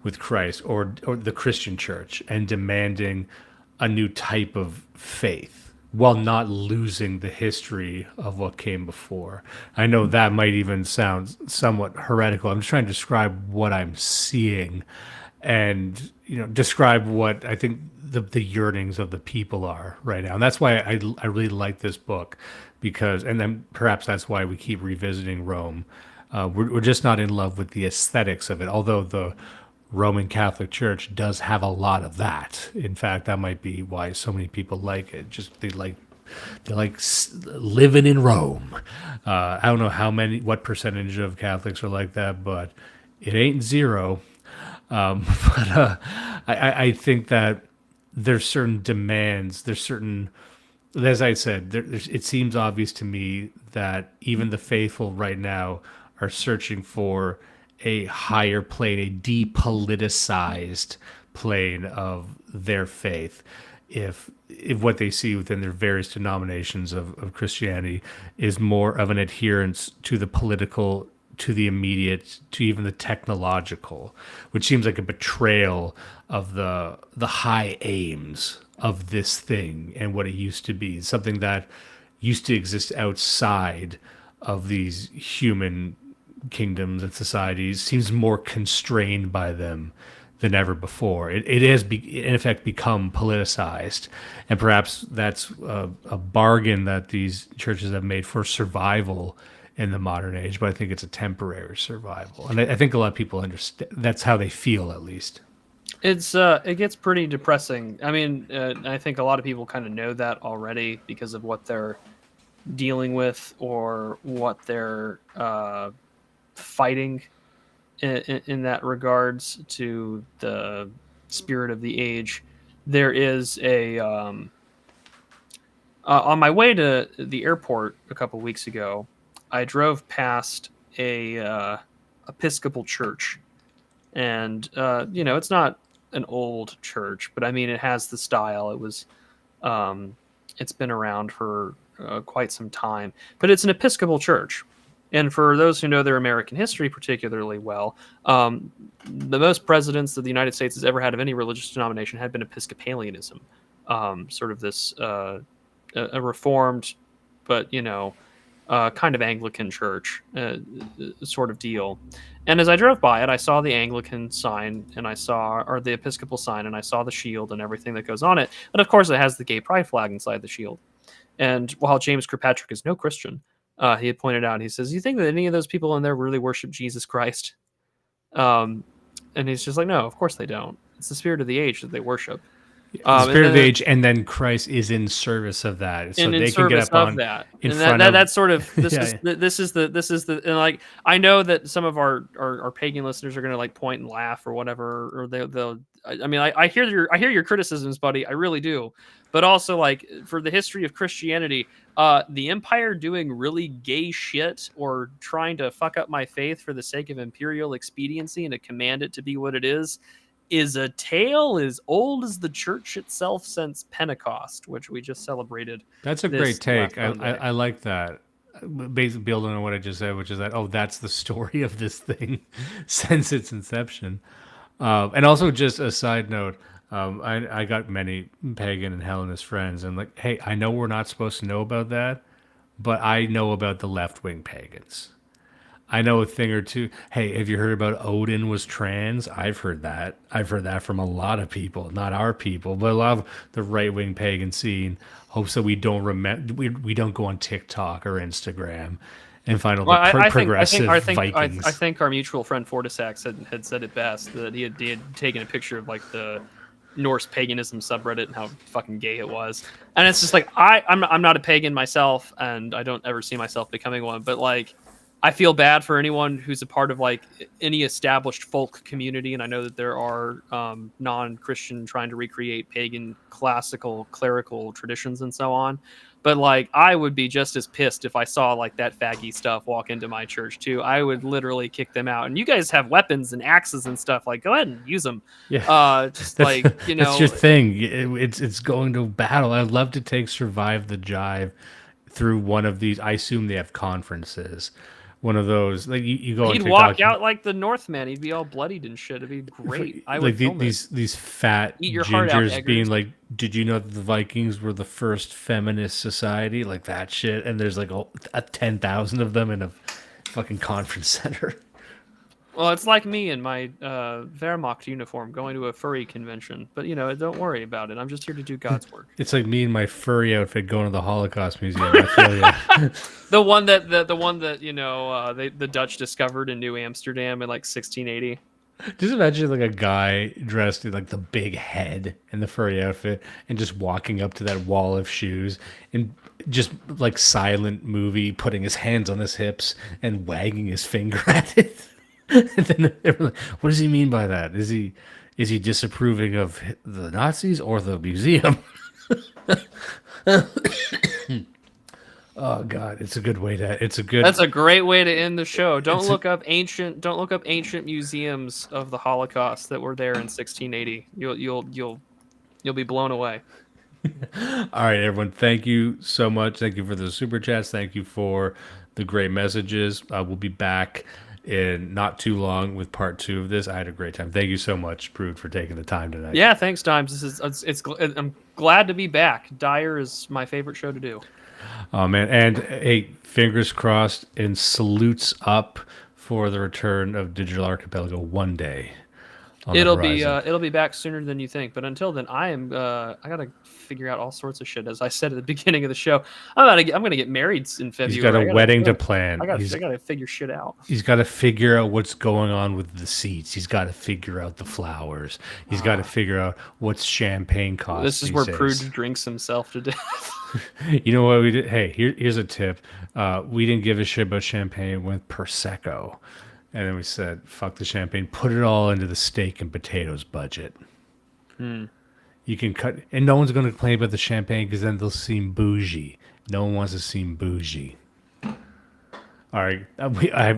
with Christ or the Christian church, and demanding a new type of faith, while not losing the history of what came before. I know that might even sound somewhat heretical. I'm just trying to describe what I'm seeing. and describe what I think the yearnings of the people are right now. And that's why I really like this book, because, and then perhaps that's why we keep revisiting Rome. We're just not in love with the aesthetics of it, although the Roman Catholic Church does have a lot of that. In fact, that might be why so many people like it. Just they like living in Rome. I don't know what percentage of Catholics are like that, but it ain't zero. But I think that there's certain demands. There's certain, as I said, it seems obvious to me that even the faithful right now are searching for a higher plane, a depoliticized plane of their faith. If what they see within their various denominations of Christianity is more of an adherence to the political, to the immediate, to even the technological, which seems like a betrayal of the high aims of this thing and what it used to be, something that used to exist outside of these human kingdoms and societies, seems more constrained by them than ever before. It has, in effect, become politicized, and perhaps that's a bargain that these churches have made for survival in the modern age. But I think it's a temporary survival, and I think a lot of people understand. That's how they feel, at least. It gets pretty depressing. I mean, I think a lot of people kind of know that already because of what they're dealing with or what they're fighting in that regards to the spirit of the age. There is a on my way to the airport a couple weeks ago, I drove past a Episcopal church, and it's not an old church, but I mean it has the style. It was it's been around for quite some time, but it's an Episcopal church. And for those who know their American history particularly well, the most presidents that the United States has ever had of any religious denomination had been Episcopalianism, sort of this a reformed, but kind of Anglican church sort of deal. And as I drove by it, I saw the Anglican sign, and or the Episcopal sign, and I saw the shield and everything that goes on it. And of course, it has the gay pride flag inside the shield. And while James Kirkpatrick is no Christian, he had pointed out, he says, "You think that any of those people in there really worship Jesus Christ?" And he's just like, "No, of course they don't. It's the spirit of the age that they worship." The spirit of the age, and then Christ is in service of that, so they can get up on that. In and front that's sort of this Yeah, is the and like I know that some of our pagan listeners are going to like point and laugh or whatever, or they'll. I mean, I hear your criticisms, buddy. I really do. But also, like, for the history of Christianity, the empire doing really gay shit or trying to fuck up my faith for the sake of imperial expediency and to command it to be what it is a tale as old as the church itself since Pentecost, which we just celebrated. That's a great take. last Monday. I like that. Basically, building on what I just said, which is that, that's the story of this thing since its inception. And also, just a side note, I got many pagan and Hellenist friends, and like, hey, I know we're not supposed to know about that, but I know about the left-wing pagans. I know a thing or two. Hey, have you heard about Odin was trans? I've heard that. I've heard that from a lot of people, not our people, but a lot of the right-wing pagan scene hopes that we don't we don't go on TikTok or Instagram and find all the progressive Vikings. I think our mutual friend Fortisax had said it best, that he had taken a picture of like the Norse paganism subreddit and how fucking gay it was. And it's just like, I'm not a pagan myself, and I don't ever see myself becoming one, but like, I feel bad for anyone who's a part of like any established folk community, and I know that there are non-Christian trying to recreate pagan classical clerical traditions and so on. But like, I would be just as pissed if I saw like that faggy stuff walk into my church too. I would literally kick them out. And you guys have weapons and axes and stuff. Like, go ahead and use them. Yeah, just like, that's your thing. It's going to battle. I'd love to take Survive the Jive through one of these. I assume they have conferences. One of those, like you go. He'd walk out like the Northman. He'd be all bloodied and shit. It'd be great. I would like these fat gingers being like, "Did you know that the Vikings were the first feminist society?" Like that shit. And there's like 10,000 of them in a fucking conference center. Well, it's like me in my Wehrmacht uniform going to a furry convention. But, don't worry about it. I'm just here to do God's work. It's like me in my furry outfit going to the Holocaust Museum. I feel you. The one that the Dutch discovered in New Amsterdam in like 1680. Just imagine like a guy dressed in like the big head and the furry outfit and just walking up to that wall of shoes and just like silent movie, putting his hands on his hips and wagging his finger at it. And then everyone, what does he mean by that? Is he disapproving of the Nazis or the museum? Oh God, it's a good way to. That's a great way to end the show. Don't look up ancient museums of the Holocaust that were there in 1680. You'll be blown away. All right, everyone. Thank you so much. Thank you for the super chats. Thank you for the great messages. We'll be back in not too long with part 2 of this. I had a great time. Thank you so much, Prude, for taking the time tonight. Yeah, thanks, Dimes. I'm glad to be back. Dyer is my favorite show to do. Oh man, and hey, fingers crossed and salutes up for the return of Digital Archipelago one day. It'll be back sooner than you think. But until then, I gotta figure out all sorts of shit. As I said at the beginning of the show, I'm gonna get married in February. He's got a wedding to plan. I gotta figure shit out. He's got to figure out what's going on with the seats. He's got to figure out the flowers. He's got to figure out what's champagne costs. This is where Prude drinks himself to death. You know what we did? Hey, here's a tip. We didn't give a shit about champagne with Prosecco. And then we said, fuck the champagne, put it all into the steak and potatoes budget. You can cut, and no one's going to complain about the champagne because then they'll seem bougie. No one wants to seem bougie. All right, we are.